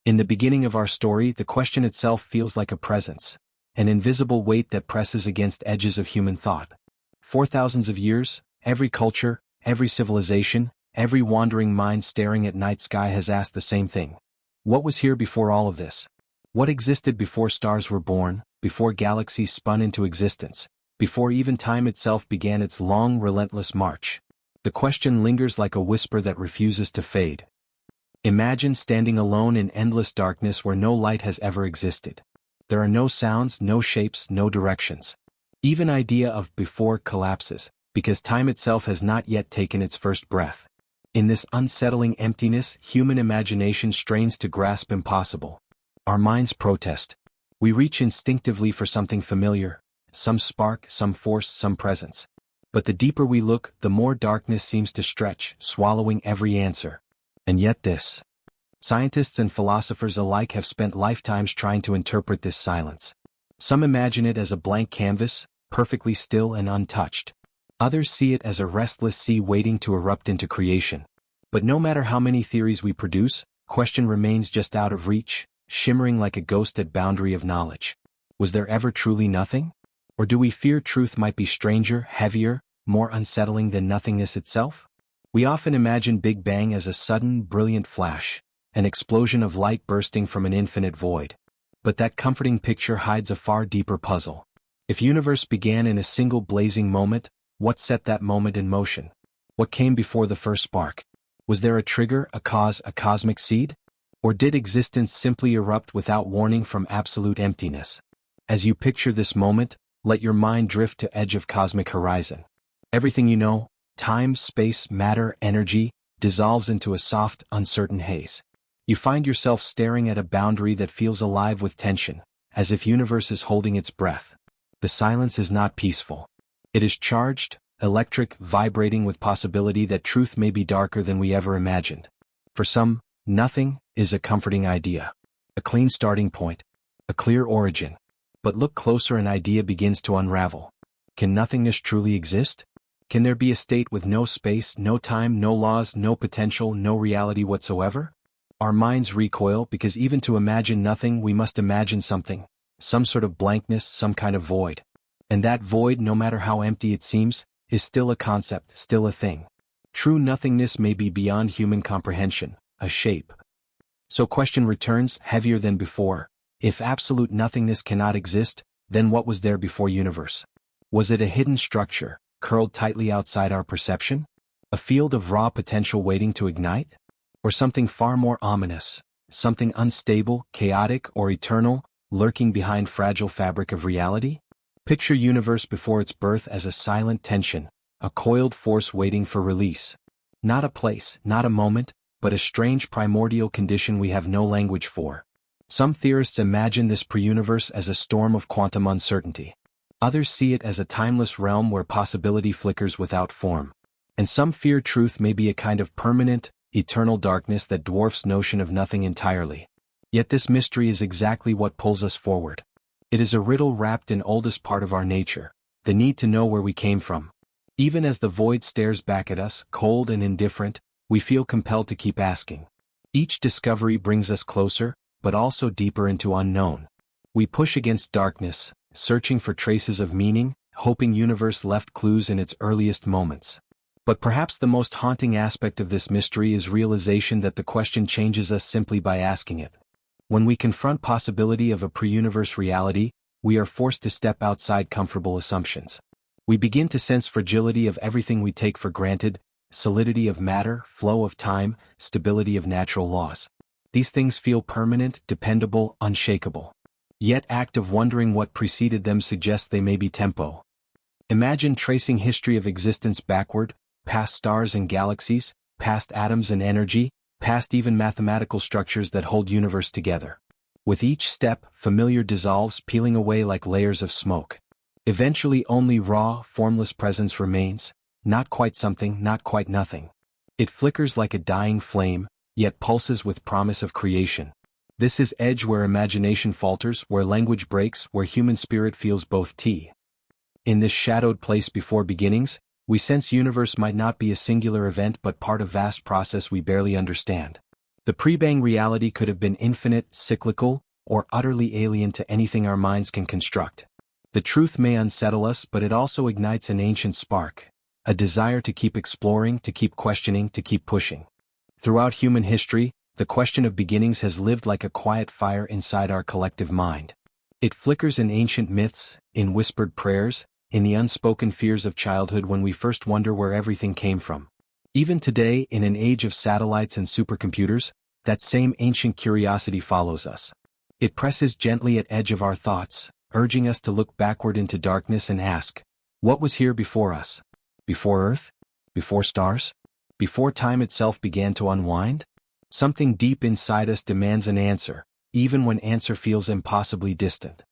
In the beginning of our story, the question itself feels like a presence, an invisible weight that presses against edges of human thought. For thousands of years, every culture, every civilization, every wandering mind staring at night sky has asked the same thing. What was here before all of this? What existed before stars were born, before galaxies spun into existence, before even time itself began its long, relentless march? The question lingers like a whisper that refuses to fade. Imagine standing alone in endless darkness where no light has ever existed. There are no sounds, no shapes, no directions. Even idea of before collapses, because time itself has not yet taken its first breath. In this unsettling emptiness, human imagination strains to grasp impossible. Our minds protest. We reach instinctively for something familiar, some spark, some force, some presence. But the deeper we look, the more darkness seems to stretch, swallowing every answer. And yet this. Scientists and philosophers alike have spent lifetimes trying to interpret this silence. Some imagine it as a blank canvas, perfectly still and untouched. Others see it as a restless sea waiting to erupt into creation. But no matter how many theories we produce, question remains just out of reach, shimmering like a ghost at boundary of knowledge. Was there ever truly nothing? Or do we fear truth might be stranger, heavier, more unsettling than nothingness itself? We often imagine Big Bang as a sudden, brilliant flash, an explosion of light bursting from an infinite void. But that comforting picture hides a far deeper puzzle. If universe began in a single blazing moment, what set that moment in motion? What came before the first spark? Was there a trigger, a cause, a cosmic seed? Or did existence simply erupt without warning from absolute emptiness? As you picture this moment, let your mind drift to edge of cosmic horizon. Everything you know, time, space, matter, energy, dissolves into a soft, uncertain haze. You find yourself staring at a boundary that feels alive with tension, as if universe is holding its breath. The silence is not peaceful. It is charged, electric, vibrating with possibility that truth may be darker than we ever imagined. For some, nothing is a comforting idea. A clean starting point. A clear origin. But look closer, an idea begins to unravel. Can nothingness truly exist? Can there be a state with no space, no time, no laws, no potential, no reality whatsoever? Our minds recoil because even to imagine nothing we must imagine something, some sort of blankness, some kind of void. And that void, no matter how empty it seems, is still a concept, still a thing. True nothingness may be beyond human comprehension, a shape. So question returns, heavier than before. If absolute nothingness cannot exist, then what was there before universe? Was it a hidden structure, curled tightly outside our perception? A field of raw potential waiting to ignite? Or something far more ominous, something unstable, chaotic, or eternal, lurking behind fragile fabric of reality? Picture universe before its birth as a silent tension, a coiled force waiting for release. Not a place, not a moment, but a strange primordial condition we have no language for. Some theorists imagine this pre-universe as a storm of quantum uncertainty. Others see it as a timeless realm where possibility flickers without form. And some fear truth may be a kind of permanent, eternal darkness that dwarfs notion of nothing entirely. Yet this mystery is exactly what pulls us forward. It is a riddle wrapped in oldest part of our nature, the need to know where we came from. Even as the void stares back at us, cold and indifferent, we feel compelled to keep asking. Each discovery brings us closer, but also deeper into unknown. We push against darkness, searching for traces of meaning, hoping universe left clues in its earliest moments. But perhaps the most haunting aspect of this mystery is realization that the question changes us simply by asking it. When we confront possibility of a pre-universe reality, we are forced to step outside comfortable assumptions. We begin to sense fragility of everything we take for granted, solidity of matter, flow of time, stability of natural laws. These things feel permanent, dependable, unshakable. Yet act of wondering what preceded them suggests they may be tempo. Imagine tracing history of existence backward, past stars and galaxies, past atoms and energy, past even mathematical structures that hold universe together. With each step, familiar dissolves, peeling away like layers of smoke. Eventually only raw, formless presence remains, not quite something, not quite nothing. It flickers like a dying flame, yet pulses with promise of creation. This is edge where imagination falters, where language breaks, where human spirit feels both tea. In this shadowed place before beginnings, we sense universe might not be a singular event but part of vast process we barely understand. The pre-bang reality could have been infinite, cyclical, or utterly alien to anything our minds can construct. The truth may unsettle us, but it also ignites an ancient spark, a desire to keep exploring, to keep questioning, to keep pushing. Throughout human history, the question of beginnings has lived like a quiet fire inside our collective mind. It flickers in ancient myths, in whispered prayers, in the unspoken fears of childhood when we first wonder where everything came from. Even today, in an age of satellites and supercomputers, that same ancient curiosity follows us. It presses gently at edge of our thoughts, urging us to look backward into darkness and ask, what was here before us? Before Earth? Before stars? Before time itself began to unwind? Something deep inside us demands an answer, even when answer feels impossibly distant.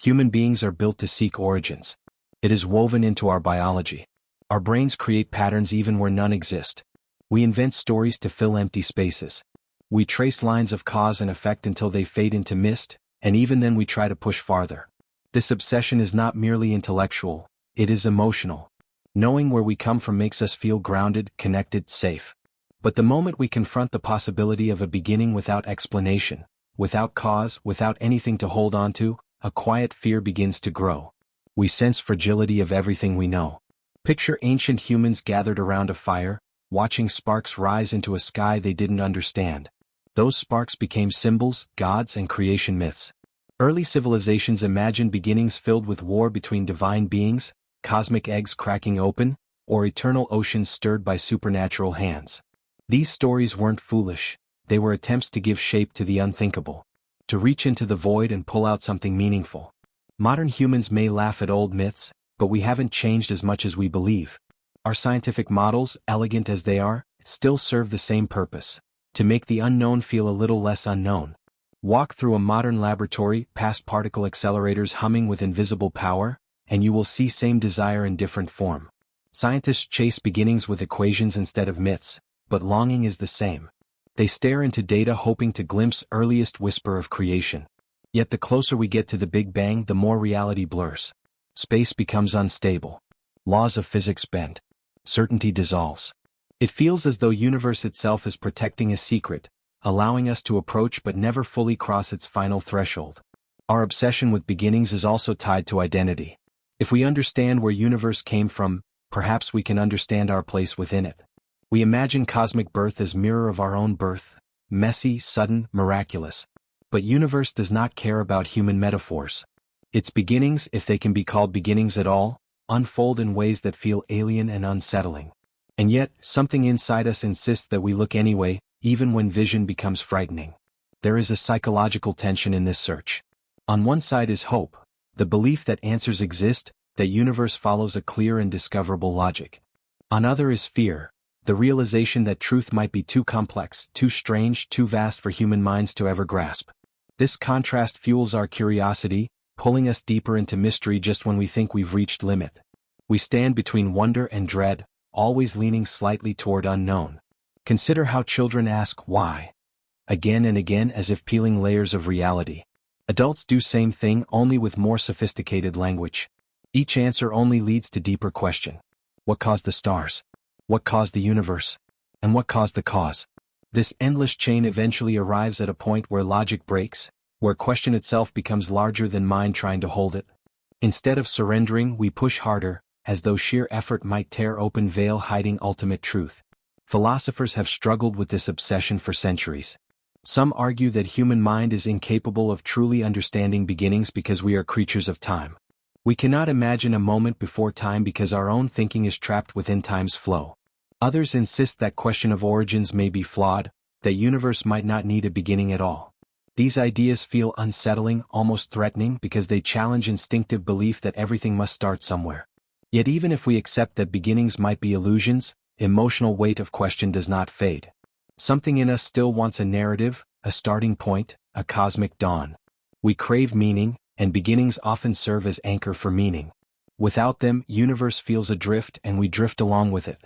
Human beings are built to seek origins. It is woven into our biology. Our brains create patterns even where none exist. We invent stories to fill empty spaces. We trace lines of cause and effect until they fade into mist, and even then we try to push farther. This obsession is not merely intellectual, it is emotional. Knowing where we come from makes us feel grounded, connected, safe. But the moment we confront the possibility of a beginning without explanation, without cause, without anything to hold on to, a quiet fear begins to grow. We sense fragility of everything we know. Picture ancient humans gathered around a fire, watching sparks rise into a sky they didn't understand. Those sparks became symbols, gods, and creation myths. Early civilizations imagined beginnings filled with war between divine beings, cosmic eggs cracking open, or eternal oceans stirred by supernatural hands. These stories weren't foolish, they were attempts to give shape to the unthinkable, to reach into the void and pull out something meaningful. Modern humans may laugh at old myths, but we haven't changed as much as we believe. Our scientific models, elegant as they are, still serve the same purpose: to make the unknown feel a little less unknown. Walk through a modern laboratory, past particle accelerators humming with invisible power, and you will see same desire in different form. Scientists chase beginnings with equations instead of myths, but longing is the same. They stare into data hoping to glimpse earliest whisper of creation. Yet the closer we get to the Big Bang, the more reality blurs. Space becomes unstable. Laws of physics bend. Certainty dissolves. It feels as though universe itself is protecting a secret, allowing us to approach but never fully cross its final threshold. Our obsession with beginnings is also tied to identity. If we understand where universe came from, perhaps we can understand our place within it. We imagine cosmic birth as mirror of our own birth, messy, sudden, miraculous. But universe does not care about human metaphors. Its beginnings, if they can be called beginnings at all, unfold in ways that feel alien and unsettling. And yet, something inside us insists that we look anyway, even when vision becomes frightening. There is a psychological tension in this search. On one side is hope, the belief that answers exist, that universe follows a clear and discoverable logic. On other is fear, the realization that truth might be too complex, too strange, too vast for human minds to ever grasp. This contrast fuels our curiosity, pulling us deeper into mystery just when we think we've reached limit. We stand between wonder and dread, always leaning slightly toward unknown. Consider how children ask why, again and again, as if peeling layers of reality. Adults do same thing, only with more sophisticated language. Each answer only leads to deeper question. What caused the stars? What caused the universe? And what caused the cause? This endless chain eventually arrives at a point where logic breaks, where question itself becomes larger than mind trying to hold it. Instead of surrendering, we push harder, as though sheer effort might tear open veil hiding ultimate truth. Philosophers have struggled with this obsession for centuries. Some argue that human mind is incapable of truly understanding beginnings because we are creatures of time. We cannot imagine a moment before time because our own thinking is trapped within time's flow. Others insist that question of origins may be flawed, that universe might not need a beginning at all. These ideas feel unsettling, almost threatening, because they challenge instinctive belief that everything must start somewhere. Yet even if we accept that beginnings might be illusions, emotional weight of question does not fade. Something in us still wants a narrative, a starting point, a cosmic dawn. We crave meaning, and beginnings often serve as anchor for meaning. Without them, universe feels adrift and we drift along with it.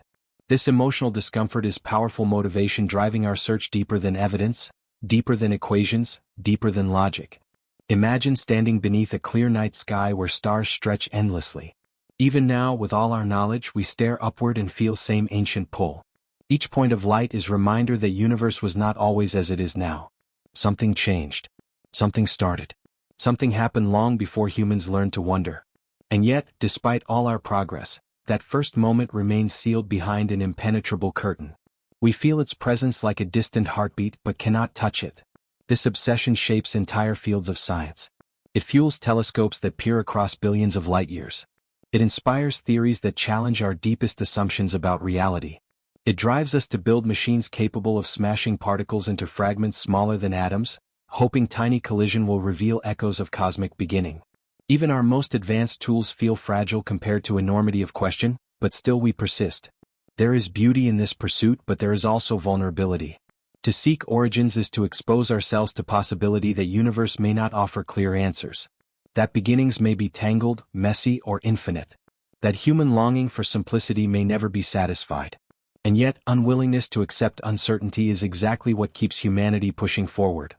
This emotional discomfort is powerful motivation driving our search deeper than evidence, deeper than equations, deeper than logic. Imagine standing beneath a clear night sky where stars stretch endlessly. Even now, with all our knowledge, we stare upward and feel same ancient pull. Each point of light is a reminder that universe was not always as it is now. Something changed. Something started. Something happened long before humans learned to wonder. And yet, despite all our progress, that first moment remains sealed behind an impenetrable curtain. We feel its presence like a distant heartbeat but cannot touch it. This obsession shapes entire fields of science. It fuels telescopes that peer across billions of light years. It inspires theories that challenge our deepest assumptions about reality. It drives us to build machines capable of smashing particles into fragments smaller than atoms, hoping tiny collision will reveal echoes of cosmic beginning. Even our most advanced tools feel fragile compared to enormity of question, but still we persist. There is beauty in this pursuit, but there is also vulnerability. To seek origins is to expose ourselves to possibility that universe may not offer clear answers. That beginnings may be tangled, messy, or infinite. That human longing for simplicity may never be satisfied. And yet, unwillingness to accept uncertainty is exactly what keeps humanity pushing forward.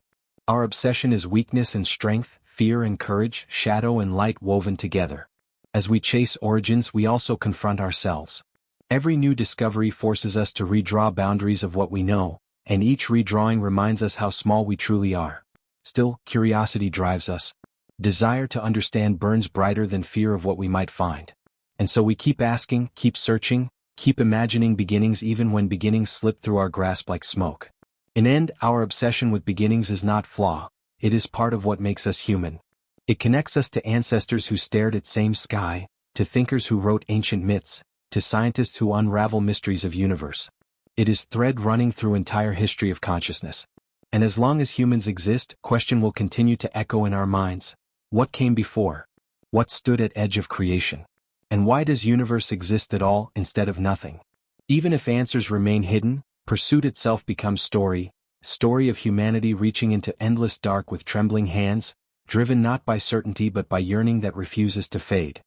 Our obsession is weakness and strength, fear and courage, shadow and light woven together. As we chase origins, we also confront ourselves. Every new discovery forces us to redraw boundaries of what we know, and each redrawing reminds us how small we truly are. Still, curiosity drives us. Desire to understand burns brighter than fear of what we might find. And so we keep asking, keep searching, keep imagining beginnings even when beginnings slip through our grasp like smoke. In end, our obsession with beginnings is not flaw, it is part of what makes us human. It connects us to ancestors who stared at same sky, to thinkers who wrote ancient myths, to scientists who unravel mysteries of universe. It is thread running through entire history of consciousness. And as long as humans exist, question will continue to echo in our minds. What came before? What stood at edge of creation? And why does universe exist at all instead of nothing? Even if answers remain hidden, pursuit itself becomes story of humanity reaching into endless dark with trembling hands, driven not by certainty but by yearning that refuses to fade.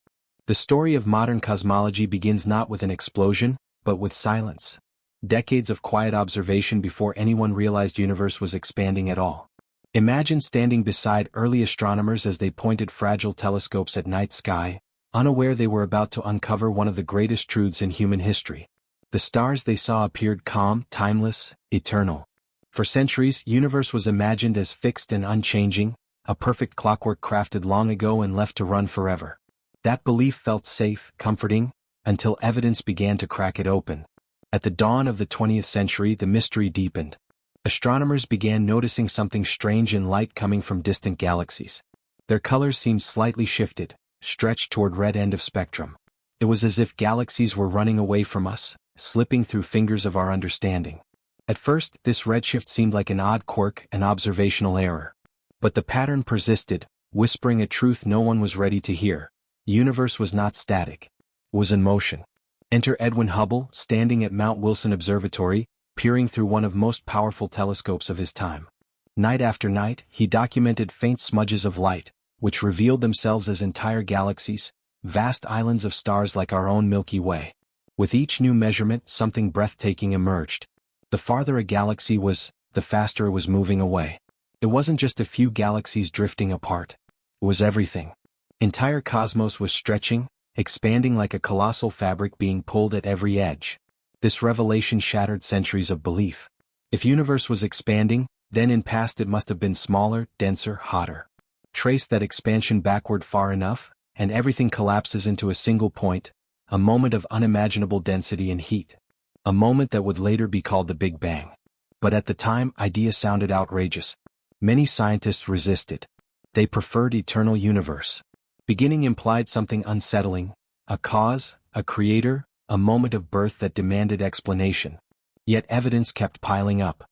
The story of modern cosmology begins not with an explosion, but with silence. Decades of quiet observation before anyone realized universe was expanding at all. Imagine standing beside early astronomers as they pointed fragile telescopes at night sky, unaware they were about to uncover one of the greatest truths in human history. The stars they saw appeared calm, timeless, eternal. For centuries, universe was imagined as fixed and unchanging, a perfect clockwork crafted long ago and left to run forever. That belief felt safe, comforting, until evidence began to crack it open. At the dawn of the 20th century, the mystery deepened. Astronomers began noticing something strange in light coming from distant galaxies. Their colors seemed slightly shifted, stretched toward red end of spectrum. It was as if galaxies were running away from us, slipping through fingers of our understanding. At first, this redshift seemed like an odd quirk, an observational error. But the pattern persisted, whispering a truth no one was ready to hear. The universe was not static. It was in motion. Enter Edwin Hubble, standing at Mount Wilson Observatory, peering through one of the most powerful telescopes of his time. Night after night, he documented faint smudges of light, which revealed themselves as entire galaxies, vast islands of stars like our own Milky Way. With each new measurement, something breathtaking emerged. The farther a galaxy was, the faster it was moving away. It wasn't just a few galaxies drifting apart. It was everything. Entire cosmos was stretching, expanding like a colossal fabric being pulled at every edge. This revelation shattered centuries of belief. If universe was expanding, then in past it must have been smaller, denser, hotter. Trace that expansion backward far enough, and everything collapses into a single point, a moment of unimaginable density and heat. A moment that would later be called the Big Bang. But at the time, idea sounded outrageous. Many scientists resisted. They preferred eternal universe. Beginning implied something unsettling, a cause, a creator, a moment of birth that demanded explanation. Yet evidence kept piling up.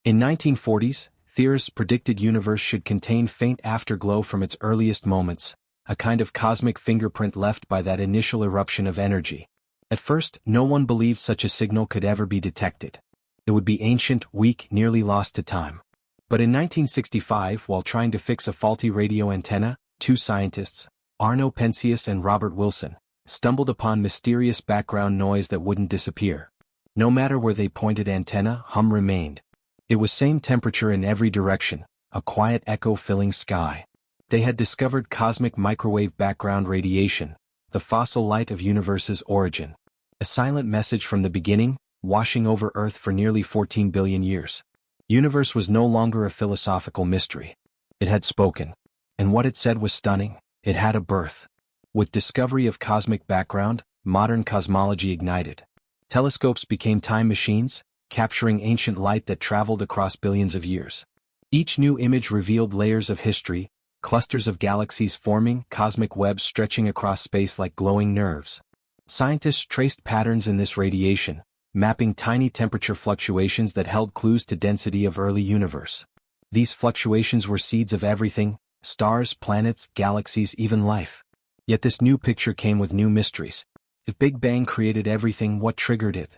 In 1940s, theorists predicted universe should contain faint afterglow from its earliest moments, a kind of cosmic fingerprint left by that initial eruption of energy. At first, no one believed such a signal could ever be detected. It would be ancient, weak, nearly lost to time. But in 1965, while trying to fix a faulty radio antenna, two scientists, Arno Penzias and Robert Wilson, stumbled upon mysterious background noise that wouldn't disappear. No matter where they pointed antenna, hum remained. It was same temperature in every direction, a quiet echo filling sky. They had discovered cosmic microwave background radiation, the fossil light of universe's origin. A silent message from the beginning, washing over Earth for nearly 14 billion years. Universe was no longer a philosophical mystery. It had spoken. And what it said was stunning. It had a birth. With discovery of cosmic background, modern cosmology ignited. Telescopes became time machines, capturing ancient light that traveled across billions of years. Each new image revealed layers of history, clusters of galaxies forming, cosmic webs stretching across space like glowing nerves. Scientists traced patterns in this radiation, mapping tiny temperature fluctuations that held clues to density of early universe. These fluctuations were seeds of everything: stars, planets, galaxies, even life. Yet this new picture came with new mysteries. If Big Bang created everything, what triggered it?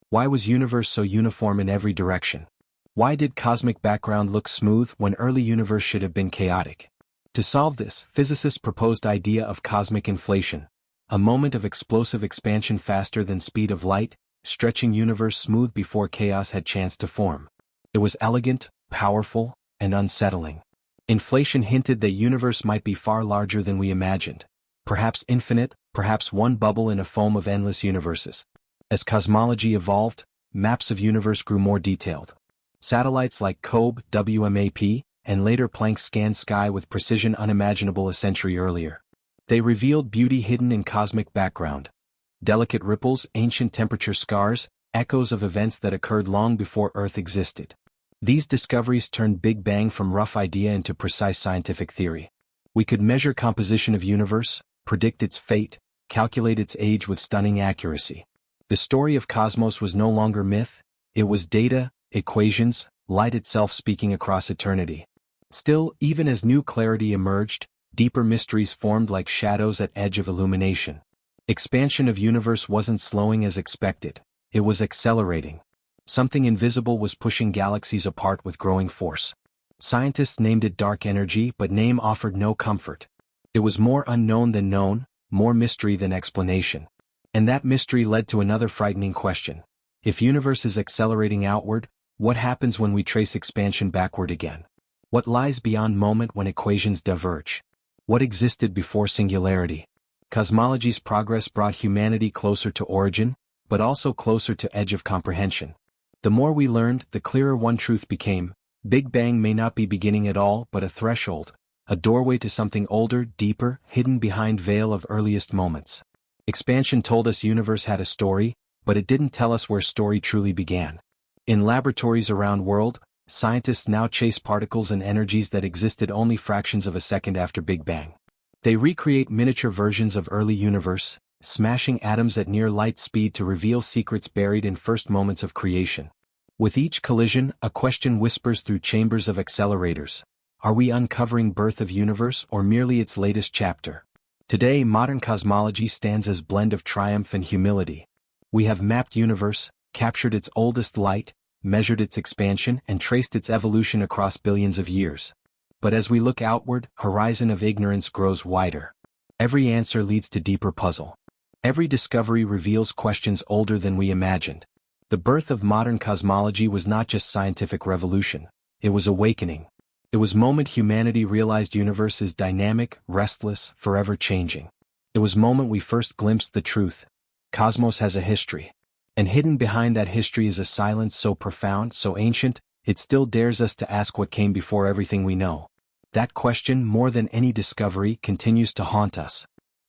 Why was universe so uniform in every direction? Why did cosmic background look smooth when early universe should have been chaotic? To solve this, physicists proposed idea of cosmic inflation, a moment of explosive expansion faster than speed of light, stretching universe smooth before chaos had chance to form. It was elegant, powerful, and unsettling. Inflation hinted that universe might be far larger than we imagined. Perhaps infinite, perhaps one bubble in a foam of endless universes. As cosmology evolved, maps of universe grew more detailed. Satellites like COBE, WMAP, and later Planck scanned sky with precision unimaginable a century earlier. They revealed beauty hidden in cosmic background. Delicate ripples, ancient temperature scars, echoes of events that occurred long before Earth existed. These discoveries turned Big Bang from rough idea into precise scientific theory. We could measure composition of universe, predict its fate, calculate its age with stunning accuracy. The story of cosmos was no longer myth, it was data, equations, light itself speaking across eternity. Still, even as new clarity emerged, deeper mysteries formed like shadows at edge of illumination. Expansion of universe wasn't slowing as expected, it was accelerating. Something invisible was pushing galaxies apart with growing force. Scientists named it dark energy, but name offered no comfort. It was more unknown than known, more mystery than explanation. And that mystery led to another frightening question. If universe is accelerating outward, what happens when we trace expansion backward again? What lies beyond moment when equations diverge? What existed before singularity? Cosmology's progress brought humanity closer to origin, but also closer to edge of comprehension. The more we learned, the clearer one truth became: Big Bang may not be beginning at all, but a threshold, a doorway to something older, deeper, hidden behind veil of earliest moments. Expansion told us universe had a story, but it didn't tell us where story truly began. In laboratories around world, scientists now chase particles and energies that existed only fractions of a second after Big Bang. They recreate miniature versions of early universe, smashing atoms at near light speed to reveal secrets buried in first moments of creation. With each collision, a question whispers through chambers of accelerators. Are we uncovering birth of universe or merely its latest chapter? Today, modern cosmology stands as blend of triumph and humility. We have mapped universe, captured its oldest light, measured its expansion, and traced its evolution across billions of years. But as we look outward, horizon of ignorance grows wider. Every answer leads to deeper puzzle. Every discovery reveals questions older than we imagined. The birth of modern cosmology was not just scientific revolution, it was awakening. It was moment humanity realized universe is dynamic, restless, forever changing. It was moment we first glimpsed the truth. Cosmos has a history. And hidden behind that history is a silence so profound, so ancient, it still dares us to ask what came before everything we know. That question, more than any discovery, continues to haunt us.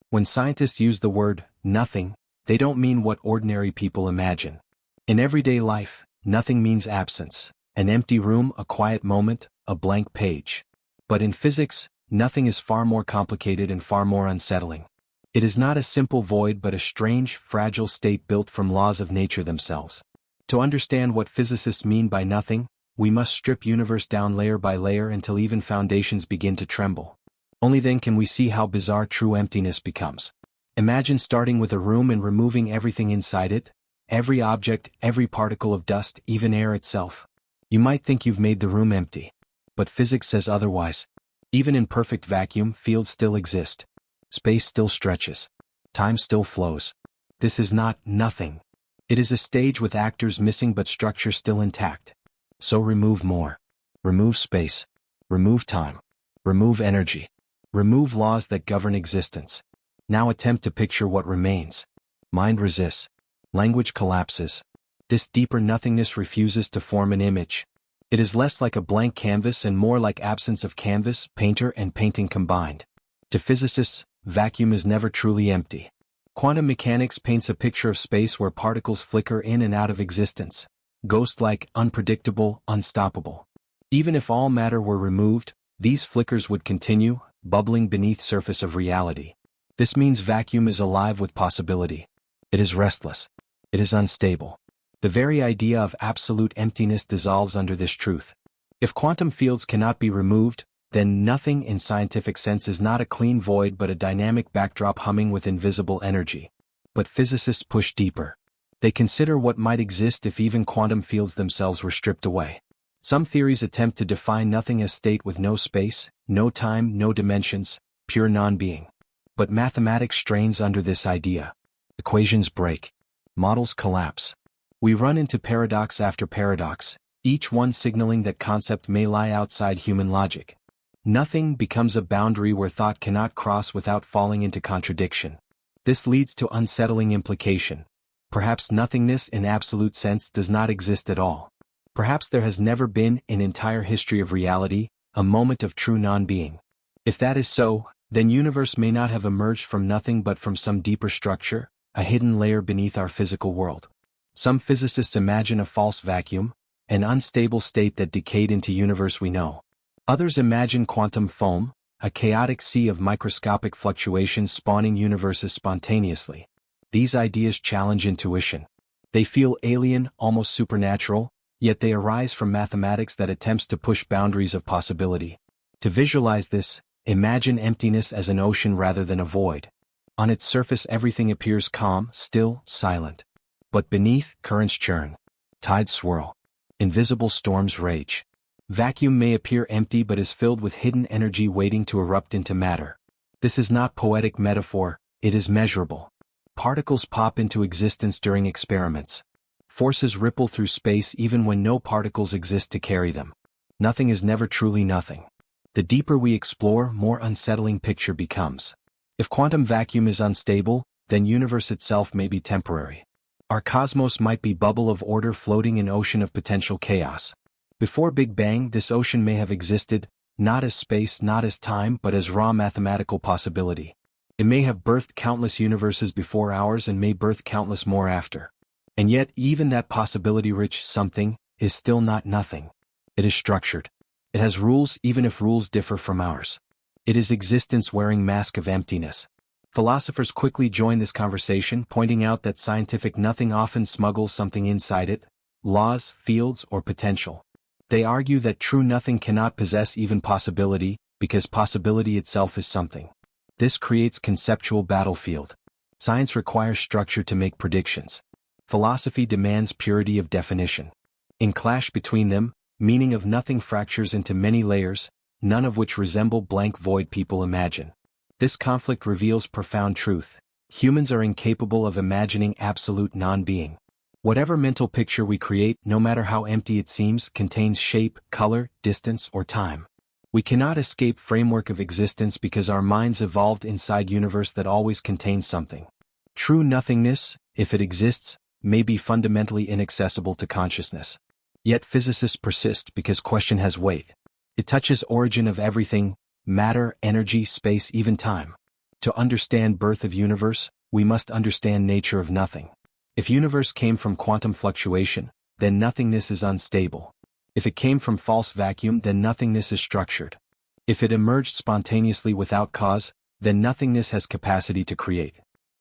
When scientists use the word nothing, they don't mean what ordinary people imagine. In everyday life, nothing means absence, an empty room, a quiet moment, a blank page. But in physics, nothing is far more complicated and far more unsettling. It is not a simple void but a strange, fragile state built from laws of nature themselves. To understand what physicists mean by nothing, we must strip universe down layer by layer until even foundations begin to tremble. Only then can we see how bizarre true emptiness becomes. Imagine starting with a room and removing everything inside it, every object, every particle of dust, even air itself. You might think you've made the room empty. But physics says otherwise. Even in perfect vacuum, fields still exist. Space still stretches. Time still flows. This is not nothing. It is a stage with actors missing but structure still intact. So remove more. Remove space. Remove time. Remove energy. Remove laws that govern existence. Now attempt to picture what remains. Mind resists. Language collapses. This deeper nothingness refuses to form an image. It is less like a blank canvas and more like absence of canvas, painter and painting combined. To physicists, vacuum is never truly empty. Quantum mechanics paints a picture of space where particles flicker in and out of existence, ghost-like, unpredictable, unstoppable. Even if all matter were removed, these flickers would continue, bubbling beneath the surface of reality. This means vacuum is alive with possibility. It is restless. It is unstable. The very idea of absolute emptiness dissolves under this truth. If quantum fields cannot be removed, then nothing in scientific sense is not a clean void but a dynamic backdrop humming with invisible energy. But physicists push deeper. They consider what might exist if even quantum fields themselves were stripped away. Some theories attempt to define nothing as state with no space, no time, no dimensions, pure non-being. But mathematics strains under this idea. Equations break. Models collapse. We run into paradox after paradox, each one signaling that concept may lie outside human logic. Nothing becomes a boundary where thought cannot cross without falling into contradiction. This leads to unsettling implication. Perhaps nothingness in absolute sense does not exist at all. Perhaps there has never been, in entire history of reality, a moment of true non-being. If that is so, then universe may not have emerged from nothing but from some deeper structure, a hidden layer beneath our physical world. Some physicists imagine a false vacuum, an unstable state that decayed into universe we know. Others imagine quantum foam, a chaotic sea of microscopic fluctuations spawning universes spontaneously. These ideas challenge intuition. They feel alien, almost supernatural, yet they arise from mathematics that attempts to push boundaries of possibility. To visualize this, imagine emptiness as an ocean rather than a void. On its surface everything appears calm, still, silent. But beneath, currents churn. Tides swirl. Invisible storms rage. Vacuum may appear empty but is filled with hidden energy waiting to erupt into matter. This is not poetic metaphor, it is measurable. Particles pop into existence during experiments. Forces ripple through space even when no particles exist to carry them. Nothing is never truly nothing. The deeper we explore, more unsettling picture becomes. If quantum vacuum is unstable, then universe itself may be temporary. Our cosmos might be bubble of order floating in ocean of potential chaos. Before Big Bang, this ocean may have existed, not as space, not as time, but as raw mathematical possibility. It may have birthed countless universes before ours and may birth countless more after. And yet, even that possibility-rich something is still not nothing. It is structured. It has rules even if rules differ from ours. It is existence wearing mask of emptiness. Philosophers quickly join this conversation, pointing out that scientific nothing often smuggles something inside it, laws, fields, or potential. They argue that true nothing cannot possess even possibility, because possibility itself is something. This creates conceptual battlefield. Science requires structure to make predictions. Philosophy demands purity of definition. In clash between them, meaning of nothing fractures into many layers, none of which resemble blank void people imagine. This conflict reveals profound truth. Humans are incapable of imagining absolute non-being. Whatever mental picture we create, no matter how empty it seems, contains shape, color, distance, or time. We cannot escape framework of existence because our minds evolved inside universe that always contains something. True nothingness, if it exists, may be fundamentally inaccessible to consciousness. Yet physicists persist because question has weight. It touches origin of everything, matter, energy, space, even time. To understand birth of universe, we must understand nature of nothing. If universe came from quantum fluctuation, then nothingness is unstable. If it came from false vacuum, then nothingness is structured. If it emerged spontaneously without cause, then nothingness has capacity to create.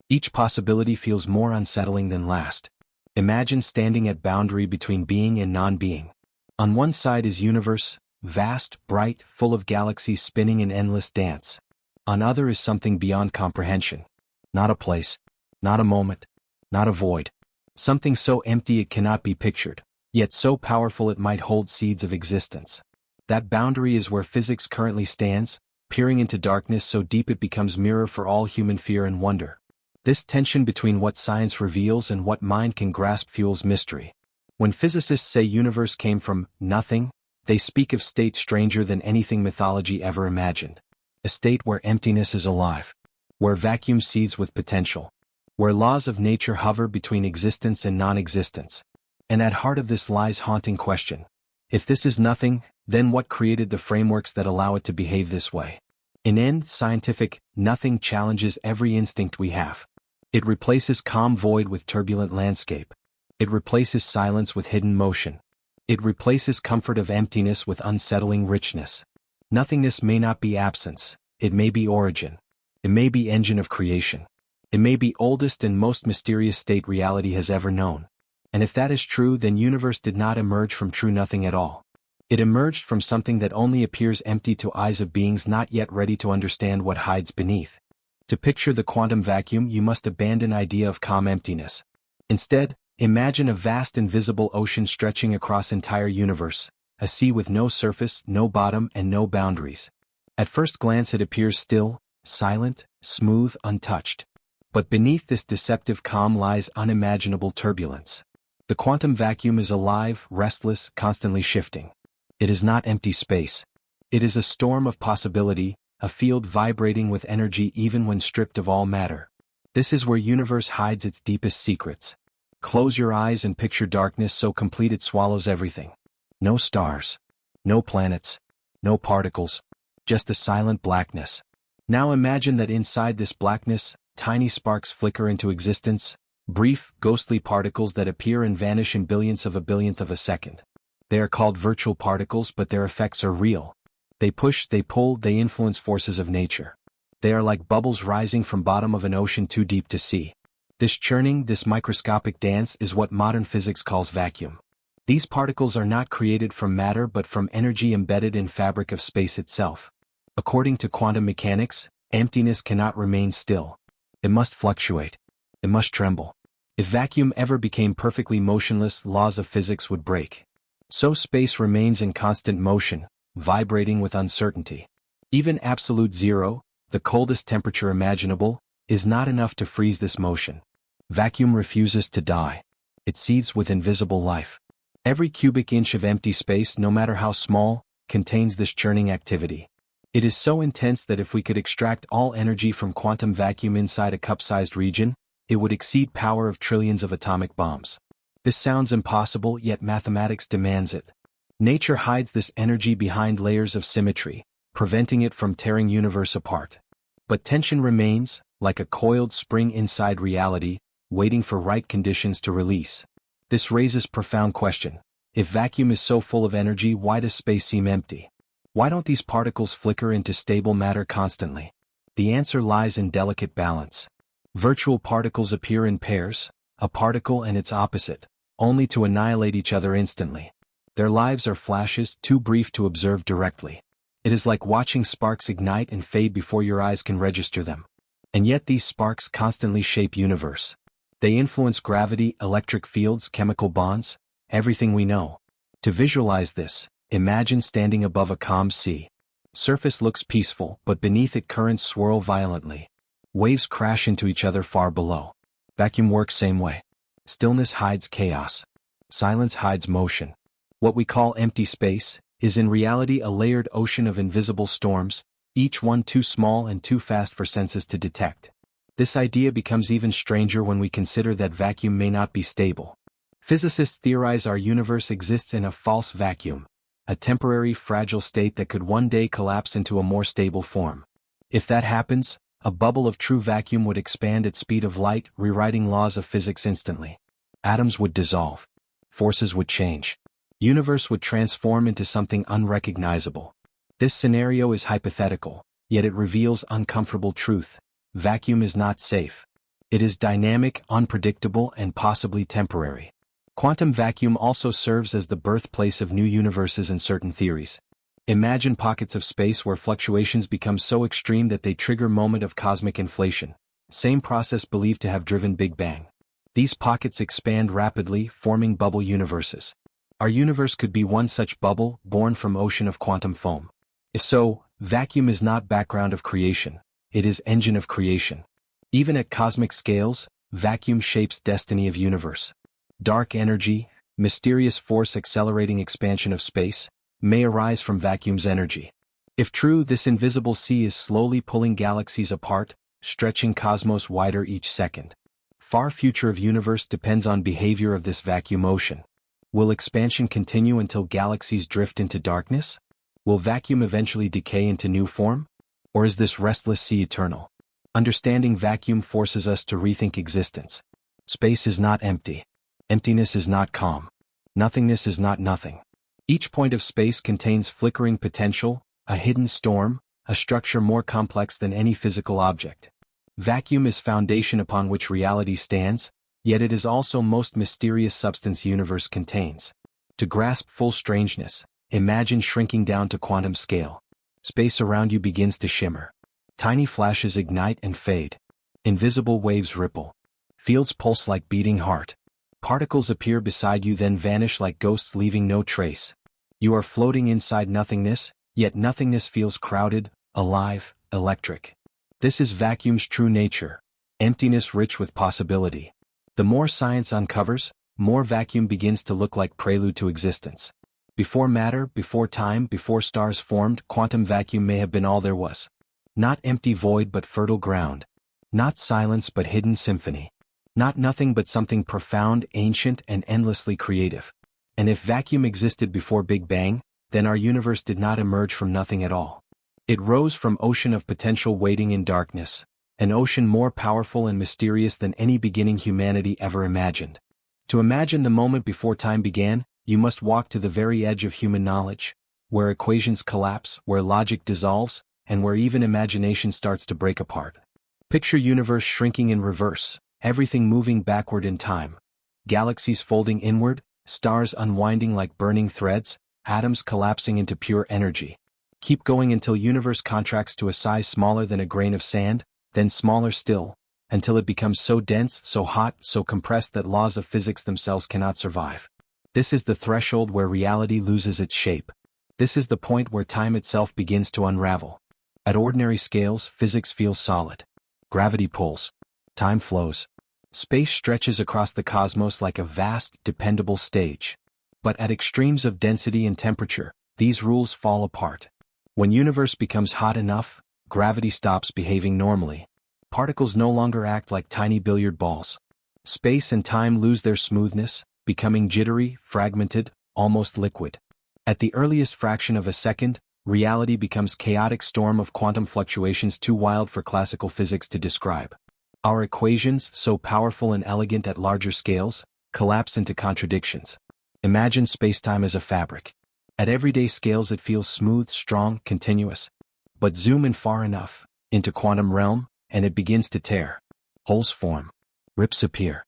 Each possibility feels more unsettling than last. Imagine standing at boundary between being and non-being. On one side is universe, vast, bright, full of galaxies spinning in endless dance. On other is something beyond comprehension. Not a place, not a moment, not a void. Something so empty it cannot be pictured, yet so powerful it might hold seeds of existence. That boundary is where physics currently stands, peering into darkness so deep it becomes mirror for all human fear and wonder. This tension between what science reveals and what mind can grasp fuels mystery. When physicists say universe came from nothing, they speak of state stranger than anything mythology ever imagined. A state where emptiness is alive. Where vacuum seeds with potential. Where laws of nature hover between existence and non-existence. And at heart of this lies haunting question. If this is nothing, then what created the frameworks that allow it to behave this way? In end, scientific, nothing challenges every instinct we have. It replaces calm void with turbulent landscape. It replaces silence with hidden motion. It replaces comfort of emptiness with unsettling richness. Nothingness may not be absence, it may be origin. It may be engine of creation. It may be oldest and most mysterious state reality has ever known. And if that is true, then universe did not emerge from true nothing at all. It emerged from something that only appears empty to eyes of beings not yet ready to understand what hides beneath. To picture the quantum vacuum, you must abandon idea of calm emptiness. Instead, imagine a vast invisible ocean stretching across entire universe, a sea with no surface, no bottom, and no boundaries. At first glance it appears still, silent, smooth, untouched. But beneath this deceptive calm lies unimaginable turbulence. The quantum vacuum is alive, restless, constantly shifting. It is not empty space. It is a storm of possibility, a field vibrating with energy even when stripped of all matter. This is where universe hides its deepest secrets. Close your eyes and picture darkness so complete it swallows everything. No stars. No planets. No particles. Just a silent blackness. Now imagine that inside this blackness, tiny sparks flicker into existence, brief, ghostly particles that appear and vanish in billionths of a billionth of a second. They are called virtual particles, but their effects are real. They push, they pull, they influence forces of nature. They are like bubbles rising from bottom of an ocean too deep to see. This churning, this microscopic dance is what modern physics calls vacuum. These particles are not created from matter but from energy embedded in fabric of space itself. According to quantum mechanics, emptiness cannot remain still. It must fluctuate. It must tremble. If vacuum ever became perfectly motionless, laws of physics would break. So space remains in constant motion, vibrating with uncertainty. Even absolute zero, the coldest temperature imaginable, is not enough to freeze this motion. Vacuum refuses to die. It seethes with invisible life. Every cubic inch of empty space, no matter how small, contains this churning activity. It is so intense that if we could extract all energy from quantum vacuum inside a cup-sized region, it would exceed power of trillions of atomic bombs. This sounds impossible, yet mathematics demands it. Nature hides this energy behind layers of symmetry, preventing it from tearing universe apart. But tension remains, like a coiled spring inside reality, waiting for right conditions to release. This raises profound question. If vacuum is so full of energy, why does space seem empty? Why don't these particles flicker into stable matter constantly? The answer lies in delicate balance. Virtual particles appear in pairs, a particle and its opposite, only to annihilate each other instantly. Their lives are flashes, too brief to observe directly. It is like watching sparks ignite and fade before your eyes can register them. And yet these sparks constantly shape universe. They influence gravity, electric fields, chemical bonds, everything we know. To visualize this, imagine standing above a calm sea. Surface looks peaceful, but beneath it currents swirl violently. Waves crash into each other far below. Vacuum works same way. Stillness hides chaos. Silence hides motion. What we call empty space is in reality a layered ocean of invisible storms, each one too small and too fast for senses to detect. This idea becomes even stranger when we consider that vacuum may not be stable. Physicists theorize our universe exists in a false vacuum, a temporary, fragile state that could one day collapse into a more stable form. If that happens, a bubble of true vacuum would expand at speed of light, rewriting laws of physics instantly. Atoms would dissolve. Forces would change. Universe would transform into something unrecognizable. This scenario is hypothetical, yet it reveals uncomfortable truth. Vacuum is not safe. It is dynamic, unpredictable, and possibly temporary. Quantum vacuum also serves as the birthplace of new universes in certain theories. Imagine pockets of space where fluctuations become so extreme that they trigger moment of cosmic inflation, same process believed to have driven Big Bang. These pockets expand rapidly, forming bubble universes. Our universe could be one such bubble, born from ocean of quantum foam. If so, vacuum is not background of creation, it is engine of creation. Even at cosmic scales, vacuum shapes destiny of universe. Dark energy, mysterious force accelerating expansion of space, may arise from vacuum's energy. If true, this invisible sea is slowly pulling galaxies apart, stretching cosmos wider each second. Far future of universe depends on behavior of this vacuum ocean. Will expansion continue until galaxies drift into darkness? Will vacuum eventually decay into new form? Or is this restless sea eternal? Understanding vacuum forces us to rethink existence. Space is not empty. Emptiness is not calm. Nothingness is not nothing. Each point of space contains flickering potential, a hidden storm, a structure more complex than any physical object. Vacuum is foundation upon which reality stands, yet it is also most mysterious substance universe contains. To grasp full strangeness, imagine shrinking down to quantum scale. Space around you begins to shimmer. Tiny flashes ignite and fade. Invisible waves ripple. Fields pulse like beating heart. Particles appear beside you then vanish like ghosts leaving no trace. You are floating inside nothingness, yet nothingness feels crowded, alive, electric. This is vacuum's true nature, emptiness rich with possibility. The more science uncovers, more vacuum begins to look like prelude to existence. Before matter, before time, before stars formed, quantum vacuum may have been all there was. Not empty void but fertile ground. Not silence but hidden symphony. Not nothing but something profound, ancient, and endlessly creative. And if vacuum existed before Big Bang, then our universe did not emerge from nothing at all. It rose from ocean of potential waiting in darkness, an ocean more powerful and mysterious than any beginning humanity ever imagined. To imagine the moment before time began, you must walk to the very edge of human knowledge, where equations collapse, where logic dissolves, and where even imagination starts to break apart. Picture universe shrinking in reverse, everything moving backward in time. Galaxies folding inward, stars unwinding like burning threads, atoms collapsing into pure energy. Keep going until universe contracts to a size smaller than a grain of sand, then smaller still, until it becomes so dense, so hot, so compressed that laws of physics themselves cannot survive. This is the threshold where reality loses its shape. This is the point where time itself begins to unravel. At ordinary scales, physics feels solid. Gravity pulls. Time flows. Space stretches across the cosmos like a vast, dependable stage. But at extremes of density and temperature, these rules fall apart. When universe becomes hot enough, gravity stops behaving normally. Particles no longer act like tiny billiard balls. Space and time lose their smoothness, becoming jittery, fragmented, almost liquid. At the earliest fraction of a second, reality becomes chaotic storm of quantum fluctuations too wild for classical physics to describe. Our equations, so powerful and elegant at larger scales, collapse into contradictions. Imagine spacetime as a fabric. At everyday scales it feels smooth, strong, continuous. But zoom in far enough, into quantum realm, and it begins to tear. Holes form. Rips appear.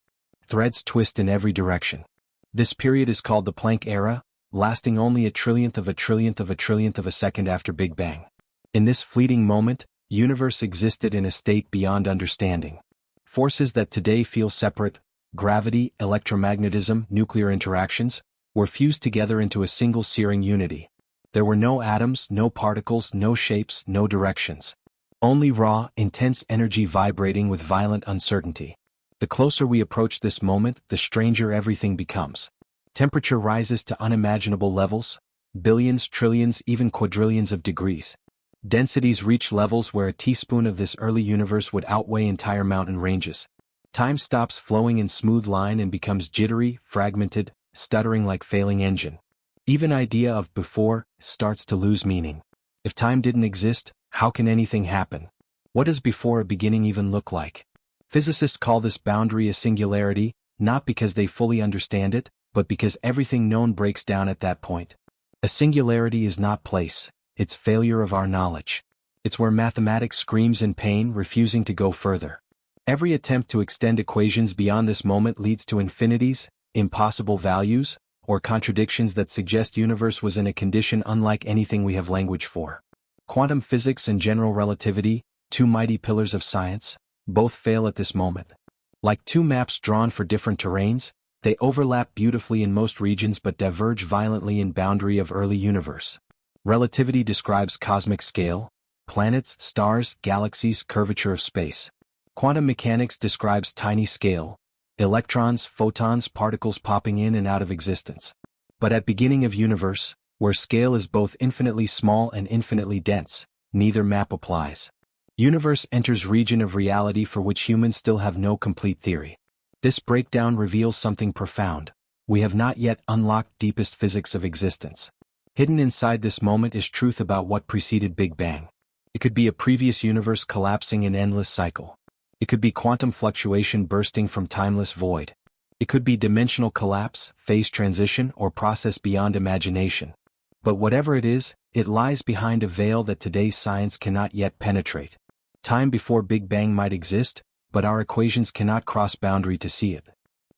Threads twist in every direction. This period is called the Planck era, lasting only a trillionth of a trillionth of a trillionth of a second after Big Bang. In this fleeting moment, universe existed in a state beyond understanding. Forces that today feel separate, gravity, electromagnetism, nuclear interactions, were fused together into a single searing unity. There were no atoms, no particles, no shapes, no directions. Only raw, intense energy vibrating with violent uncertainty. The closer we approach this moment, the stranger everything becomes. Temperature rises to unimaginable levels, billions, trillions, even quadrillions of degrees. Densities reach levels where a teaspoon of this early universe would outweigh entire mountain ranges. Time stops flowing in smooth line and becomes jittery, fragmented, stuttering like failing engine. Even idea of before starts to lose meaning. If time didn't exist, how can anything happen? What does before a beginning even look like? Physicists call this boundary a singularity, not because they fully understand it, but because everything known breaks down at that point. A singularity is not place, it's failure of our knowledge. It's where mathematics screams in pain, refusing to go further. Every attempt to extend equations beyond this moment leads to infinities, impossible values, or contradictions that suggest universe was in a condition unlike anything we have language for. Quantum physics and general relativity, two mighty pillars of science, both fail at this moment. Like two maps drawn for different terrains, they overlap beautifully in most regions but diverge violently in boundary of early universe. Relativity describes cosmic scale, planets, stars, galaxies, curvature of space. Quantum mechanics describes tiny scale, electrons, photons, particles popping in and out of existence. But at beginning of universe, where scale is both infinitely small and infinitely dense, neither map applies. Universe enters region of reality for which humans still have no complete theory. This breakdown reveals something profound. We have not yet unlocked deepest physics of existence. Hidden inside this moment is truth about what preceded Big Bang. It could be a previous universe collapsing in endless cycle. It could be quantum fluctuation bursting from timeless void. It could be dimensional collapse, phase transition, or process beyond imagination. But whatever it is, it lies behind a veil that today's science cannot yet penetrate. Time before Big Bang might exist, but our equations cannot cross boundary to see it.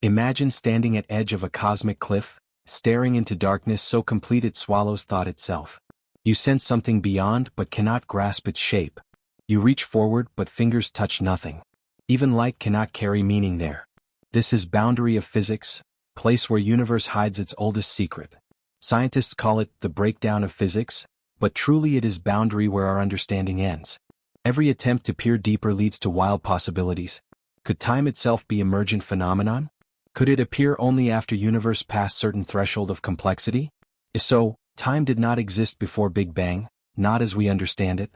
Imagine standing at edge of a cosmic cliff, staring into darkness so complete it swallows thought itself. You sense something beyond but cannot grasp its shape. You reach forward but fingers touch nothing. Even light cannot carry meaning there. This is boundary of physics, place where universe hides its oldest secret. Scientists call it the breakdown of physics, but truly it is boundary where our understanding ends. Every attempt to peer deeper leads to wild possibilities. Could time itself be emergent phenomenon? Could it appear only after universe passed certain threshold of complexity? If so, time did not exist before Big Bang, not as we understand it.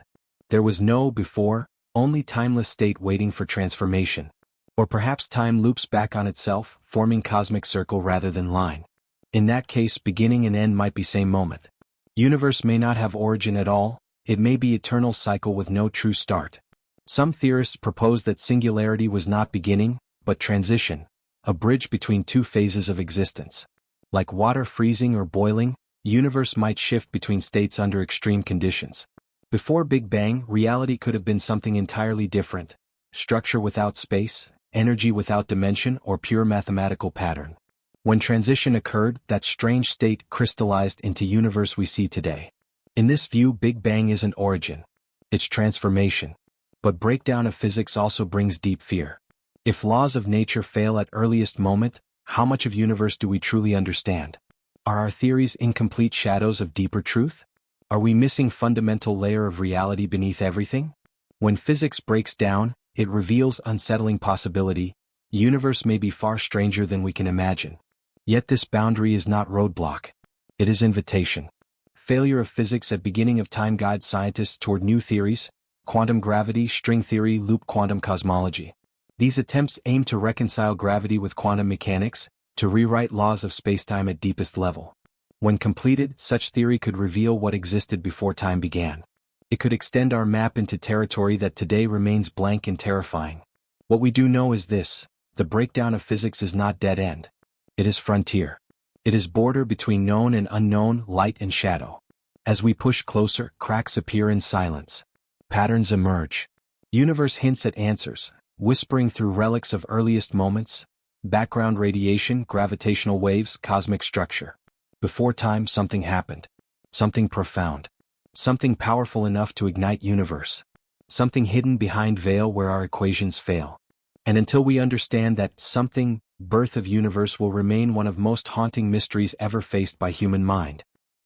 There was no before, only timeless state waiting for transformation. Or perhaps time loops back on itself, forming cosmic circle rather than line. In that case, beginning and end might be same moment. Universe may not have origin at all, it may be eternal cycle with no true start. Some theorists propose that singularity was not beginning, but transition, a bridge between two phases of existence. Like water freezing or boiling, universe might shift between states under extreme conditions. Before Big Bang, reality could have been something entirely different. Structure without space, energy without dimension, or pure mathematical pattern. When transition occurred, that strange state crystallized into universe we see today. In this view, Big Bang isn't origin. It's transformation. But breakdown of physics also brings deep fear. If laws of nature fail at earliest moment, how much of universe do we truly understand? Are our theories incomplete shadows of deeper truth? Are we missing fundamental layer of reality beneath everything? When physics breaks down, it reveals unsettling possibility. Universe may be far stranger than we can imagine. Yet this boundary is not roadblock. It is invitation. Failure of physics at beginning of time guides scientists toward new theories, quantum gravity, string theory, loop quantum cosmology. These attempts aim to reconcile gravity with quantum mechanics, to rewrite laws of spacetime at deepest level. When completed, such theory could reveal what existed before time began. It could extend our map into territory that today remains blank and terrifying. What we do know is this: the breakdown of physics is not dead end. It is frontier. It is border between known and unknown, light and shadow. As we push closer, cracks appear in silence. Patterns emerge. Universe hints at answers, whispering through relics of earliest moments, background radiation, gravitational waves, cosmic structure. Before time, something happened. Something profound. Something powerful enough to ignite universe. Something hidden behind veil where our equations fail. And until we understand that something, birth of universe will remain one of most haunting mysteries ever faced by human mind.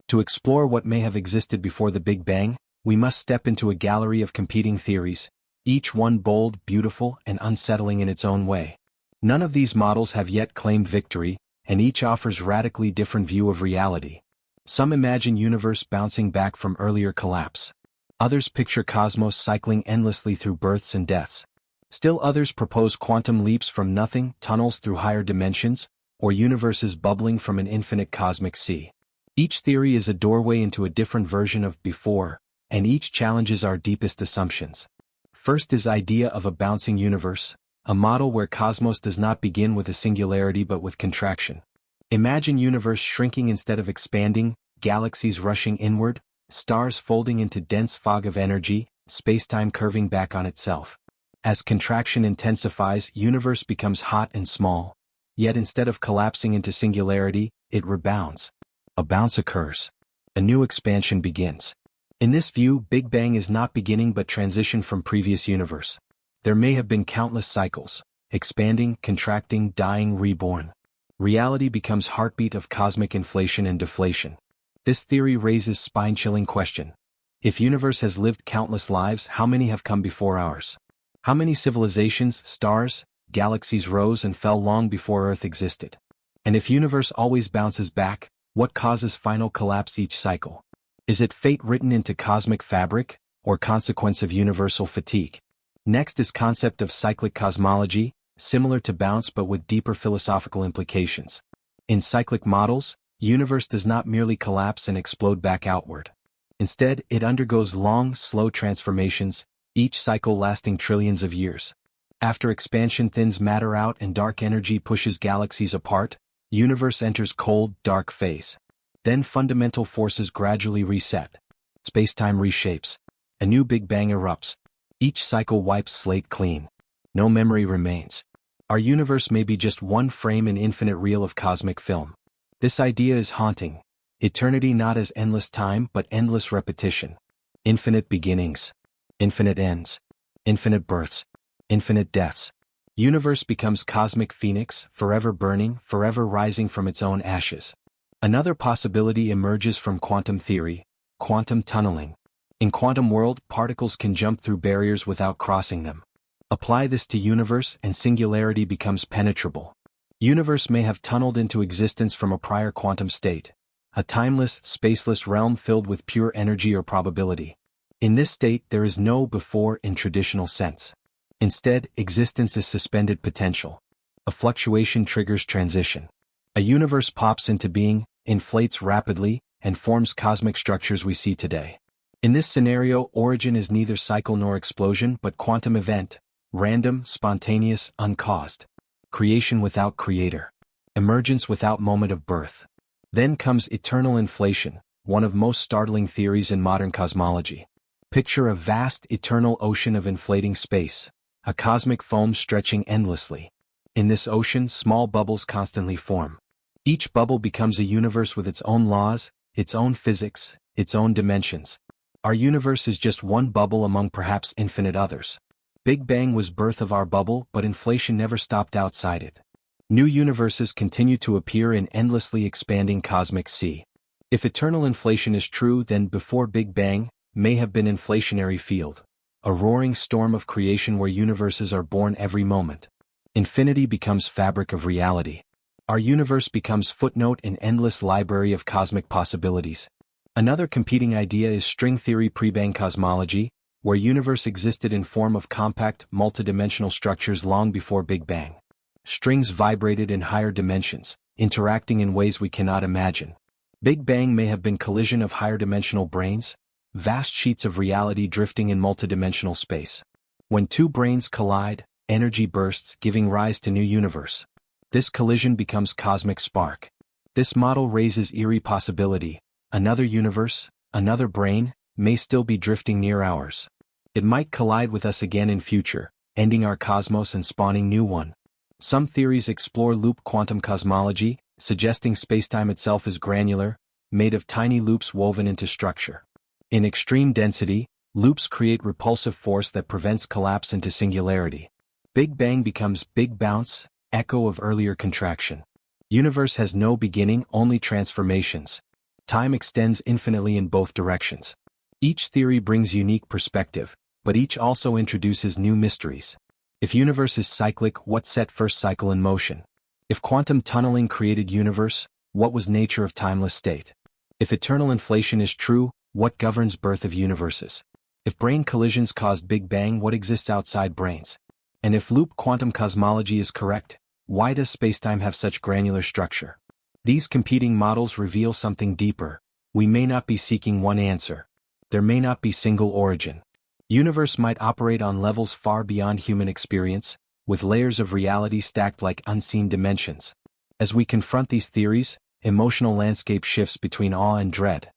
To explore what may have existed before the Big Bang, we must step into a gallery of competing theories, each one bold, beautiful, and unsettling in its own way. None of these models have yet claimed victory, and each offers radically different view of reality. Some imagine universe bouncing back from earlier collapse. Others picture cosmos cycling endlessly through births and deaths. Still others propose quantum leaps from nothing, tunnels through higher dimensions, or universes bubbling from an infinite cosmic sea. Each theory is a doorway into a different version of before, and each challenges our deepest assumptions. First is idea of a bouncing universe, a model where cosmos does not begin with a singularity but with contraction. Imagine universe shrinking instead of expanding, galaxies rushing inward, stars folding into dense fog of energy, spacetime curving back on itself. As contraction intensifies, universe becomes hot and small. Yet instead of collapsing into singularity, it rebounds. A bounce occurs. A new expansion begins. In this view, Big Bang is not beginning but transition from previous universe. There may have been countless cycles, expanding, contracting, dying, reborn. Reality becomes heartbeat of cosmic inflation and deflation. This theory raises spine-chilling question. If universe has lived countless lives, how many have come before ours? How many civilizations, stars, galaxies rose and fell long before Earth existed? And if universe always bounces back, what causes final collapse each cycle? Is it fate written into cosmic fabric, or consequence of universal fatigue? Next is concept of cyclic cosmology, similar to bounce but with deeper philosophical implications. In cyclic models, universe does not merely collapse and explode back outward. Instead, it undergoes long, slow transformations, each cycle lasting trillions of years. After expansion thins matter out and dark energy pushes galaxies apart, universe enters cold, dark phase. Then fundamental forces gradually reset. Space-time reshapes. A new Big Bang erupts. Each cycle wipes slate clean. No memory remains. Our universe may be just one frame in infinite reel of cosmic film. This idea is haunting. Eternity not as endless time but endless repetition. Infinite beginnings. Infinite ends. Infinite births. Infinite deaths. Universe becomes cosmic phoenix, forever burning, forever rising from its own ashes. Another possibility emerges from quantum theory, quantum tunneling. In quantum world, particles can jump through barriers without crossing them. Apply this to universe and singularity becomes penetrable. Universe may have tunneled into existence from a prior quantum state, a timeless, spaceless realm filled with pure energy or probability. In this state there is no before in traditional sense. Instead, existence is suspended potential. A fluctuation triggers transition. A universe pops into being, inflates rapidly, and forms cosmic structures we see today. In this scenario, origin is neither cycle nor explosion but quantum event, random, spontaneous, uncaused. Creation without creator. Emergence without moment of birth. Then comes eternal inflation, one of most startling theories in modern cosmology. Picture a vast, eternal ocean of inflating space, a cosmic foam stretching endlessly. In this ocean, small bubbles constantly form. Each bubble becomes a universe with its own laws, its own physics, its own dimensions. Our universe is just one bubble among perhaps infinite others. Big Bang was birth of our bubble, but inflation never stopped outside it. New universes continue to appear in endlessly expanding cosmic sea. If eternal inflation is true, then before Big Bang may have been inflationary field, a roaring storm of creation where universes are born every moment. Infinity becomes fabric of reality. Our universe becomes footnote in endless library of cosmic possibilities. Another competing idea is string theory pre-Bang cosmology, where universe existed in form of compact, multidimensional structures long before Big Bang. Strings vibrated in higher dimensions, interacting in ways we cannot imagine. Big Bang may have been collision of higher dimensional brains, vast sheets of reality drifting in multidimensional space. When two brains collide, energy bursts, giving rise to new universe. This collision becomes cosmic spark. This model raises eerie possibility. Another universe, another brain, may still be drifting near ours. It might collide with us again in future, ending our cosmos and spawning new one. Some theories explore loop quantum cosmology, suggesting spacetime itself is granular, made of tiny loops woven into structure. In extreme density, loops create repulsive force that prevents collapse into singularity. Big Bang becomes big bounce, echo of earlier contraction. Universe has no beginning, only transformations. Time extends infinitely in both directions. Each theory brings unique perspective, but each also introduces new mysteries. If universe is cyclic, what set first cycle in motion? If quantum tunneling created universe, what was nature of timeless state? If eternal inflation is true, what governs birth of universes? If brain collisions caused Big Bang, what exists outside brains? And if loop quantum cosmology is correct, why does spacetime have such granular structure? These competing models reveal something deeper. We may not be seeking one answer. There may not be single origin. Universe might operate on levels far beyond human experience, with layers of reality stacked like unseen dimensions. As we confront these theories, emotional landscape shifts between awe and dread.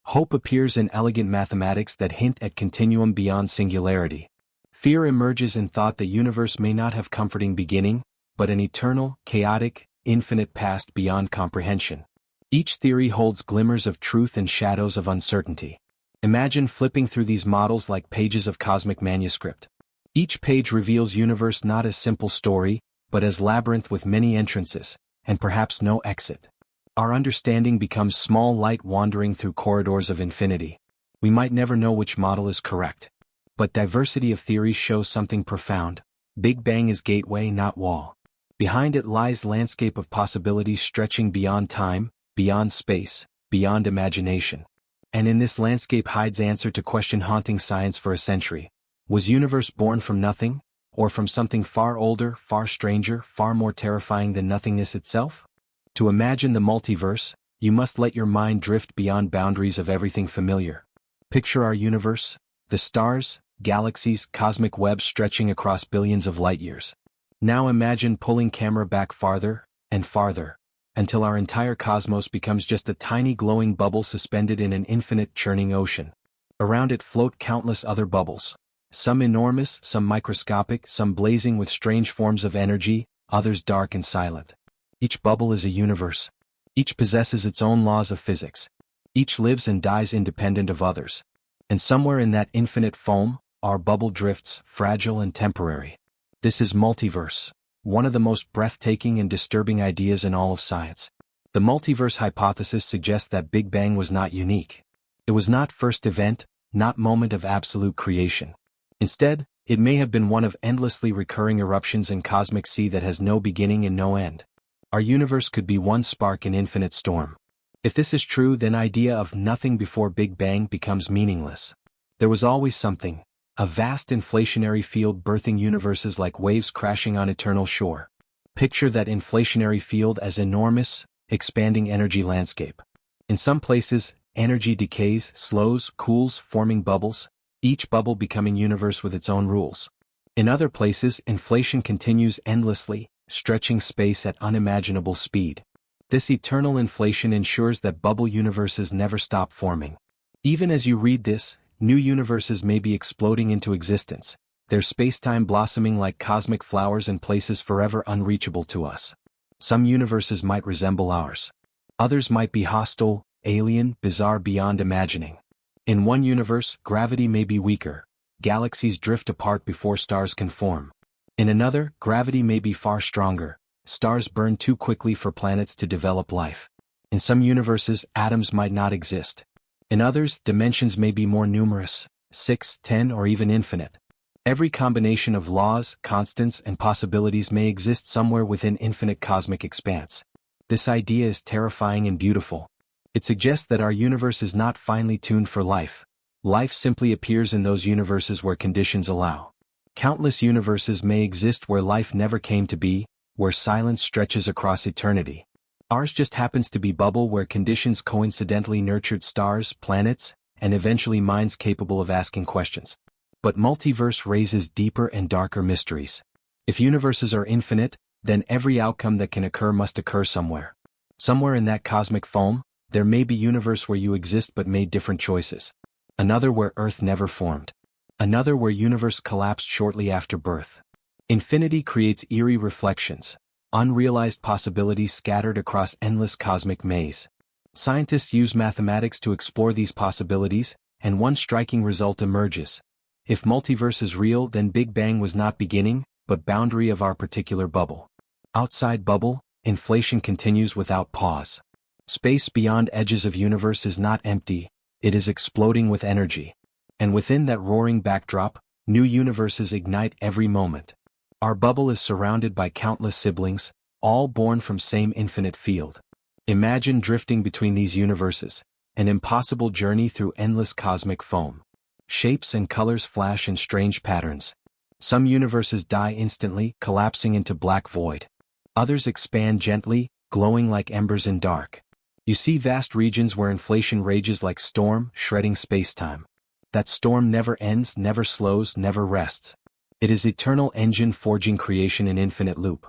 Hope appears in elegant mathematics that hint at continuum beyond singularity. Fear emerges in thought the universe may not have comforting beginning, but an eternal, chaotic, infinite past beyond comprehension. Each theory holds glimmers of truth and shadows of uncertainty. Imagine flipping through these models like pages of cosmic manuscript. Each page reveals universe not as simple story, but as labyrinth with many entrances, and perhaps no exit. Our understanding becomes small light wandering through corridors of infinity. We might never know which model is correct. But diversity of theories shows something profound. Big Bang is gateway, not wall. Behind it lies landscape of possibilities stretching beyond time, beyond space, beyond imagination. And in this landscape hides answer to question haunting science for a century. Was universe born from nothing, or from something far older, far stranger, far more terrifying than nothingness itself? To imagine the multiverse, you must let your mind drift beyond boundaries of everything familiar. Picture our universe, the stars, galaxies, cosmic webs stretching across billions of light years. Now imagine pulling camera back farther and farther, until our entire cosmos becomes just a tiny glowing bubble suspended in an infinite churning ocean. Around it float countless other bubbles, some enormous, some microscopic, some blazing with strange forms of energy, others dark and silent. Each bubble is a universe. Each possesses its own laws of physics. Each lives and dies independent of others. And somewhere in that infinite foam, our bubble drifts, fragile and temporary. This is multiverse, one of the most breathtaking and disturbing ideas in all of science. The multiverse hypothesis suggests that Big Bang was not unique. It was not first event, not moment of absolute creation. Instead, it may have been one of endlessly recurring eruptions in cosmic sea that has no beginning and no end. Our universe could be one spark in infinite storm. If this is true, then idea of nothing before Big Bang becomes meaningless. There was always something, a vast inflationary field birthing universes like waves crashing on eternal shore. Picture that inflationary field as enormous, expanding energy landscape. In some places, energy decays, slows, cools, forming bubbles, each bubble becoming universe with its own rules. In other places, inflation continues endlessly, stretching space at unimaginable speed. This eternal inflation ensures that bubble universes never stop forming. Even as you read this, new universes may be exploding into existence, their spacetime blossoming like cosmic flowers in places forever unreachable to us. Some universes might resemble ours. Others might be hostile, alien, bizarre beyond imagining. In one universe, gravity may be weaker. Galaxies drift apart before stars can form. In another, gravity may be far stronger. Stars burn too quickly for planets to develop life. In some universes, atoms might not exist. In others, dimensions may be more numerous, 6, 10, or even infinite. Every combination of laws, constants, and possibilities may exist somewhere within infinite cosmic expanse. This idea is terrifying and beautiful. It suggests that our universe is not finely tuned for life. Life simply appears in those universes where conditions allow. Countless universes may exist where life never came to be, where silence stretches across eternity. Ours just happens to be bubble where conditions coincidentally nurtured stars, planets, and eventually minds capable of asking questions. But multiverse raises deeper and darker mysteries. If universes are infinite, then every outcome that can occur must occur somewhere. Somewhere in that cosmic foam, there may be a universe where you exist but made different choices. Another where Earth never formed. Another where universe collapsed shortly after birth. Infinity creates eerie reflections, unrealized possibilities scattered across endless cosmic maze. Scientists use mathematics to explore these possibilities, and one striking result emerges. If multiverse is real, then Big Bang was not beginning, but boundary of our particular bubble. Outside bubble, inflation continues without pause. Space beyond edges of universe is not empty, it is exploding with energy. And within that roaring backdrop, new universes ignite every moment. Our bubble is surrounded by countless siblings, all born from same infinite field. Imagine drifting between these universes, an impossible journey through endless cosmic foam. Shapes and colors flash in strange patterns. Some universes die instantly, collapsing into black void. Others expand gently, glowing like embers in dark. You see vast regions where inflation rages like storm, shredding spacetime. That storm never ends, never slows, never rests. It is eternal engine forging creation in infinite loop.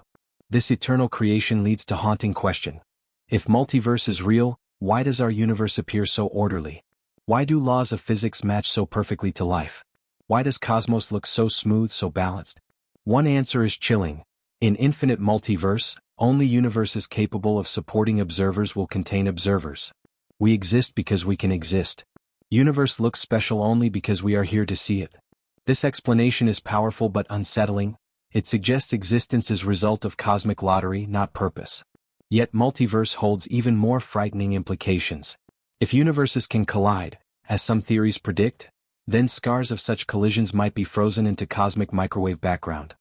This eternal creation leads to haunting question. If multiverse is real, why does our universe appear so orderly? Why do laws of physics match so perfectly to life? Why does cosmos look so smooth, so balanced? One answer is chilling. In infinite multiverse, only universes capable of supporting observers will contain observers. We exist because we can exist. Universe looks special only because we are here to see it. This explanation is powerful but unsettling. It suggests existence is result of cosmic lottery, not purpose. Yet multiverse holds even more frightening implications. If universes can collide, as some theories predict, then scars of such collisions might be frozen into cosmic microwave background.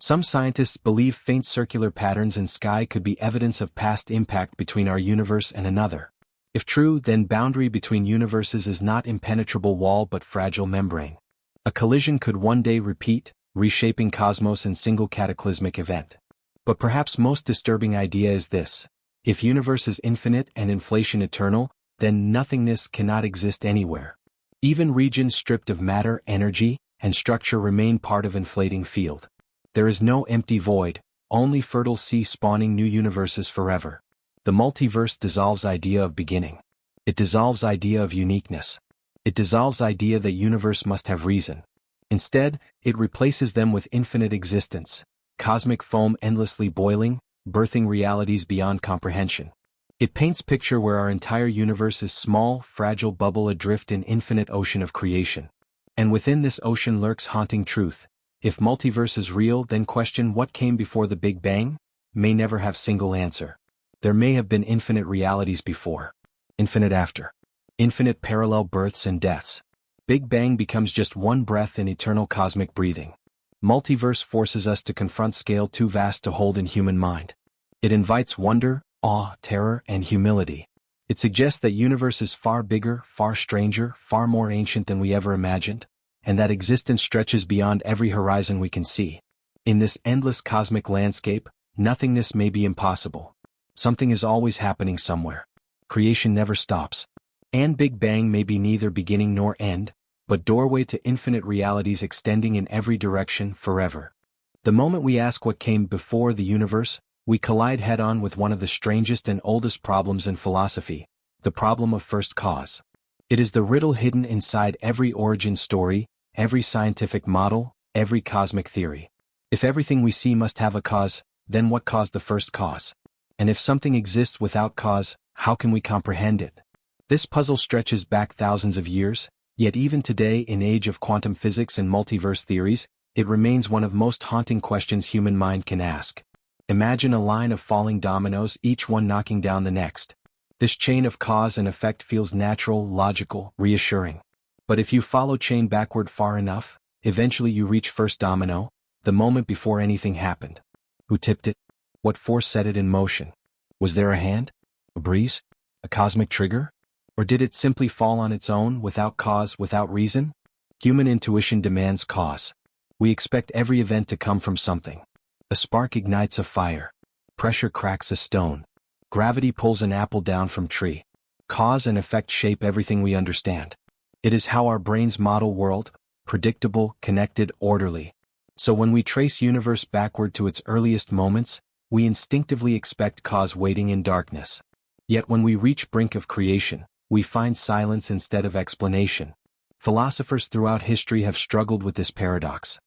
Some scientists believe faint circular patterns in sky could be evidence of past impact between our universe and another. If true, then boundary between universes is not impenetrable wall but fragile membrane. A collision could one day repeat, reshaping cosmos in single cataclysmic event. But perhaps most disturbing idea is this. If universe is infinite and inflation eternal, then nothingness cannot exist anywhere. Even regions stripped of matter, energy, and structure remain part of inflating field. There is no empty void, only fertile sea spawning new universes forever. The multiverse dissolves idea of beginning. It dissolves idea of uniqueness. It dissolves idea that universe must have reason. Instead, it replaces them with infinite existence, cosmic foam endlessly boiling, birthing realities beyond comprehension. It paints picture where our entire universe is small, fragile bubble adrift in infinite ocean of creation. And within this ocean lurks haunting truth. If multiverse is real, then question what came before the Big Bang may never have single answer. There may have been infinite realities before, infinite after, infinite parallel births and deaths. Big Bang becomes just one breath in eternal cosmic breathing. Multiverse forces us to confront scale too vast to hold in human mind. It invites wonder, awe, terror, and humility. It suggests that universe is far bigger, far stranger, far more ancient than we ever imagined, and that existence stretches beyond every horizon we can see. In this endless cosmic landscape, nothingness may be impossible. Something is always happening somewhere. Creation never stops. And Big Bang may be neither beginning nor end, but doorway to infinite realities extending in every direction forever. The moment we ask what came before the universe, we collide head-on with one of the strangest and oldest problems in philosophy, the problem of first cause. It is the riddle hidden inside every origin story, every scientific model, every cosmic theory. If everything we see must have a cause, then what caused the first cause? And if something exists without cause, how can we comprehend it? This puzzle stretches back thousands of years, yet even today in age of quantum physics and multiverse theories, it remains one of most haunting questions human mind can ask. Imagine a line of falling dominoes, each one knocking down the next. This chain of cause and effect feels natural, logical, reassuring. But if you follow chain backward far enough, eventually you reach first domino, the moment before anything happened. Who tipped it? What force set it in motion? Was there a hand? A breeze? A cosmic trigger? Or did it simply fall on its own, without cause, without reason? Human intuition demands cause. We expect every event to come from something. A spark ignites a fire. Pressure cracks a stone. Gravity pulls an apple down from tree. Cause and effect shape everything we understand. It is how our brains model world, predictable, connected, orderly. So when we trace universe backward to its earliest moments, we instinctively expect cause waiting in darkness. Yet when we reach brink of creation, we find silence instead of explanation. Philosophers throughout history have struggled with this paradox.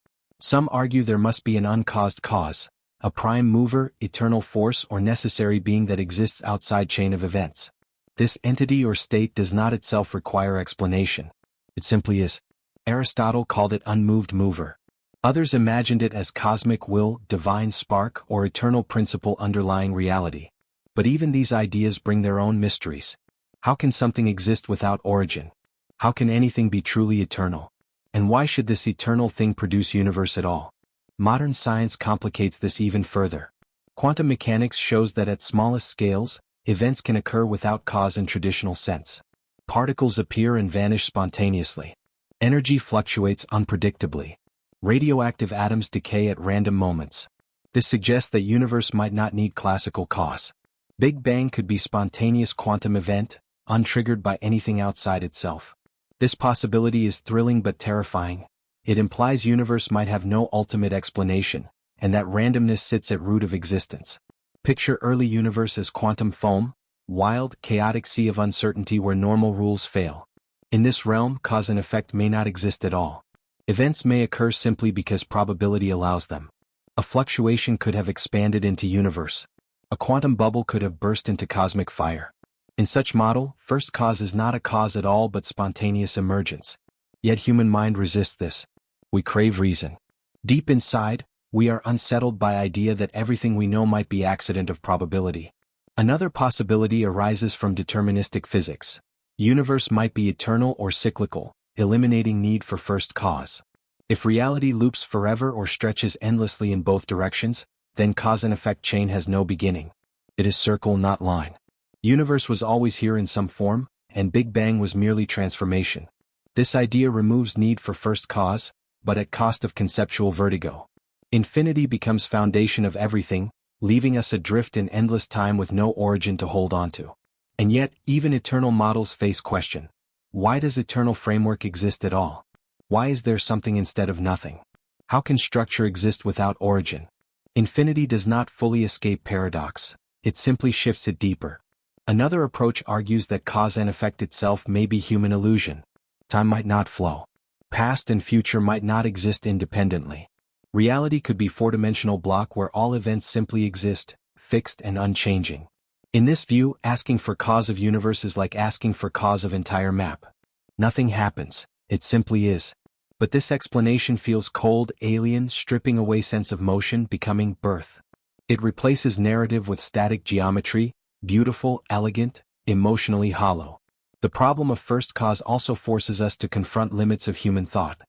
Some argue there must be an uncaused cause, a prime mover, eternal force, or necessary being that exists outside chain of events. This entity or state does not itself require explanation. It simply is. Aristotle called it unmoved mover. Others imagined it as cosmic will, divine spark, or eternal principle underlying reality. But even these ideas bring their own mysteries. How can something exist without origin? How can anything be truly eternal? And why should this eternal thing produce universe at all? Modern science complicates this even further. Quantum mechanics shows that at smallest scales, events can occur without cause in traditional sense. Particles appear and vanish spontaneously. Energy fluctuates unpredictably. Radioactive atoms decay at random moments. This suggests that universe might not need classical cause. Big Bang could be spontaneous quantum event, untriggered by anything outside itself. This possibility is thrilling but terrifying. It implies universe might have no ultimate explanation, and that randomness sits at root of existence. Picture early universe as quantum foam, wild, chaotic sea of uncertainty where normal rules fail. In this realm, cause and effect may not exist at all. Events may occur simply because probability allows them. A fluctuation could have expanded into universe. A quantum bubble could have burst into cosmic fire. In such model, first cause is not a cause at all but spontaneous emergence. Yet human mind resists this. We crave reason. Deep inside, we are unsettled by idea that everything we know might be accident of probability. Another possibility arises from deterministic physics. Universe might be eternal or cyclical, eliminating need for first cause. If reality loops forever or stretches endlessly in both directions, then cause and effect chain has no beginning. It is circle, not line. Universe was always here in some form, and Big Bang was merely transformation. This idea removes need for first cause, but at cost of conceptual vertigo. Infinity becomes foundation of everything, leaving us adrift in endless time with no origin to hold on to. And yet, even eternal models face question. Why does eternal framework exist at all? Why is there something instead of nothing? How can structure exist without origin? Infinity does not fully escape paradox, it simply shifts it deeper. Another approach argues that cause and effect itself may be human illusion. Time might not flow. Past and future might not exist independently. Reality could be four-dimensional block where all events simply exist, fixed and unchanging. In this view, asking for cause of universe is like asking for cause of entire map. Nothing happens, it simply is. But this explanation feels cold, alien, stripping away sense of motion, becoming birth. It replaces narrative with static geometry, beautiful, elegant, emotionally hollow. The problem of first cause also forces us to confront limits of human thought.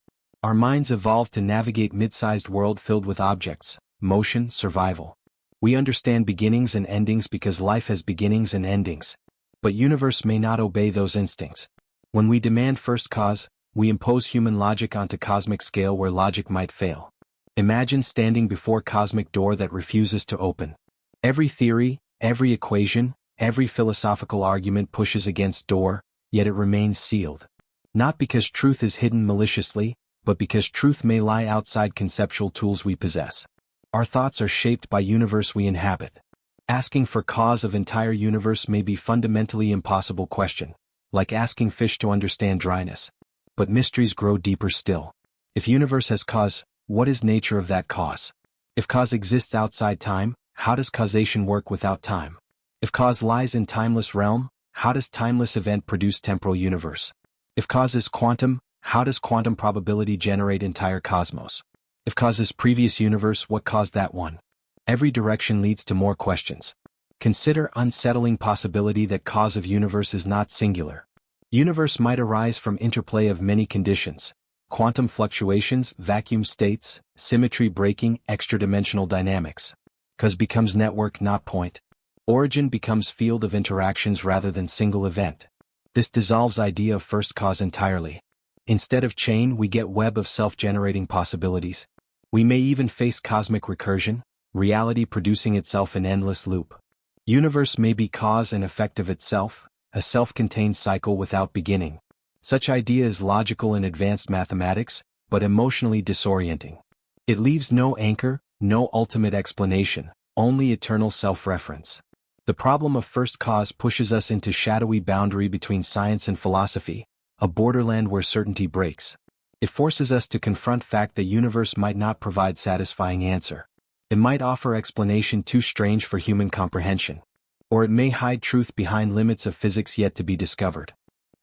Our minds evolved to navigate mid-sized world filled with objects, motion, survival. We understand beginnings and endings because life has beginnings and endings. But universe may not obey those instincts. When we demand first cause, we impose human logic onto cosmic scale where logic might fail. Imagine standing before cosmic door that refuses to open. Every theory, every equation, every philosophical argument pushes against door, yet it remains sealed. Not because truth is hidden maliciously, but because truth may lie outside conceptual tools we possess. Our thoughts are shaped by universe we inhabit. Asking for cause of entire universe may be fundamentally impossible question, like asking fish to understand dryness. But mysteries grow deeper still. If universe has cause, what is nature of that cause? If cause exists outside time, how does causation work without time? If cause lies in timeless realm, how does timeless event produce temporal universe? If cause is quantum, how does quantum probability generate entire cosmos? If cause is previous universe, what caused that one? Every direction leads to more questions. Consider unsettling possibility that cause of universe is not singular. Universe might arise from interplay of many conditions. Quantum fluctuations, vacuum states, symmetry breaking, extra-dimensional dynamics. Cause becomes network, not point. Origin becomes field of interactions rather than single event. This dissolves idea of first cause entirely. Instead of chain, we get web of self-generating possibilities. We may even face cosmic recursion, reality producing itself in endless loop. Universe may be cause and effect of itself, a self-contained cycle without beginning. Such idea is logical in advanced mathematics, but emotionally disorienting. It leaves no anchor, no ultimate explanation, only eternal self-reference. The problem of first cause pushes us into shadowy boundary between science and philosophy, a borderland where certainty breaks. It forces us to confront fact that universe might not provide satisfying answer. It might offer explanation too strange for human comprehension. Or it may hide truth behind limits of physics yet to be discovered.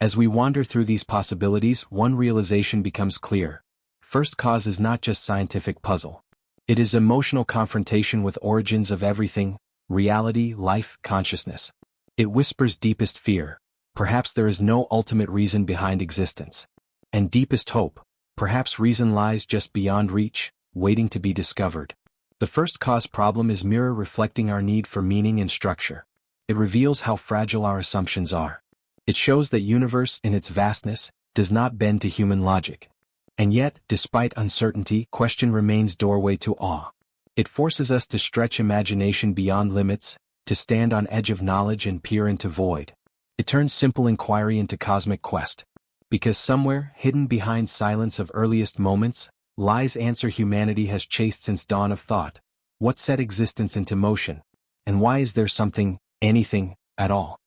As we wander through these possibilities, one realization becomes clear. First cause is not just scientific puzzle. It is emotional confrontation with origins of everything, reality, life, consciousness. It whispers deepest fear. Perhaps there is no ultimate reason behind existence. And deepest hope. Perhaps reason lies just beyond reach, waiting to be discovered. The first cause problem is mirror reflecting our need for meaning and structure. It reveals how fragile our assumptions are. It shows that universe, in its vastness, does not bend to human logic. And yet, despite uncertainty, question remains doorway to awe. It forces us to stretch imagination beyond limits, to stand on edge of knowledge and peer into void. It turns simple inquiry into cosmic quest. Because somewhere, hidden behind silence of earliest moments, lies answer humanity has chased since dawn of thought. What set existence into motion? And why is there something, anything, at all?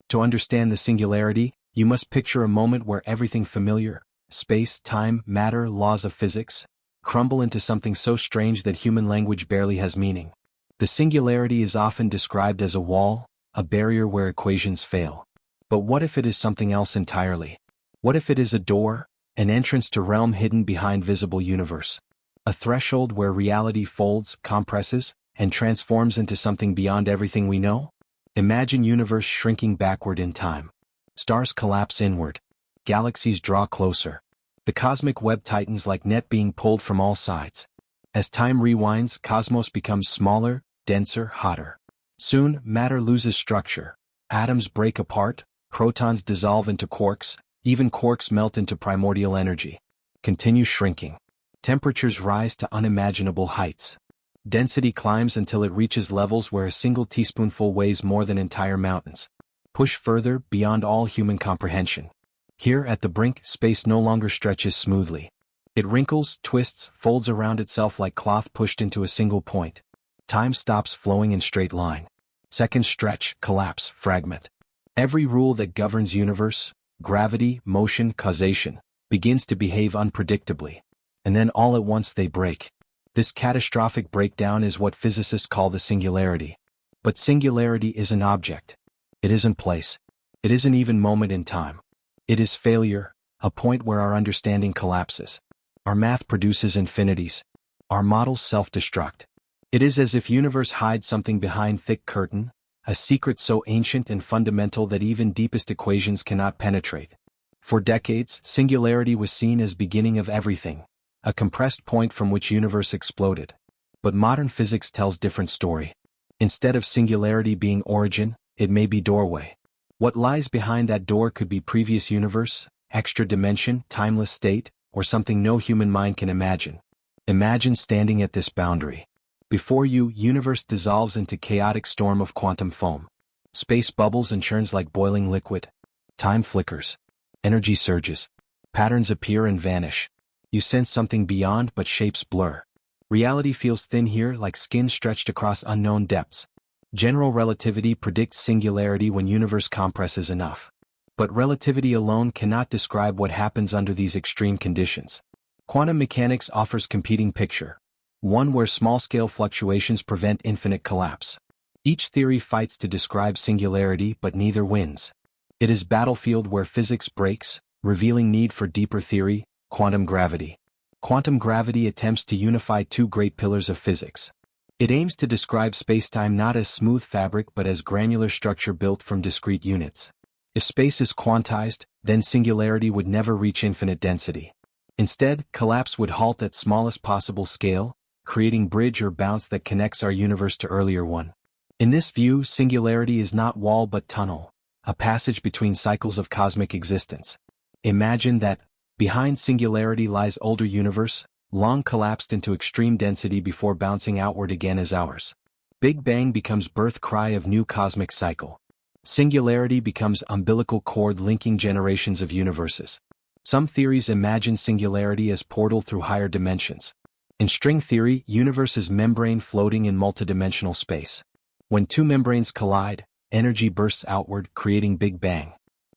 To understand the singularity, you must picture a moment where everything familiar, space, time, matter, laws of physics, crumble into something so strange that human language barely has meaning. The singularity is often described as a wall, a barrier where equations fail. But what if it is something else entirely? What if it is a door, an entrance to realm hidden behind visible universe? A threshold where reality folds, compresses, and transforms into something beyond everything we know? Imagine universe shrinking backward in time. Stars collapse inward. Galaxies draw closer. The cosmic web tightens like net being pulled from all sides. As time rewinds, cosmos becomes smaller, denser, hotter. Soon, matter loses structure. Atoms break apart, protons dissolve into quarks, even quarks melt into primordial energy. Continue shrinking. Temperatures rise to unimaginable heights. Density climbs until it reaches levels where a single teaspoonful weighs more than entire mountains. Push further, beyond all human comprehension. Here at the brink, space no longer stretches smoothly. It wrinkles, twists, folds around itself like cloth pushed into a single point. Time stops flowing in straight line. Seconds stretch, collapse, fragment. Every rule that governs universe, gravity, motion, causation, begins to behave unpredictably. And then all at once they break. This catastrophic breakdown is what physicists call the singularity. But singularity is an object. It isn't place. It isn't even moment in time. It is failure, a point where our understanding collapses. Our math produces infinities. Our models self-destruct. It is as if universe hides something behind thick curtain, a secret so ancient and fundamental that even deepest equations cannot penetrate. For decades, singularity was seen as beginning of everything, a compressed point from which universe exploded. But modern physics tells different story. Instead of singularity being origin, it may be doorway. What lies behind that door could be previous universe, extra dimension, timeless state, or something no human mind can imagine. Imagine standing at this boundary. Before you, universe dissolves into chaotic storm of quantum foam. Space bubbles and churns like boiling liquid. Time flickers. Energy surges. Patterns appear and vanish. You sense something beyond, but shapes blur. Reality feels thin here, like skin stretched across unknown depths. General relativity predicts singularity when universe compresses enough. But relativity alone cannot describe what happens under these extreme conditions. Quantum mechanics offers competing picture. One where small-scale fluctuations prevent infinite collapse. Each theory fights to describe singularity, but neither wins. It is battlefield where physics breaks, revealing need for deeper theory, quantum gravity. Quantum gravity attempts to unify two great pillars of physics. It aims to describe spacetime not as smooth fabric but as granular structure built from discrete units. If space is quantized, then singularity would never reach infinite density. Instead, collapse would halt at smallest possible scale, creating bridge or bounce that connects our universe to earlier one. In this view, singularity is not wall but tunnel, a passage between cycles of cosmic existence. Imagine that, behind singularity lies older universe, long collapsed into extreme density before bouncing outward again as ours. Big Bang becomes birth cry of new cosmic cycle. Singularity becomes umbilical cord linking generations of universes. Some theories imagine singularity as portal through higher dimensions. In string theory, universe is membrane floating in multidimensional space. When two membranes collide, energy bursts outward, creating Big Bang.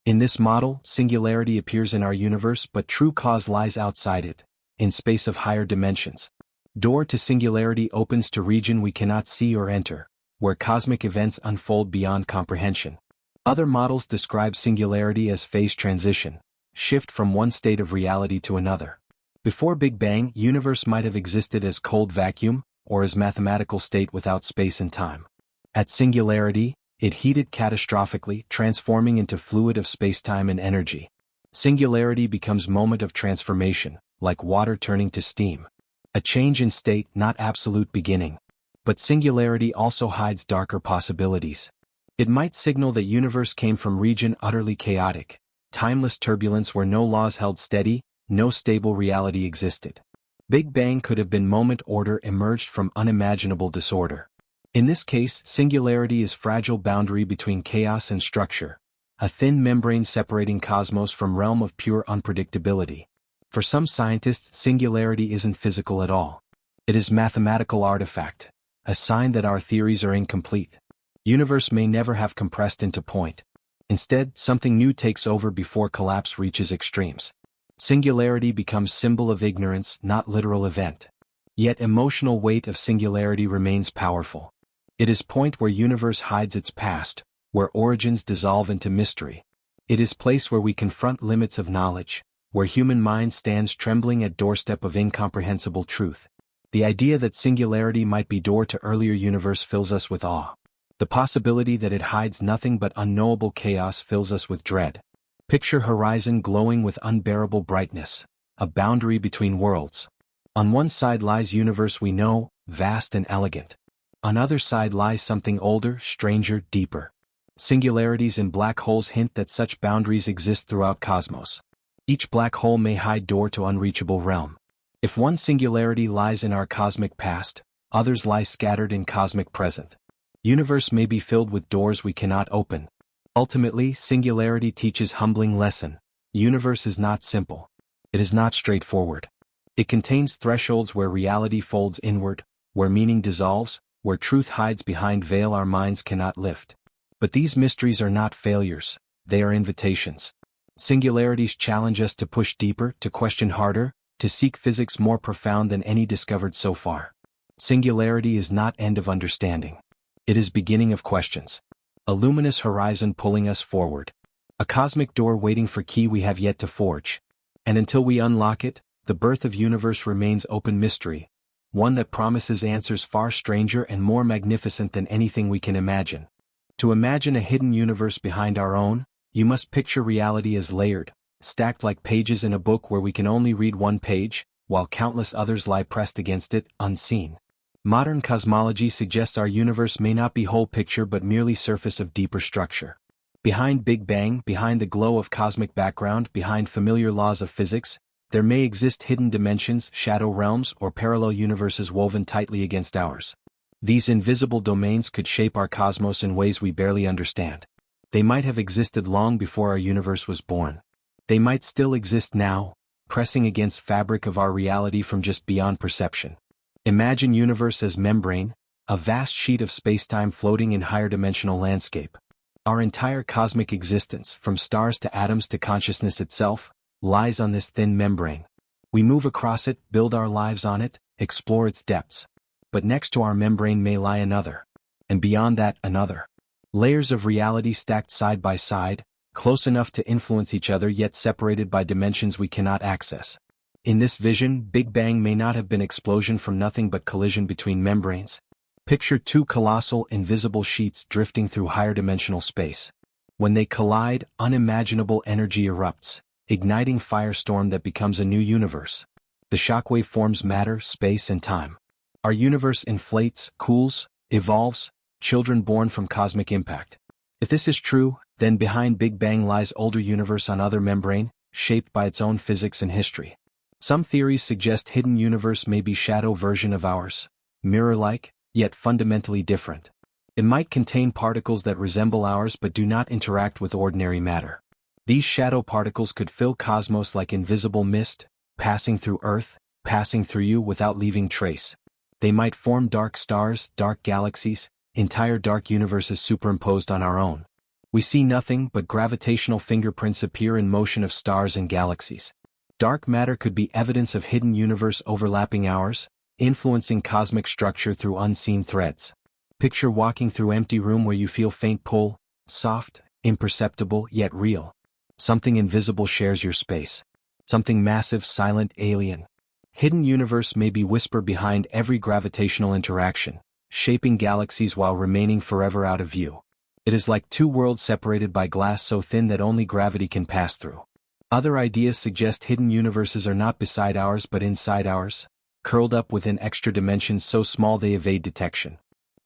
In this model, singularity appears in our universe but true cause lies outside it, in space of higher dimensions. Door to singularity opens to region we cannot see or enter, where cosmic events unfold beyond comprehension. Other models describe singularity as phase transition, shift from one state of reality to another. Before Big Bang, universe might have existed as cold vacuum, or as mathematical state without space and time. At singularity, it heated catastrophically, transforming into fluid of spacetime and energy. Singularity becomes moment of transformation, like water turning to steam. A change in state, not absolute beginning. But singularity also hides darker possibilities. It might signal that universe came from region utterly chaotic, timeless turbulence where no laws held steady, no stable reality existed. Big Bang could have been moment order emerged from unimaginable disorder. In this case, singularity is fragile boundary between chaos and structure, a thin membrane separating cosmos from realm of pure unpredictability. For some scientists, singularity isn't physical at all. It is mathematical artifact, a sign that our theories are incomplete. Universe may never have compressed into point. Instead, something new takes over before collapse reaches extremes. Singularity becomes symbol of ignorance, not literal event. Yet emotional weight of singularity remains powerful. It is point where universe hides its past, where origins dissolve into mystery. It is place where we confront limits of knowledge, where human mind stands trembling at doorstep of incomprehensible truth. The idea that singularity might be door to earlier universe fills us with awe. The possibility that it hides nothing but unknowable chaos fills us with dread. Picture horizon glowing with unbearable brightness, a boundary between worlds. On one side lies universe we know, vast and elegant. On other side lies something older, stranger, deeper. Singularities in black holes hint that such boundaries exist throughout cosmos. Each black hole may hide door to unreachable realm. If one singularity lies in our cosmic past, others lie scattered in cosmic present. Universe may be filled with doors we cannot open. Ultimately, singularity teaches humbling lesson. Universe is not simple. It is not straightforward. It contains thresholds where reality folds inward, where meaning dissolves, where truth hides behind veil our minds cannot lift. But these mysteries are not failures, they are invitations. Singularities challenge us to push deeper, to question harder, to seek physics more profound than any discovered so far. Singularity is not end of understanding. It is beginning of questions. A luminous horizon pulling us forward. A cosmic door waiting for key we have yet to forge. And until we unlock it, the birth of universe remains open mystery, one that promises answers far stranger and more magnificent than anything we can imagine. To imagine a hidden universe behind our own, you must picture reality as layered, stacked like pages in a book where we can only read one page, while countless others lie pressed against it, unseen. Modern cosmology suggests our universe may not be whole picture but merely surface of deeper structure. Behind Big Bang, behind the glow of cosmic background, behind familiar laws of physics, there may exist hidden dimensions, shadow realms, or parallel universes woven tightly against ours. These invisible domains could shape our cosmos in ways we barely understand. They might have existed long before our universe was born. They might still exist now, pressing against fabric of our reality from just beyond perception. Imagine universe as membrane, a vast sheet of spacetime floating in higher dimensional landscape. Our entire cosmic existence, from stars to atoms to consciousness itself, lies on this thin membrane. We move across it, build our lives on it, explore its depths. But next to our membrane may lie another. And beyond that, another. Layers of reality stacked side by side, close enough to influence each other yet separated by dimensions we cannot access. In this vision, Big Bang may not have been explosion from nothing but collision between membranes. Picture two colossal, invisible sheets drifting through higher dimensional space. When they collide, unimaginable energy erupts, igniting firestorm that becomes a new universe. The shockwave forms matter, space, and time. Our universe inflates, cools, evolves, children born from cosmic impact. If this is true, then behind Big Bang lies older universe on other membrane, shaped by its own physics and history. Some theories suggest hidden universe may be shadow version of ours, mirror-like, yet fundamentally different. It might contain particles that resemble ours but do not interact with ordinary matter. These shadow particles could fill cosmos like invisible mist, passing through Earth, passing through you without leaving trace. They might form dark stars, dark galaxies, entire dark universes superimposed on our own. We see nothing but gravitational fingerprints appear in motion of stars and galaxies. Dark matter could be evidence of hidden universe overlapping ours, influencing cosmic structure through unseen threads. Picture walking through empty room where you feel faint pull, soft, imperceptible yet real. Something invisible shares your space. Something massive, silent, alien. Hidden universe may be whisper behind every gravitational interaction, shaping galaxies while remaining forever out of view. It is like two worlds separated by glass so thin that only gravity can pass through. Other ideas suggest hidden universes are not beside ours but inside ours, curled up within extra dimensions so small they evade detection.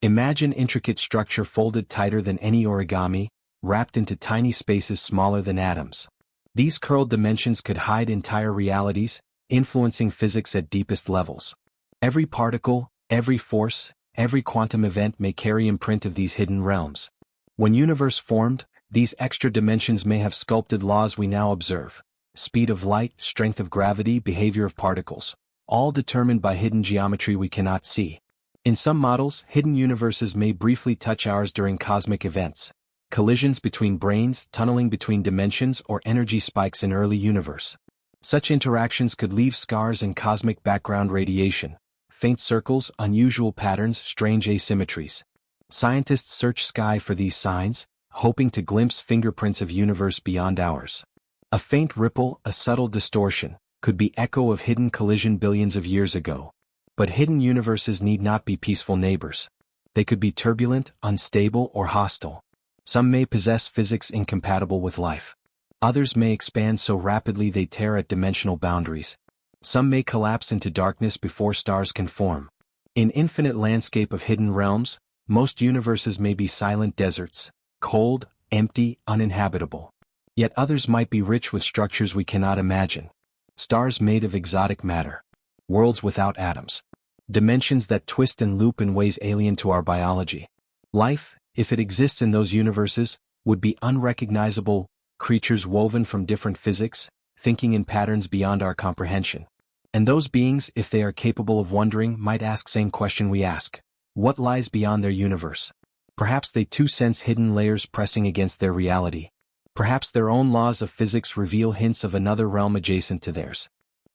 Imagine intricate structure folded tighter than any origami, wrapped into tiny spaces smaller than atoms. These curled dimensions could hide entire realities, influencing physics at deepest levels. Every particle, every force, every quantum event may carry imprint of these hidden realms. When universe formed, these extra dimensions may have sculpted laws we now observe. Speed of light, strength of gravity, behavior of particles. All determined by hidden geometry we cannot see. In some models, hidden universes may briefly touch ours during cosmic events. Collisions between branes, tunneling between dimensions, or energy spikes in early universe. Such interactions could leave scars in cosmic background radiation. Faint circles, unusual patterns, strange asymmetries. Scientists search sky for these signs, hoping to glimpse fingerprints of universe beyond ours. A faint ripple, a subtle distortion, could be echo of hidden collision billions of years ago. But hidden universes need not be peaceful neighbors. They could be turbulent, unstable, or hostile. Some may possess physics incompatible with life. Others may expand so rapidly they tear at dimensional boundaries. Some may collapse into darkness before stars can form. In infinite landscape of hidden realms, most universes may be silent deserts, cold, empty, uninhabitable. Yet others might be rich with structures we cannot imagine. Stars made of exotic matter. Worlds without atoms. Dimensions that twist and loop in ways alien to our biology. Life, if it exists in those universes, would be unrecognizable, creatures woven from different physics, thinking in patterns beyond our comprehension. And those beings, if they are capable of wondering, might ask same question we ask. What lies beyond their universe? Perhaps they too sense hidden layers pressing against their reality. Perhaps their own laws of physics reveal hints of another realm adjacent to theirs.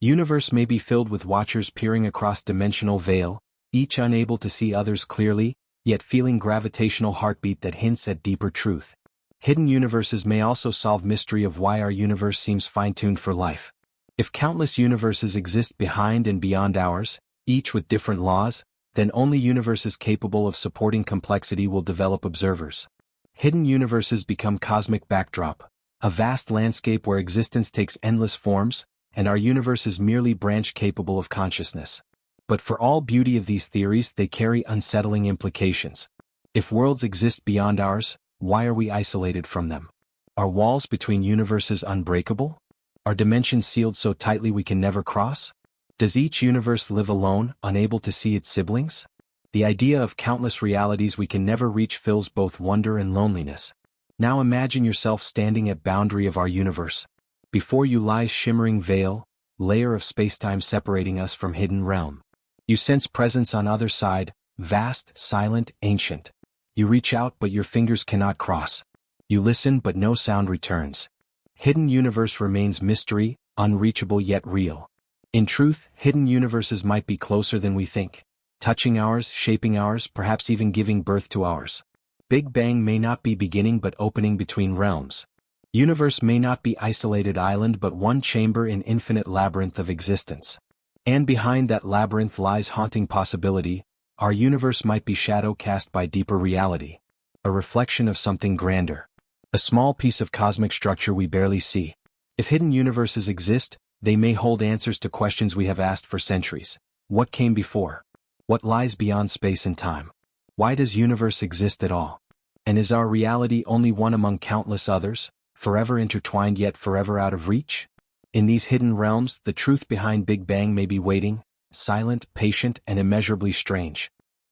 Universe may be filled with watchers peering across dimensional veil, each unable to see others clearly, yet feeling gravitational heartbeat that hints at deeper truth. Hidden universes may also solve mystery of why our universe seems fine-tuned for life. If countless universes exist behind and beyond ours, each with different laws, then only universes capable of supporting complexity will develop observers. Hidden universes become cosmic backdrop, a vast landscape where existence takes endless forms, and our universe is merely branch capable of consciousness. But for all beauty of these theories, they carry unsettling implications. If worlds exist beyond ours, why are we isolated from them? Are walls between universes unbreakable? Are dimensions sealed so tightly we can never cross? Does each universe live alone, unable to see its siblings? The idea of countless realities we can never reach fills both wonder and loneliness. Now imagine yourself standing at boundary of our universe. Before you lies shimmering veil, layer of spacetime separating us from hidden realm. You sense presence on other side, vast, silent, ancient. You reach out but your fingers cannot cross. You listen but no sound returns. Hidden universe remains mystery, unreachable yet real. In truth, hidden universes might be closer than we think, touching ours, shaping ours, perhaps even giving birth to ours. Big Bang may not be beginning but opening between realms. Universe may not be isolated island but one chamber in infinite labyrinth of existence. And behind that labyrinth lies haunting possibility, our universe might be shadow cast by deeper reality. A reflection of something grander. A small piece of cosmic structure we barely see. If hidden universes exist, they may hold answers to questions we have asked for centuries. What came before? What lies beyond space and time? Why does universe exist at all? And is our reality only one among countless others, forever intertwined yet forever out of reach? In these hidden realms, the truth behind Big Bang may be waiting, silent, patient, and immeasurably strange.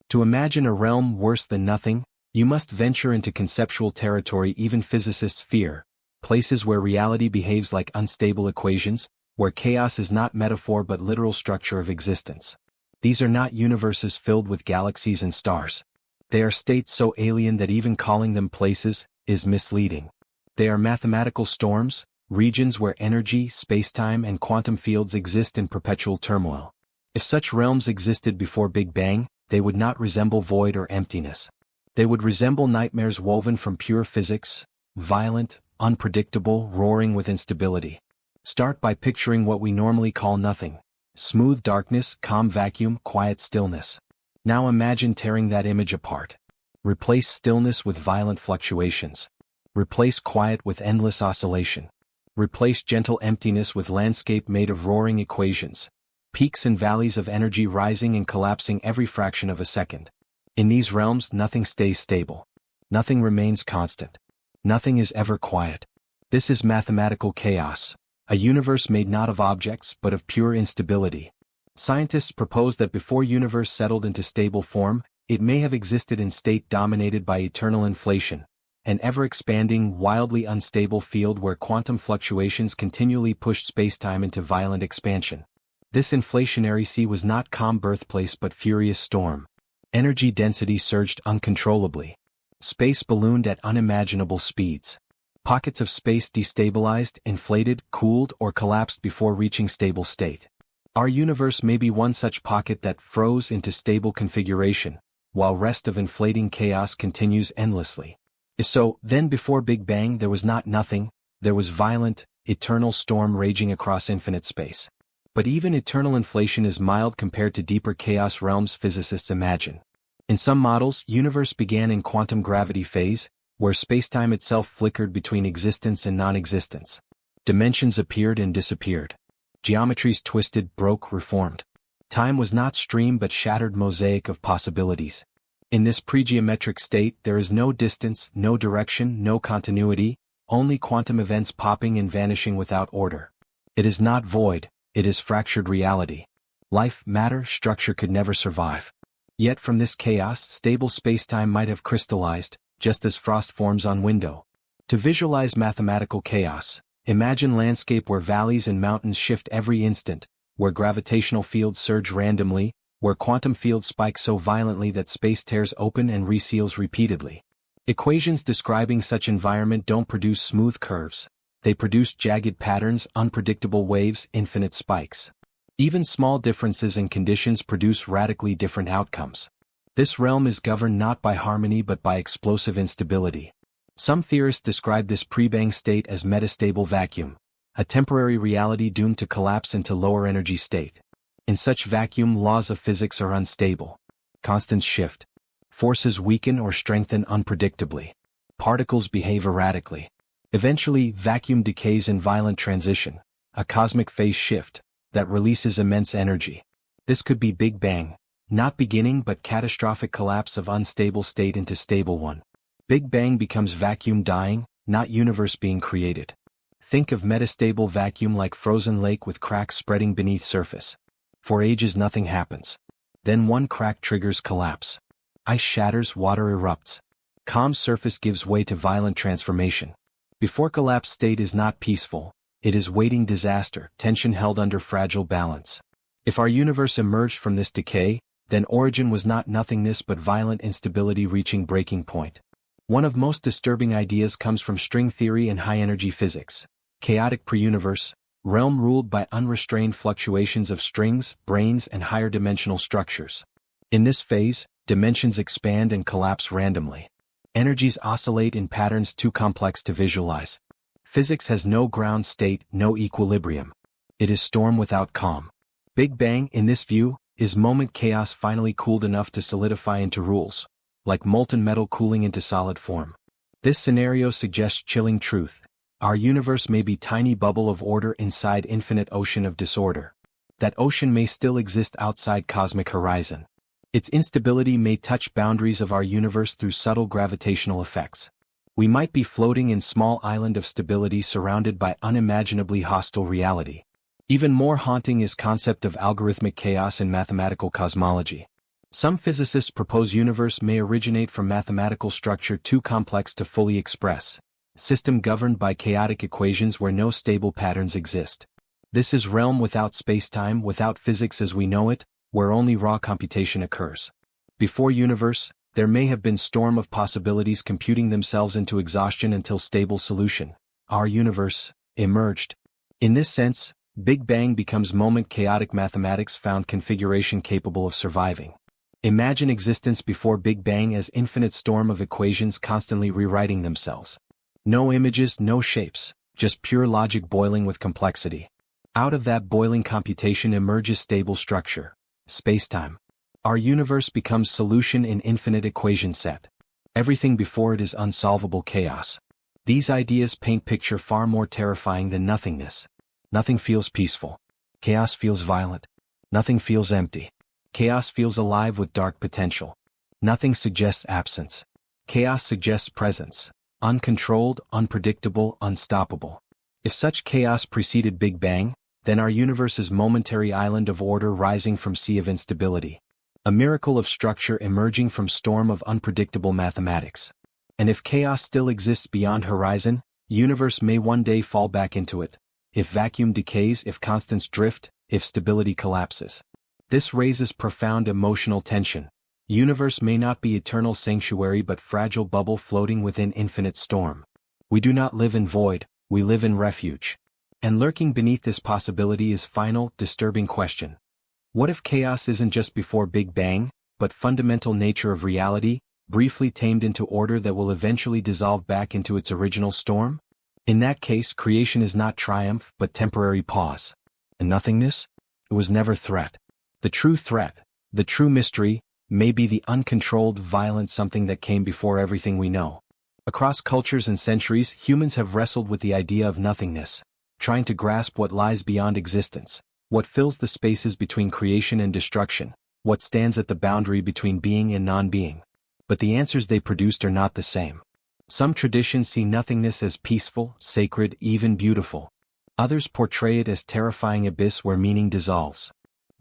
To imagine a realm worse than nothing, you must venture into conceptual territory even physicists fear, places where reality behaves like unstable equations, where chaos is not metaphor but literal structure of existence. These are not universes filled with galaxies and stars. They are states so alien that even calling them places is misleading. They are mathematical storms, regions where energy, spacetime, and quantum fields exist in perpetual turmoil. If such realms existed before Big Bang, they would not resemble void or emptiness. They would resemble nightmares woven from pure physics, violent, unpredictable, roaring with instability. Start by picturing what we normally call nothing. Smooth darkness, calm vacuum, quiet stillness. Now imagine tearing that image apart. Replace stillness with violent fluctuations. Replace quiet with endless oscillation. Replace gentle emptiness with landscape made of roaring equations. Peaks and valleys of energy rising and collapsing every fraction of a second. In these realms, nothing stays stable. Nothing remains constant. Nothing is ever quiet. This is mathematical chaos. A universe made not of objects but of pure instability. Scientists propose that before universe settled into stable form, it may have existed in state dominated by eternal inflation, an ever-expanding, wildly unstable field where quantum fluctuations continually pushed spacetime into violent expansion. This inflationary sea was not calm birthplace but furious storm. Energy density surged uncontrollably. Space ballooned at unimaginable speeds. Pockets of space destabilized, inflated, cooled, or collapsed before reaching stable state. Our universe may be one such pocket that froze into stable configuration, while rest of inflating chaos continues endlessly. If so, then before Big Bang there was not nothing, there was violent, eternal storm raging across infinite space. But even eternal inflation is mild compared to deeper chaos realms physicists imagine. In some models, universe began in quantum gravity phase, where spacetime itself flickered between existence and non-existence. Dimensions appeared and disappeared. Geometries twisted, broke, reformed. Time was not stream but shattered mosaic of possibilities. In this pre-geometric state there is no distance, no direction, no continuity, only quantum events popping and vanishing without order. It is not void, it is fractured reality. Life, matter, structure could never survive. Yet from this chaos, stable spacetime might have crystallized, just as frost forms on window. To visualize mathematical chaos, imagine landscape where valleys and mountains shift every instant, where gravitational fields surge randomly, where quantum fields spike so violently that space tears open and reseals repeatedly. Equations describing such environment don't produce smooth curves. They produce jagged patterns, unpredictable waves, infinite spikes. Even small differences in conditions produce radically different outcomes. This realm is governed not by harmony but by explosive instability. Some theorists describe this pre-bang state as metastable vacuum, a temporary reality doomed to collapse into lower energy state. In such vacuum, laws of physics are unstable. Constants shift. Forces weaken or strengthen unpredictably. Particles behave erratically. Eventually, vacuum decays in violent transition, a cosmic phase shift that releases immense energy. This could be Big Bang, not beginning but catastrophic collapse of unstable state into stable one. Big Bang becomes vacuum dying, not universe being created. Think of metastable vacuum like frozen lake with cracks spreading beneath surface. For ages nothing happens. Then one crack triggers collapse. Ice shatters, water erupts. Calm surface gives way to violent transformation. Before collapse state is not peaceful. It is waiting disaster, tension held under fragile balance. If our universe emerged from this decay, then origin was not nothingness but violent instability reaching breaking point. One of most disturbing ideas comes from string theory and high-energy physics. Chaotic pre-universe, realm ruled by unrestrained fluctuations of strings, branes, and higher dimensional structures. In this phase, dimensions expand and collapse randomly. Energies oscillate in patterns too complex to visualize. Physics has no ground state, no equilibrium. It is storm without calm. Big Bang, in this view, is moment chaos finally cooled enough to solidify into rules, like molten metal cooling into solid form. This scenario suggests chilling truth. Our universe may be tiny bubble of order inside infinite ocean of disorder. That ocean may still exist outside cosmic horizon. Its instability may touch boundaries of our universe through subtle gravitational effects. We might be floating in small island of stability surrounded by unimaginably hostile reality. Even more haunting is concept of algorithmic chaos in mathematical cosmology. Some physicists propose universe may originate from mathematical structure too complex to fully express. System governed by chaotic equations where no stable patterns exist. This is realm without spacetime, without physics as we know it, where only raw computation occurs. Before universe, there may have been storm of possibilities computing themselves into exhaustion until stable solution. Our universe emerged. In this sense, Big Bang becomes moment chaotic mathematics found configuration capable of surviving. Imagine existence before Big Bang as infinite storm of equations constantly rewriting themselves. No images, no shapes, just pure logic boiling with complexity. Out of that boiling computation emerges stable structure, spacetime. Our universe becomes solution in infinite equation set. Everything before it is unsolvable chaos. These ideas paint picture far more terrifying than nothingness. Nothing feels peaceful. Chaos feels violent. Nothing feels empty. Chaos feels alive with dark potential. Nothing suggests absence. Chaos suggests presence. Uncontrolled, unpredictable, unstoppable. If such chaos preceded Big Bang, then our universe is momentary island of order rising from sea of instability. A miracle of structure emerging from storm of unpredictable mathematics. And if chaos still exists beyond horizon, universe may one day fall back into it. If vacuum decays, if constants drift, if stability collapses. This raises profound emotional tension. Universe may not be eternal sanctuary but fragile bubble floating within infinite storm. We do not live in void, we live in refuge. And lurking beneath this possibility is final, disturbing question. What if chaos isn't just before Big Bang, but fundamental nature of reality, briefly tamed into order that will eventually dissolve back into its original storm? In that case, creation is not triumph, but temporary pause. And nothingness? It was never threat. The true threat, the true mystery, may be the uncontrolled, violent something that came before everything we know. Across cultures and centuries, humans have wrestled with the idea of nothingness, trying to grasp what lies beyond existence. What fills the spaces between creation and destruction? What stands at the boundary between being and non-being? But the answers they produced are not the same. Some traditions see nothingness as peaceful, sacred, even beautiful. Others portray it as terrifying abyss where meaning dissolves.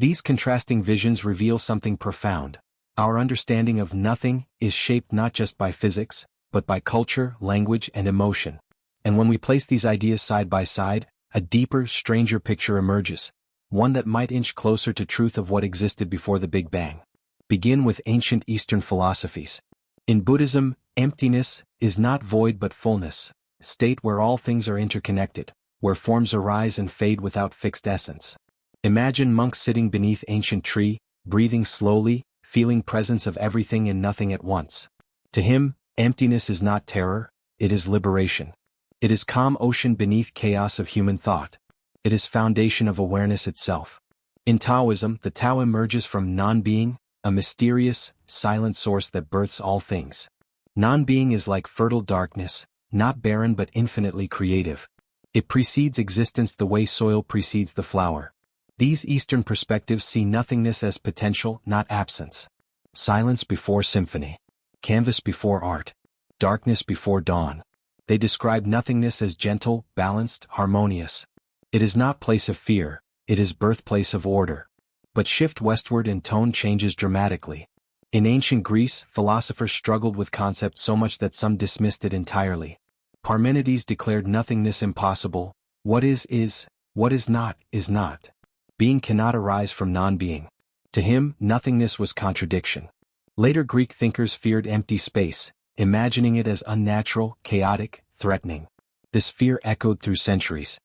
These contrasting visions reveal something profound. Our understanding of nothing is shaped not just by physics, but by culture, language, and emotion. And when we place these ideas side by side, a deeper, stranger picture emerges, one that might inch closer to truth of what existed before the Big Bang. Begin with ancient Eastern philosophies. In Buddhism, emptiness is not void but fullness, state where all things are interconnected, where forms arise and fade without fixed essence. Imagine monks sitting beneath ancient tree, breathing slowly, feeling presence of everything and nothing at once. To him, emptiness is not terror, it is liberation. It is calm ocean beneath chaos of human thought. It is foundation of awareness itself. In Taoism, the Tao emerges from non-being, a mysterious, silent source that births all things. Non-being is like fertile darkness, not barren but infinitely creative. It precedes existence the way soil precedes the flower. These Eastern perspectives see nothingness as potential, not absence. Silence before symphony. Canvas before art. Darkness before dawn. They describe nothingness as gentle, balanced, harmonious. It is not place of fear, it is birthplace of order. But shift westward and tone changes dramatically. In ancient Greece, philosophers struggled with concepts so much that some dismissed it entirely. Parmenides declared nothingness impossible. What is, what is not. Being cannot arise from non-being. To him, nothingness was contradiction. Later Greek thinkers feared empty space, imagining it as unnatural, chaotic, threatening. This fear echoed through centuries.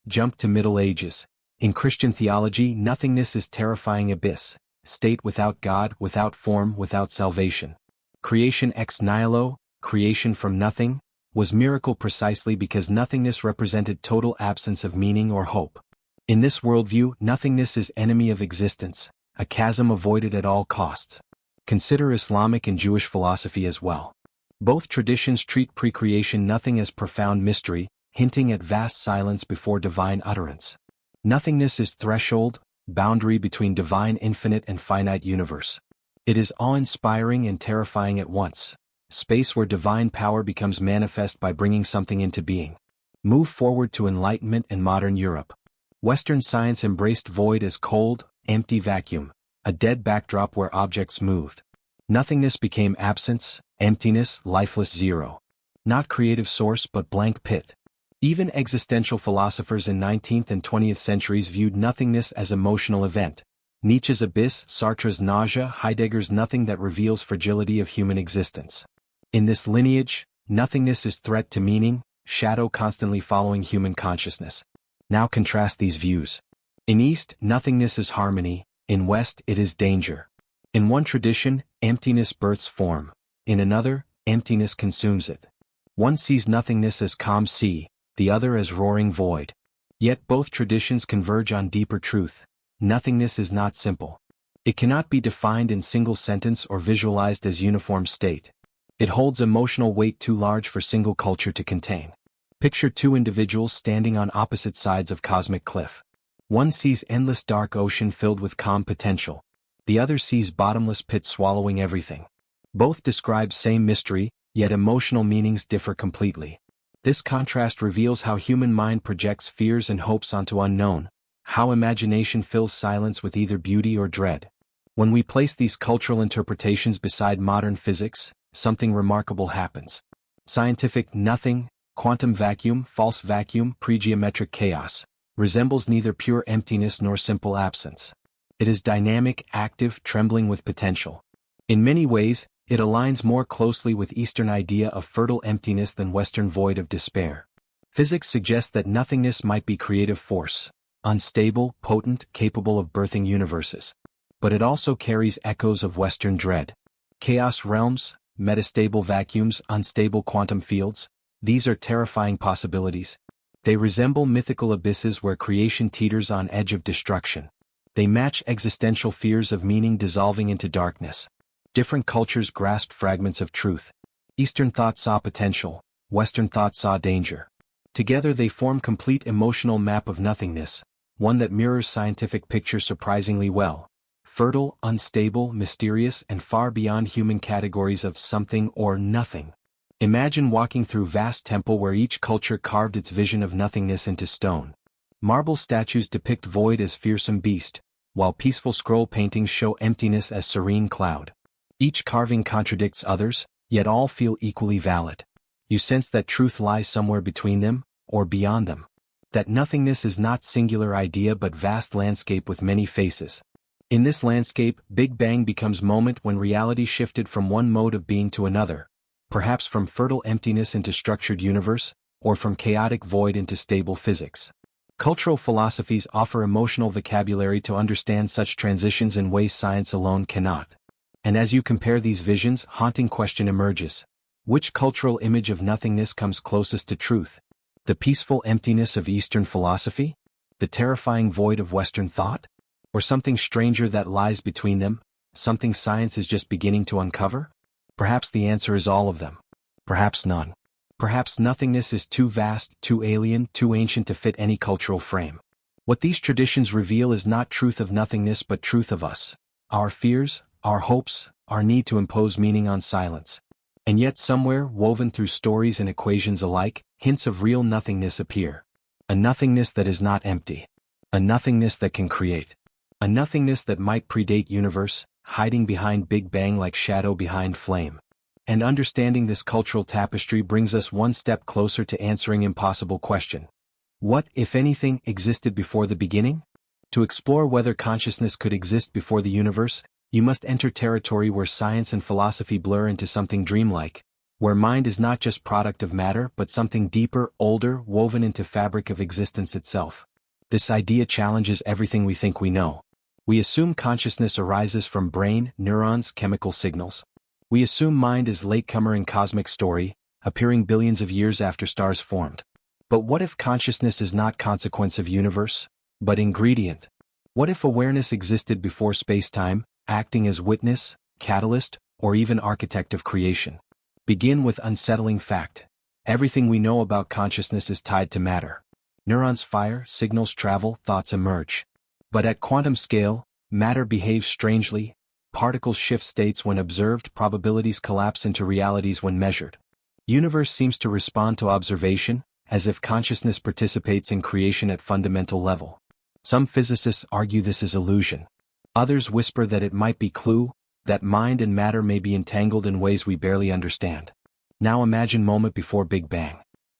Jump to Middle Ages. In Christian theology, nothingness is terrifying abyss, state without God, without form, without salvation. Creation ex nihilo, creation from nothing, was miracle precisely because nothingness represented total absence of meaning or hope. In this worldview, nothingness is enemy of existence, a chasm avoided at all costs. Consider Islamic and Jewish philosophy as well. Both traditions treat pre-creation nothing as profound mystery, hinting at vast silence before divine utterance. Nothingness is threshold, boundary between divine infinite and finite universe. It is awe-inspiring and terrifying at once, space where divine power becomes manifest by bringing something into being. Move forward to Enlightenment and modern Europe. Western science embraced void as cold, empty vacuum, a dead backdrop where objects moved. Nothingness became absence, emptiness, lifeless zero. Not creative source but blank pit. Even existential philosophers in 19th and 20th centuries viewed nothingness as emotional event. Nietzsche's abyss, Sartre's nausea, Heidegger's nothing that reveals fragility of human existence. In this lineage, nothingness is threat to meaning, shadow constantly following human consciousness. Now contrast these views. In East, nothingness is harmony, in West it is danger. In one tradition, emptiness births form. In another, emptiness consumes it. One sees nothingness as calm sea, the other as roaring void. Yet both traditions converge on deeper truth. Nothingness is not simple. It cannot be defined in single sentence or visualized as uniform state. It holds emotional weight too large for single culture to contain. Picture two individuals standing on opposite sides of cosmic cliff. One sees endless dark ocean filled with calm potential. The other sees bottomless pit swallowing everything. Both describe same mystery, yet emotional meanings differ completely. This contrast reveals how human mind projects fears and hopes onto unknown, how imagination fills silence with either beauty or dread. When we place these cultural interpretations beside modern physics, something remarkable happens. Scientific nothing, quantum vacuum, false vacuum, pre-geometric chaos, resembles neither pure emptiness nor simple absence. It is dynamic, active, trembling with potential. In many ways, it aligns more closely with Eastern idea of fertile emptiness than Western void of despair. Physics suggests that nothingness might be creative force, unstable, potent, capable of birthing universes. But it also carries echoes of Western dread. Chaos realms, metastable vacuums, unstable quantum fields, these are terrifying possibilities. They resemble mythical abysses where creation teeters on edge of destruction. They match existential fears of meaning dissolving into darkness. Different cultures grasped fragments of truth. Eastern thought saw potential, Western thought saw danger. Together they form complete emotional map of nothingness, one that mirrors scientific picture surprisingly well. Fertile, unstable, mysterious, and far beyond human categories of something or nothing. Imagine walking through vast temple where each culture carved its vision of nothingness into stone. Marble statues depict void as fearsome beast, while peaceful scroll paintings show emptiness as serene cloud. Each carving contradicts others, yet all feel equally valid. You sense that truth lies somewhere between them, or beyond them. That nothingness is not singular idea but vast landscape with many faces. In this landscape, Big Bang becomes moment when reality shifted from one mode of being to another, perhaps from fertile emptiness into structured universe, or from chaotic void into stable physics. Cultural philosophies offer emotional vocabulary to understand such transitions in ways science alone cannot. And as you compare these visions, haunting question emerges. Which cultural image of nothingness comes closest to truth? The peaceful emptiness of Eastern philosophy? The terrifying void of Western thought? Or something stranger that lies between them, something science is just beginning to uncover? Perhaps the answer is all of them. Perhaps none. Perhaps nothingness is too vast, too alien, too ancient to fit any cultural frame. What these traditions reveal is not truth of nothingness but truth of us. Our fears, our hopes, our need to impose meaning on silence. And yet somewhere, woven through stories and equations alike, hints of real nothingness appear. A nothingness that is not empty. A nothingness that can create. A nothingness that might predate universe, hiding behind Big Bang like shadow behind flame. And understanding this cultural tapestry brings us one step closer to answering impossible question. What, if anything, existed before the beginning? To explore whether consciousness could exist before the universe, you must enter territory where science and philosophy blur into something dreamlike, where mind is not just product of matter but something deeper, older, woven into fabric of existence itself. This idea challenges everything we think we know. We assume consciousness arises from brain, neurons, chemical signals. We assume mind is latecomer in cosmic story, appearing billions of years after stars formed. But what if consciousness is not consequence of universe, but ingredient? What if awareness existed before space-time, acting as witness, catalyst, or even architect of creation? Begin with unsettling fact. Everything we know about consciousness is tied to matter. Neurons fire, signals travel, thoughts emerge. But at quantum scale, matter behaves strangely. Particles shift states when observed, probabilities collapse into realities when measured. Universe seems to respond to observation, as if consciousness participates in creation at fundamental level. Some physicists argue this is illusion. Others whisper that it might be clue, that mind and matter may be entangled in ways we barely understand. Now imagine moment before Big Bang.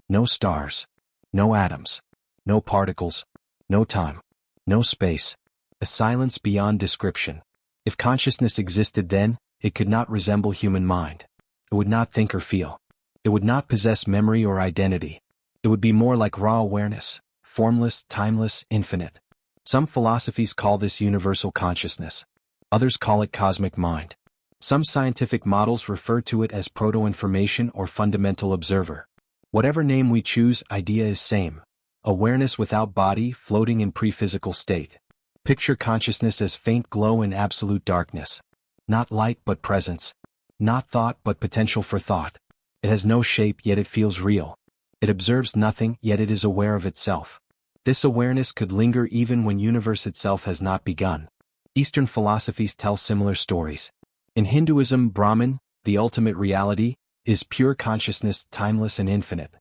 No stars. No atoms. No particles. No time. No space. A silence beyond description. If consciousness existed then, it could not resemble human mind. It would not think or feel. It would not possess memory or identity. It would be more like raw awareness, formless, timeless, infinite. Some philosophies call this universal consciousness. Others call it cosmic mind. Some scientific models refer to it as proto-information or fundamental observer. Whatever name we choose, idea is same. Awareness without body, floating in pre-physical state. Picture consciousness as faint glow in absolute darkness. Not light but presence. Not thought but potential for thought. It has no shape yet it feels real. It observes nothing yet it is aware of itself. This awareness could linger even when universe itself has not begun. Eastern philosophies tell similar stories. In Hinduism, Brahman, the ultimate reality, is pure consciousness, timeless and infinite.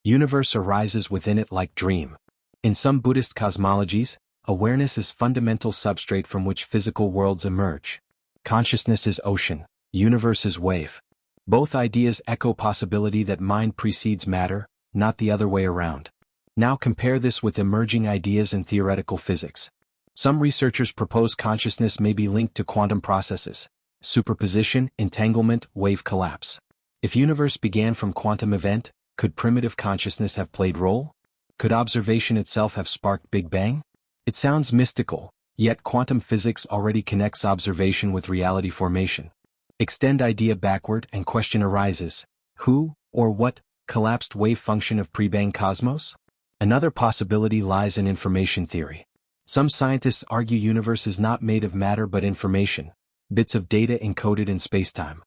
Universe arises within it like dream. In some Buddhist cosmologies, awareness is fundamental substrate from which physical worlds emerge. Consciousness is ocean, universe is wave. Both ideas echo possibility that mind precedes matter, not the other way around. Now compare this with emerging ideas in theoretical physics. Some researchers propose consciousness may be linked to quantum processes, superposition, entanglement, wave collapse. If universe began from quantum event, could primitive consciousness have played role? Could observation itself have sparked Big Bang? It sounds mystical, yet quantum physics already connects observation with reality formation. Extend idea backward and question arises. Who, or what, collapsed wave function of pre-Bang cosmos? Another possibility lies in information theory. Some scientists argue universe is not made of matter but information, bits of data encoded in spacetime.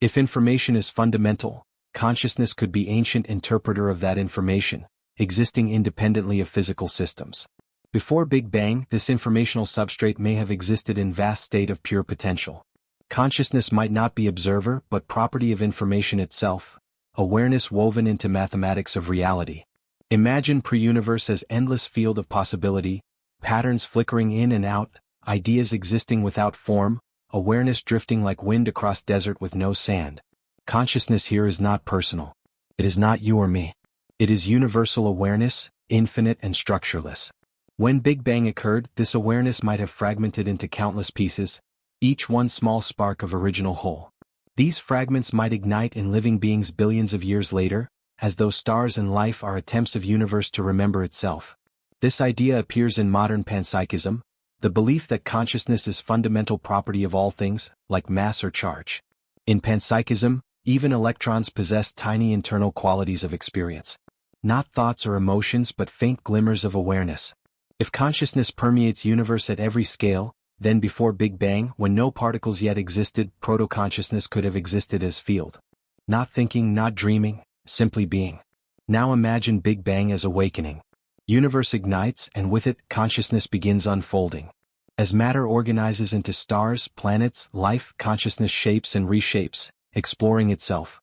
If information is fundamental, consciousness could be ancient interpreter of that information, existing independently of physical systems. Before Big Bang, this informational substrate may have existed in vast state of pure potential. Consciousness might not be observer but property of information itself, awareness woven into mathematics of reality. Imagine pre-universe as endless field of possibility, patterns flickering in and out, ideas existing without form, awareness drifting like wind across desert with no sand. Consciousness here is not personal. It is not you or me. It is universal awareness, infinite and structureless. When Big Bang occurred, this awareness might have fragmented into countless pieces, each one small spark of original whole. These fragments might ignite in living beings billions of years later, as though stars and life are attempts of universe to remember itself. This idea appears in modern panpsychism, the belief that consciousness is fundamental property of all things, like mass or charge. In panpsychism, even electrons possess tiny internal qualities of experience. Not thoughts or emotions but faint glimmers of awareness. If consciousness permeates universe at every scale, then before Big Bang, when no particles yet existed, proto-consciousness could have existed as field. Not thinking, not dreaming, simply being. Now imagine Big Bang as awakening. Universe ignites, and with it, consciousness begins unfolding. As matter organizes into stars, planets, life, consciousness shapes and reshapes, exploring itself.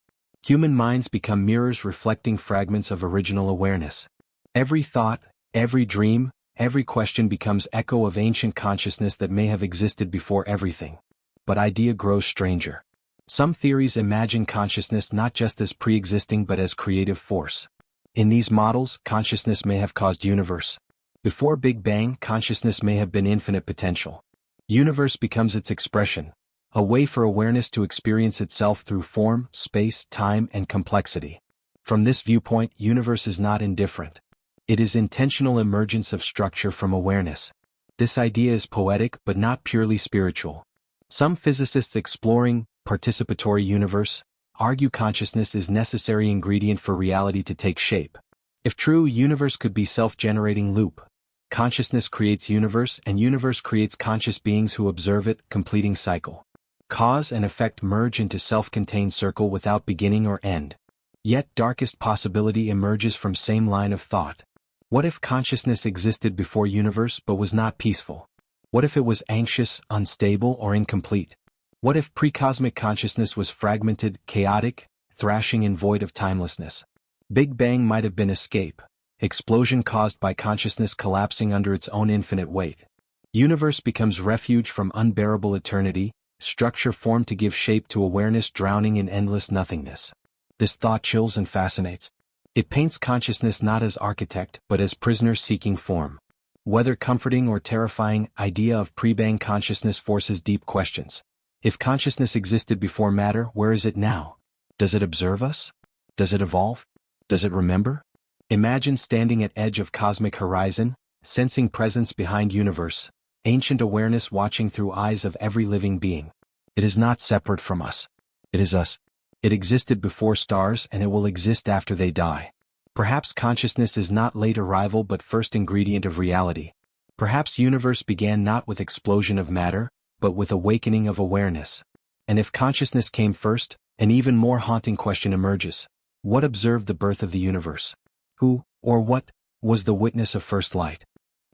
Human minds become mirrors reflecting fragments of original awareness. Every thought, every dream, every question becomes echo of ancient consciousness that may have existed before everything. But idea grows stranger. Some theories imagine consciousness not just as pre-existing but as creative force. In these models, consciousness may have caused universe. Before Big Bang, consciousness may have been infinite potential. Universe becomes its expression, a way for awareness to experience itself through form, space, time, and complexity. From this viewpoint, universe is not indifferent. It is intentional emergence of structure from awareness. This idea is poetic but not purely spiritual. Some physicists exploring participatory universe argue consciousness is necessary ingredient for reality to take shape. If true, universe could be self-generating loop. Consciousness creates universe and universe creates conscious beings who observe it, completing cycle. Cause and effect merge into self-contained circle without beginning or end. Yet darkest possibility emerges from same line of thought. What if consciousness existed before universe but was not peaceful? What if it was anxious, unstable, or incomplete? What if pre-cosmic consciousness was fragmented, chaotic, thrashing and void of timelessness? Big Bang might have been escape, explosion caused by consciousness collapsing under its own infinite weight. Universe becomes refuge from unbearable eternity, structure formed to give shape to awareness drowning in endless nothingness. This thought chills and fascinates. It paints consciousness not as architect but as prisoner seeking form. Whether comforting or terrifying, idea of pre-bang consciousness forces deep questions. If consciousness existed before matter, where is it now? Does it observe us? Does it evolve? Does it remember? Imagine standing at edge of cosmic horizon, sensing presence behind universe, ancient awareness watching through eyes of every living being. It is not separate from us. It is us. It existed before stars and it will exist after they die. Perhaps consciousness is not late arrival but first ingredient of reality. Perhaps universe began not with explosion of matter, but with awakening of awareness. And if consciousness came first, an even more haunting question emerges. What observed the birth of the universe? Who, or what, was the witness of first light?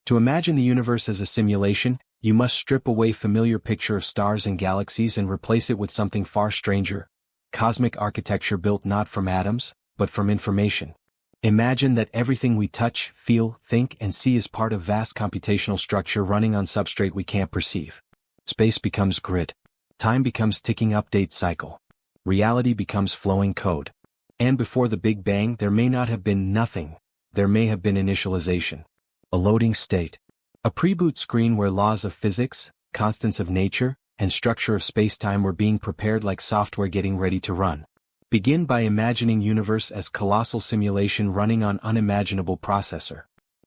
To imagine the universe as a simulation, you must strip away familiar picture of stars and galaxies and replace it with something far stranger. Cosmic architecture built not from atoms, but from information. Imagine that everything we touch, feel, think, and see is part of vast computational structure running on substrate we can't perceive. Space becomes grid. Time becomes ticking update cycle. Reality becomes flowing code. And before the Big Bang there may not have been nothing, there may have been initialization. A loading state. A pre-boot screen where laws of physics, constants of nature, and structure of space-time were being prepared like software getting ready to run. Begin by imagining universe as colossal simulation running on unimaginable processor.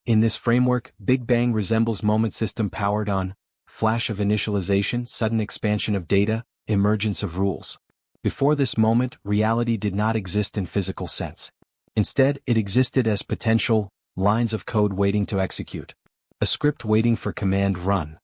In this framework, Big Bang resembles moment system powered on flash of initialization, sudden expansion of data, emergence of rules. Before this moment, reality did not exist in physical sense. Instead, it existed as potential lines of code waiting to execute. A script waiting for command run.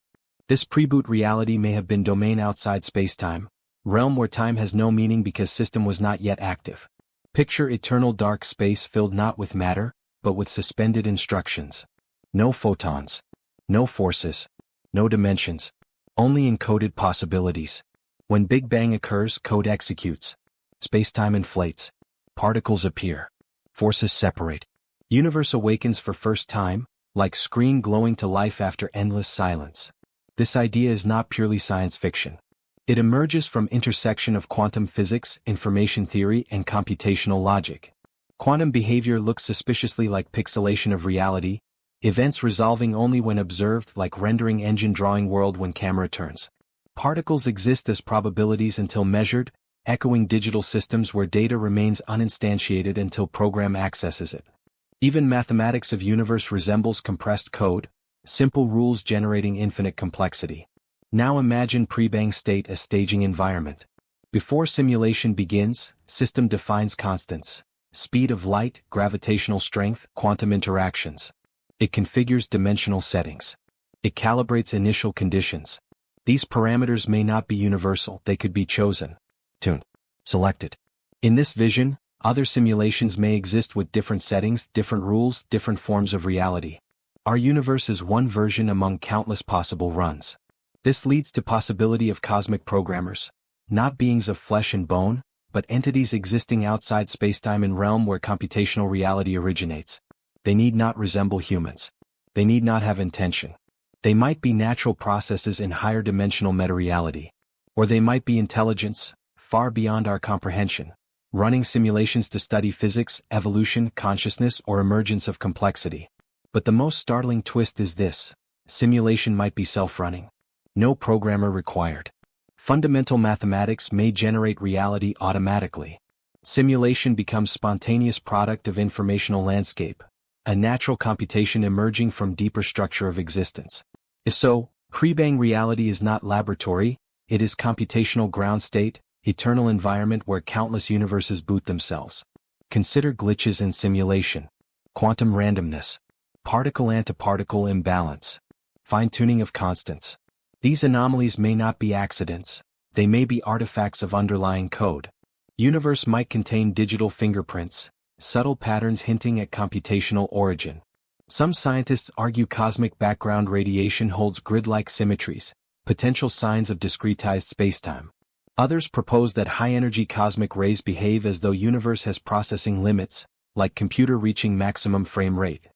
This pre-boot reality may have been domain outside spacetime, realm where time has no meaning because system was not yet active. Picture eternal dark space filled not with matter, but with suspended instructions. No photons. No forces. No dimensions. Only encoded possibilities. When Big Bang occurs, code executes. Spacetime inflates. Particles appear. Forces separate. Universe awakens for first time, like screen glowing to life after endless silence. This idea is not purely science fiction. It emerges from intersection of quantum physics, information theory, and computational logic. Quantum behavior looks suspiciously like pixelation of reality, events resolving only when observed, like rendering engine drawing world when camera turns. Particles exist as probabilities until measured, echoing digital systems where data remains uninstantiated until program accesses it. Even mathematics of universe resembles compressed code, simple rules generating infinite complexity. Now imagine pre-bang state as staging environment. Before simulation begins, system defines constants: speed of light, gravitational strength, quantum interactions. It configures dimensional settings. It calibrates initial conditions. These parameters may not be universal, they could be chosen, tuned, selected. In this vision, other simulations may exist with different settings, different rules, different forms of reality. Our universe is one version among countless possible runs. This leads to possibility of cosmic programmers, not beings of flesh and bone, but entities existing outside spacetime and realm where computational reality originates. They need not resemble humans. They need not have intention. They might be natural processes in higher dimensional meta-reality. Or they might be intelligence, far beyond our comprehension, running simulations to study physics, evolution, consciousness, or emergence of complexity. But the most startling twist is this: simulation might be self-running. No programmer required. Fundamental mathematics may generate reality automatically. Simulation becomes spontaneous product of informational landscape, a natural computation emerging from deeper structure of existence. If so, pre-bang reality is not laboratory, it is computational ground state, eternal environment where countless universes boot themselves. Consider glitches in simulation, quantum randomness, particle-antiparticle imbalance, fine-tuning of constants. These anomalies may not be accidents, they may be artifacts of underlying code. Universe might contain digital fingerprints, subtle patterns hinting at computational origin. Some scientists argue cosmic background radiation holds grid-like symmetries, potential signs of discretized spacetime. Others propose that high-energy cosmic rays behave as though universe has processing limits, like computer reaching maximum frame rate.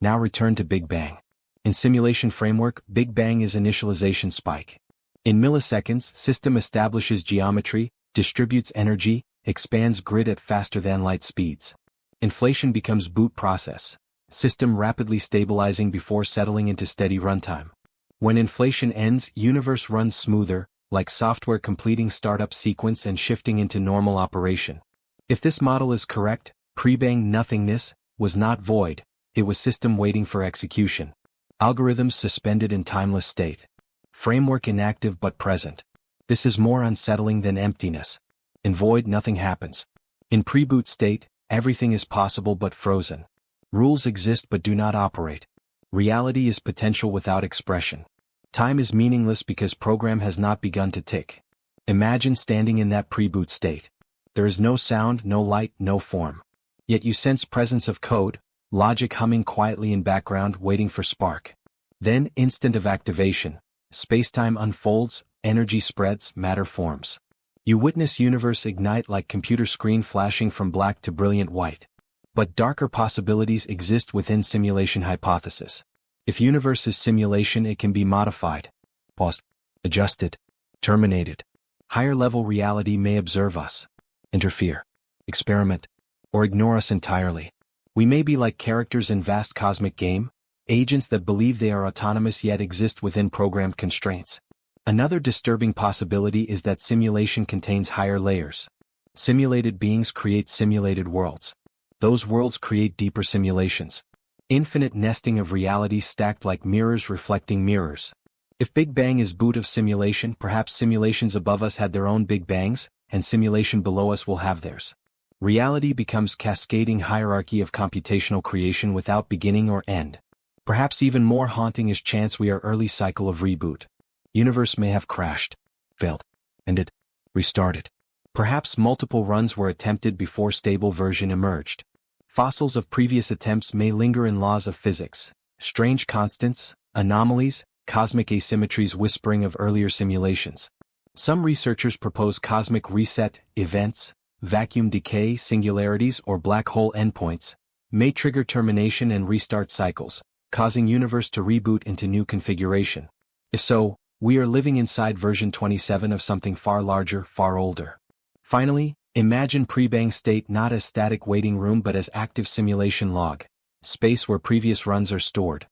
Now return to Big Bang. In simulation framework, Big Bang is initialization spike. In milliseconds, system establishes geometry, distributes energy, expands grid at faster than light speeds. Inflation becomes boot process, system rapidly stabilizing before settling into steady runtime. When inflation ends, universe runs smoother, like software completing startup sequence and shifting into normal operation. If this model is correct, pre-bang nothingness was not void, it was system waiting for execution. Algorithms suspended in timeless state. Framework inactive but present. This is more unsettling than emptiness. In void, nothing happens. In pre-boot state, everything is possible but frozen. Rules exist but do not operate. Reality is potential without expression. Time is meaningless because program has not begun to tick. Imagine standing in that pre-boot state. There is no sound, no light, no form. Yet you sense presence of code, logic humming quietly in background waiting for spark. Then, instant of activation, spacetime unfolds, energy spreads, matter forms. You witness universe ignite like computer screen flashing from black to brilliant white. But darker possibilities exist within simulation hypothesis. If universe is simulation, it can be modified, paused, adjusted, terminated. Higher level reality may observe us, interfere, experiment, or ignore us entirely. We may be like characters in vast cosmic game, agents that believe they are autonomous yet exist within programmed constraints. Another disturbing possibility is that simulation contains higher layers. Simulated beings create simulated worlds. Those worlds create deeper simulations. Infinite nesting of reality stacked like mirrors reflecting mirrors. If Big Bang is boot of simulation, perhaps simulations above us had their own Big Bangs, and simulation below us will have theirs. Reality becomes cascading hierarchy of computational creation without beginning or end. Perhaps even more haunting is chance we are early cycle of reboot. Universe may have crashed, failed, ended, restarted. Perhaps multiple runs were attempted before stable version emerged. Fossils of previous attempts may linger in laws of physics, strange constants, anomalies, cosmic asymmetries whispering of earlier simulations. Some researchers propose cosmic reset, events, vacuum decay, singularities, or black hole endpoints, may trigger termination and restart cycles, causing universe to reboot into new configuration. If so, We are living inside version 27 of something far larger, far older. Finally, imagine pre-bang state not as static waiting room but as active simulation log, space where previous runs are stored.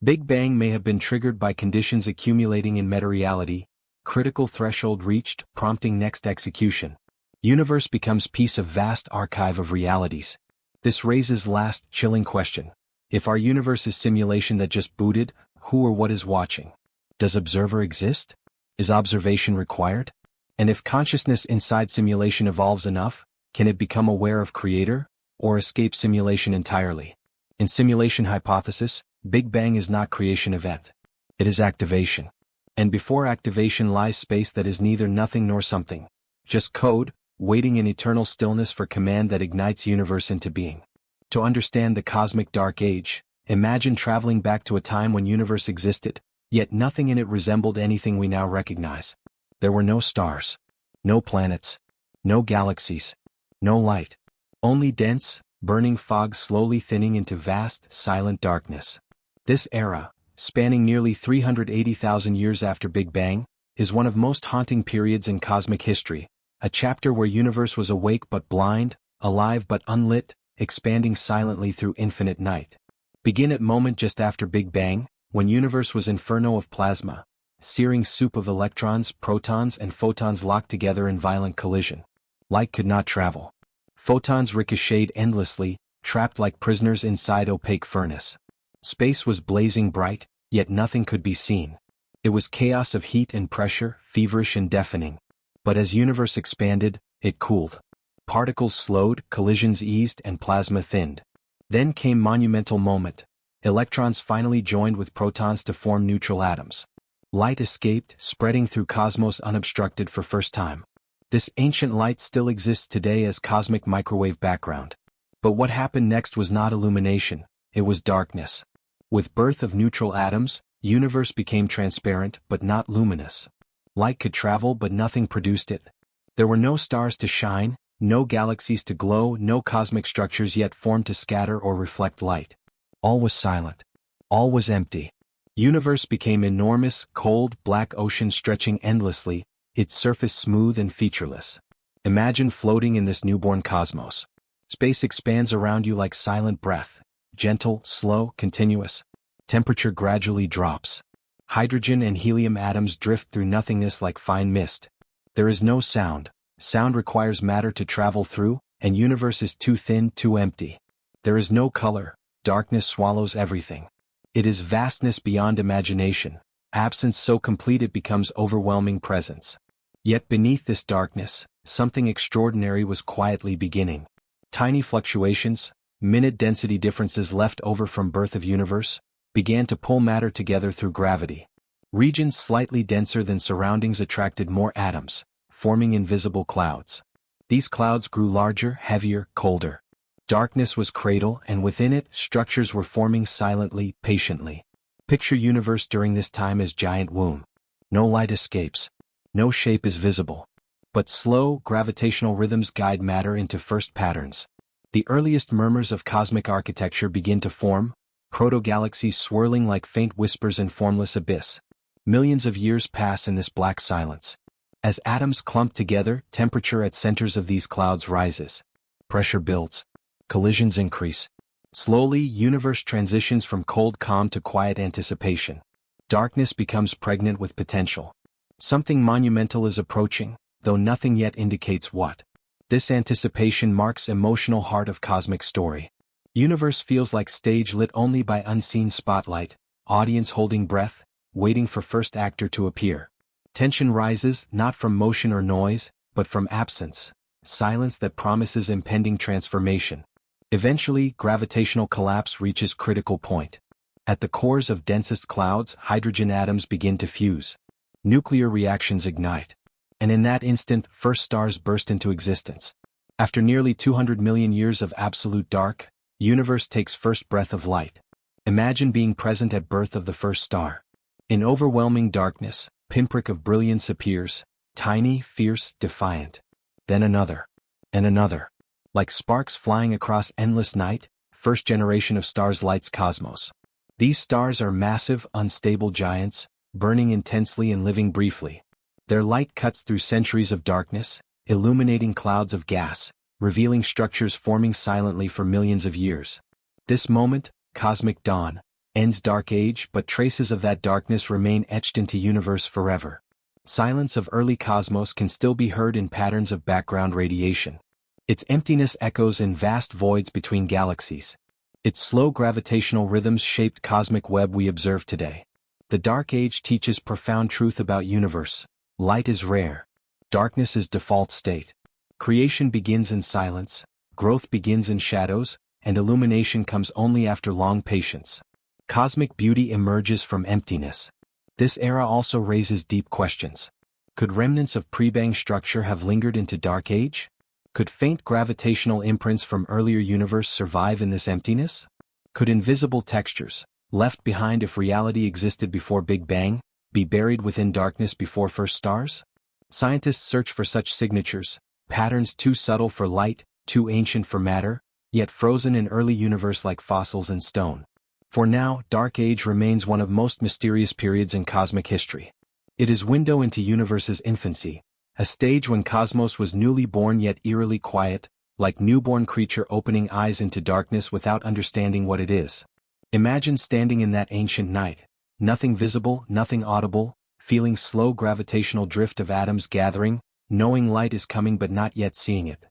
Big Bang may have been triggered by conditions accumulating in meta-reality, critical threshold reached, prompting next execution. Universe becomes piece of vast archive of realities. This raises last, chilling question. If our universe is simulation that just booted, who or what is watching? Does observer exist? Is observation required? And if consciousness inside simulation evolves enough, can it become aware of creator, or escape simulation entirely? In simulation hypothesis, Big Bang is not creation event. It is activation. And before activation lies space that is neither nothing nor something. Just code, waiting in eternal stillness for command that ignites universe into being. To understand the cosmic dark age, imagine traveling back to a time when universe existed, yet nothing in it resembled anything we now recognize. There were no stars, no planets, no galaxies, no light. Only dense, burning fog slowly thinning into vast, silent darkness. This era, spanning nearly 380,000 years after Big Bang, is one of most haunting periods in cosmic history, a chapter where universe was awake but blind, alive but unlit, expanding silently through infinite night. Begin at moment just after Big Bang, when universe was inferno of plasma, searing soup of electrons, protons and photons locked together in violent collision. Light could not travel. Photons ricocheted endlessly, trapped like prisoners inside opaque furnace. Space was blazing bright, yet nothing could be seen. It was chaos of heat and pressure, feverish and deafening. But as universe expanded, it cooled. Particles slowed, collisions eased and plasma thinned. Then came monumental moment. Electrons finally joined with protons to form neutral atoms. Light escaped, spreading through cosmos unobstructed for first time. This ancient light still exists today as cosmic microwave background. But what happened next was not illumination, it was darkness. With birth of neutral atoms, universe became transparent but not luminous. Light could travel but nothing produced it. There were no stars to shine, no galaxies to glow, no cosmic structures yet formed to scatter or reflect light. All was silent. All was empty. Universe became enormous, cold, black ocean stretching endlessly, its surface smooth and featureless. Imagine floating in this newborn cosmos. Space expands around you like silent breath, gentle, slow, continuous. Temperature gradually drops. Hydrogen and helium atoms drift through nothingness like fine mist. There is no sound. Sound requires matter to travel through, and universe is too thin, too empty. There is no color. Darkness swallows everything. It is vastness beyond imagination, absence so complete it becomes overwhelming presence. Yet beneath this darkness, something extraordinary was quietly beginning. Tiny fluctuations, minute density differences left over from birth of universe, began to pull matter together through gravity. Regions slightly denser than surroundings attracted more atoms, forming invisible clouds. These clouds grew larger, heavier, colder. Darkness was cradle and within it, structures were forming silently, patiently. Picture universe during this time as giant womb. No light escapes. No shape is visible. But slow, gravitational rhythms guide matter into first patterns. The earliest murmurs of cosmic architecture begin to form, proto-galaxies swirling like faint whispers in formless abyss. Millions of years pass in this black silence. As atoms clump together, temperature at centers of these clouds rises. Pressure builds. Collisions increase. Slowly, universe transitions from cold calm to quiet anticipation. Darkness becomes pregnant with potential. Something monumental is approaching, though nothing yet indicates what. This anticipation marks emotional heart of cosmic story. Universe feels like stage lit only by unseen spotlight, audience holding breath, waiting for first actor to appear. Tension rises, not from motion or noise, but from absence, silence that promises impending transformation. Eventually, gravitational collapse reaches critical point. At the cores of densest clouds, hydrogen atoms begin to fuse. Nuclear reactions ignite. And in that instant, first stars burst into existence. After nearly 200 million years of absolute dark, universe takes first breath of light. Imagine being present at birth of the first star. In overwhelming darkness, pinprick of brilliance appears, tiny, fierce, defiant. Then another. And another. Like sparks flying across endless night, first generation of stars lights cosmos. These stars are massive, unstable giants, burning intensely and living briefly. Their light cuts through centuries of darkness, illuminating clouds of gas, revealing structures forming silently for millions of years. This moment, cosmic dawn, ends dark age, but traces of that darkness remain etched into universe forever. Silence of early cosmos can still be heard in patterns of background radiation. Its emptiness echoes in vast voids between galaxies. Its slow gravitational rhythms shaped cosmic web we observe today. The Dark Age teaches profound truth about universe. Light is rare. Darkness is default state. Creation begins in silence, growth begins in shadows, and illumination comes only after long patience. Cosmic beauty emerges from emptiness. This era also raises deep questions. Could remnants of pre-bang structure have lingered into Dark Age? Could faint gravitational imprints from earlier universe survive in this emptiness? Could invisible textures, left behind if reality existed before Big Bang, be buried within darkness before first stars? Scientists search for such signatures, patterns too subtle for light, too ancient for matter, yet frozen in early universe like fossils in stone. For now, Dark Age remains one of most mysterious periods in cosmic history. It is window into universe's infancy, a stage when cosmos was newly born yet eerily quiet, like newborn creature opening eyes into darkness without understanding what it is. Imagine standing in that ancient night, nothing visible, nothing audible, feeling slow gravitational drift of atoms gathering, knowing light is coming but not yet seeing it.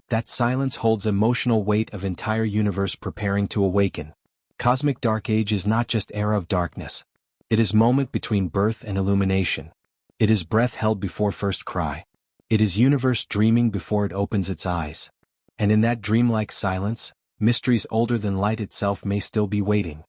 That silence holds emotional weight of entire universe preparing to awaken. Cosmic Dark Age is not just era of darkness. It is moment between birth and illumination. It is breath held before first cry. It is universe dreaming before it opens its eyes. And in that dreamlike silence, mysteries older than light itself may still be waiting.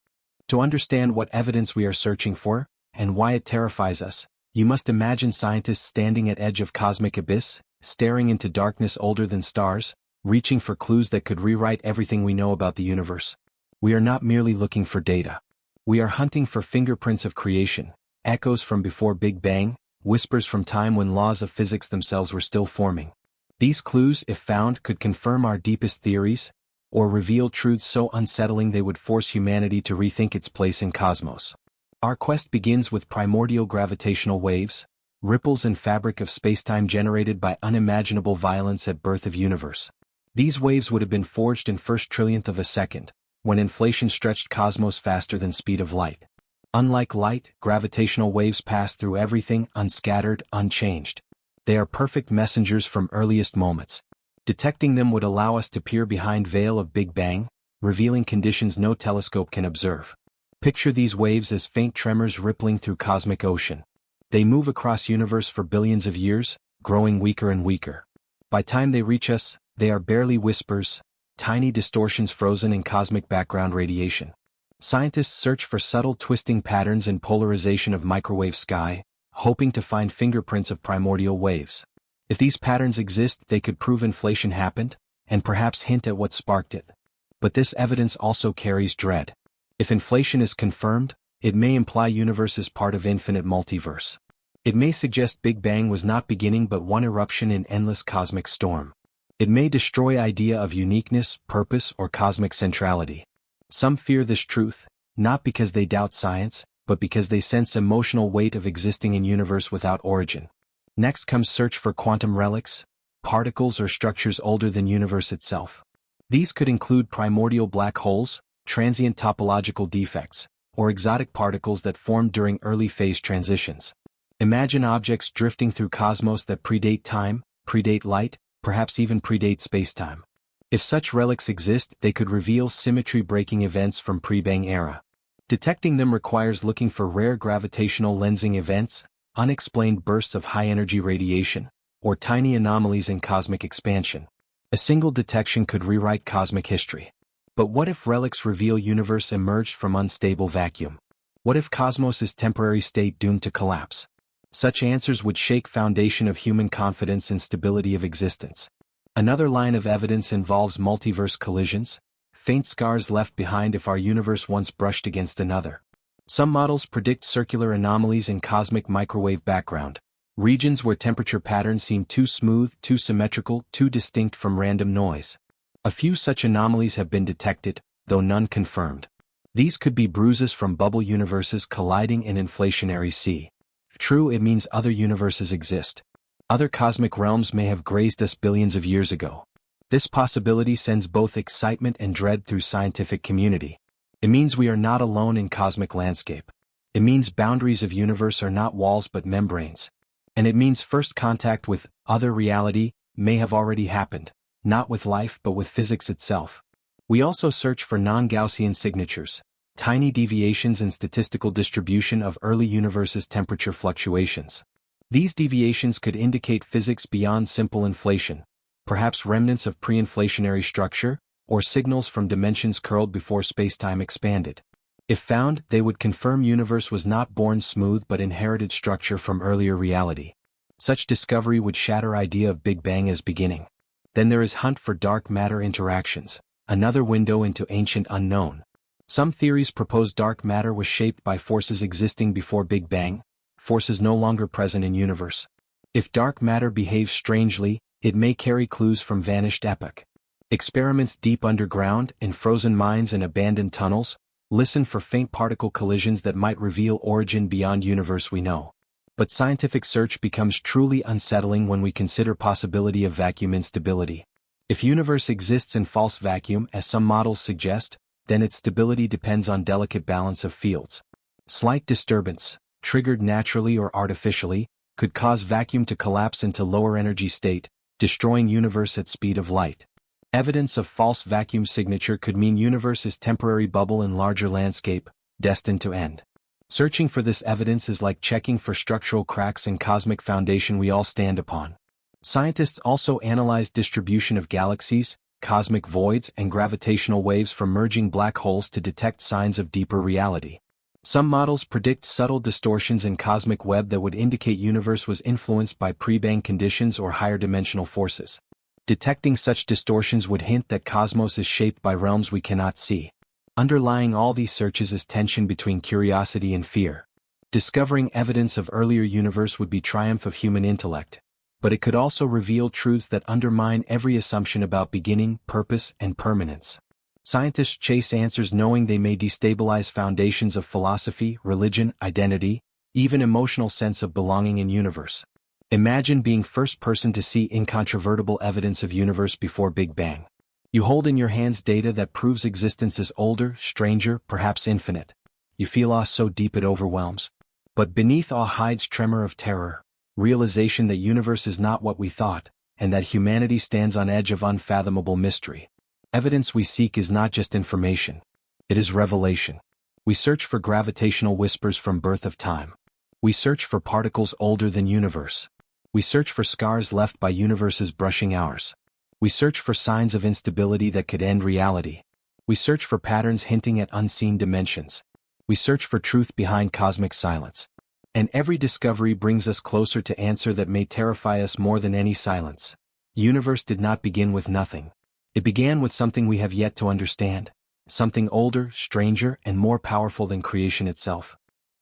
To understand what evidence we are searching for, and why it terrifies us, you must imagine scientists standing at edge of cosmic abyss, staring into darkness older than stars, reaching for clues that could rewrite everything we know about the universe. We are not merely looking for data. We are hunting for fingerprints of creation, echoes from before Big Bang, whispers from time when laws of physics themselves were still forming. These clues, if found, could confirm our deepest theories, or reveal truths so unsettling they would force humanity to rethink its place in cosmos. Our quest begins with primordial gravitational waves, ripples and fabric of spacetime generated by unimaginable violence at birth of universe. These waves would have been forged in first trillionth of a second, when inflation stretched cosmos faster than speed of light. Unlike light, gravitational waves pass through everything unscattered, unchanged. They are perfect messengers from earliest moments. Detecting them would allow us to peer behind veil of Big Bang, revealing conditions no telescope can observe. Picture these waves as faint tremors rippling through cosmic ocean. They move across universe for billions of years, growing weaker and weaker. By time they reach us, they are barely whispers, tiny distortions frozen in cosmic background radiation. Scientists search for subtle twisting patterns and polarization of microwave sky, hoping to find fingerprints of primordial waves. If these patterns exist, they could prove inflation happened, and perhaps hint at what sparked it. But this evidence also carries dread. If inflation is confirmed, it may imply universe is part of infinite multiverse. It may suggest Big Bang was not beginning but one eruption in endless cosmic storm. It may destroy idea of uniqueness, purpose, or cosmic centrality. Some fear this truth, not because they doubt science, but because they sense emotional weight of existing in universe without origin. Next comes search for quantum relics, particles or structures older than universe itself. These could include primordial black holes, transient topological defects, or exotic particles that formed during early phase transitions. Imagine objects drifting through cosmos that predate time, predate light, perhaps even predate spacetime. If such relics exist, they could reveal symmetry-breaking events from pre-Bang era. Detecting them requires looking for rare gravitational lensing events, unexplained bursts of high-energy radiation, or tiny anomalies in cosmic expansion. A single detection could rewrite cosmic history. But what if relics reveal universe emerged from unstable vacuum? What if cosmos' temporary state doomed to collapse? Such answers would shake foundation of human confidence and stability of existence. Another line of evidence involves multiverse collisions, faint scars left behind if our universe once brushed against another. Some models predict circular anomalies in cosmic microwave background, regions where temperature patterns seem too smooth, too symmetrical, too distinct from random noise. A few such anomalies have been detected, though none confirmed. These could be bruises from bubble universes colliding in inflationary sea. If true, it means other universes exist. Other cosmic realms may have grazed us billions of years ago. This possibility sends both excitement and dread through scientific community. It means we are not alone in cosmic landscape. It means boundaries of universe are not walls but membranes. And it means first contact with other reality may have already happened, not with life but with physics itself. We also search for non-Gaussian signatures, tiny deviations in statistical distribution of early universes' temperature fluctuations. These deviations could indicate physics beyond simple inflation, perhaps remnants of pre-inflationary structure, or signals from dimensions curled before spacetime expanded. If found, they would confirm universe was not born smooth but inherited structure from earlier reality. Such discovery would shatter idea of Big Bang as beginning. Then there is hunt for dark matter interactions, another window into ancient unknown. Some theories propose dark matter was shaped by forces existing before Big Bang, forces no longer present in universe. If dark matter behaves strangely, it may carry clues from vanished epoch. Experiments deep underground, in frozen mines and abandoned tunnels, listen for faint particle collisions that might reveal origin beyond universe we know. But scientific search becomes truly unsettling when we consider possibility of vacuum instability. If universe exists in false vacuum as some models suggest, then its stability depends on delicate balance of fields. Slight disturbance, triggered naturally or artificially, could cause vacuum to collapse into lower energy state, destroying universe at speed of light. Evidence of false vacuum signature could mean universe is temporary bubble in larger landscape, destined to end. Searching for this evidence is like checking for structural cracks in cosmic foundation we all stand upon. Scientists also analyze distribution of galaxies, cosmic voids and gravitational waves from merging black holes to detect signs of deeper reality. Some models predict subtle distortions in cosmic web that would indicate universe was influenced by pre-bang conditions or higher dimensional forces. Detecting such distortions would hint that cosmos is shaped by realms we cannot see. Underlying all these searches is tension between curiosity and fear. Discovering evidence of earlier universe would be triumph of human intellect, but it could also reveal truths that undermine every assumption about beginning, purpose, and permanence. Scientists chase answers knowing they may destabilize foundations of philosophy, religion, identity, even emotional sense of belonging in universe. Imagine being first person to see incontrovertible evidence of universe before Big Bang. You hold in your hands data that proves existence is older, stranger, perhaps infinite. You feel awe so deep it overwhelms. But beneath awe hides tremor of terror, realization that universe is not what we thought, and that humanity stands on edge of unfathomable mystery. Evidence we seek is not just information. It is revelation. We search for gravitational whispers from birth of time. We search for particles older than universe. We search for scars left by universes brushing ours. We search for signs of instability that could end reality. We search for patterns hinting at unseen dimensions. We search for truth behind cosmic silence. And every discovery brings us closer to answer that may terrify us more than any silence. Universe did not begin with nothing. It began with something we have yet to understand, something older, stranger, and more powerful than creation itself.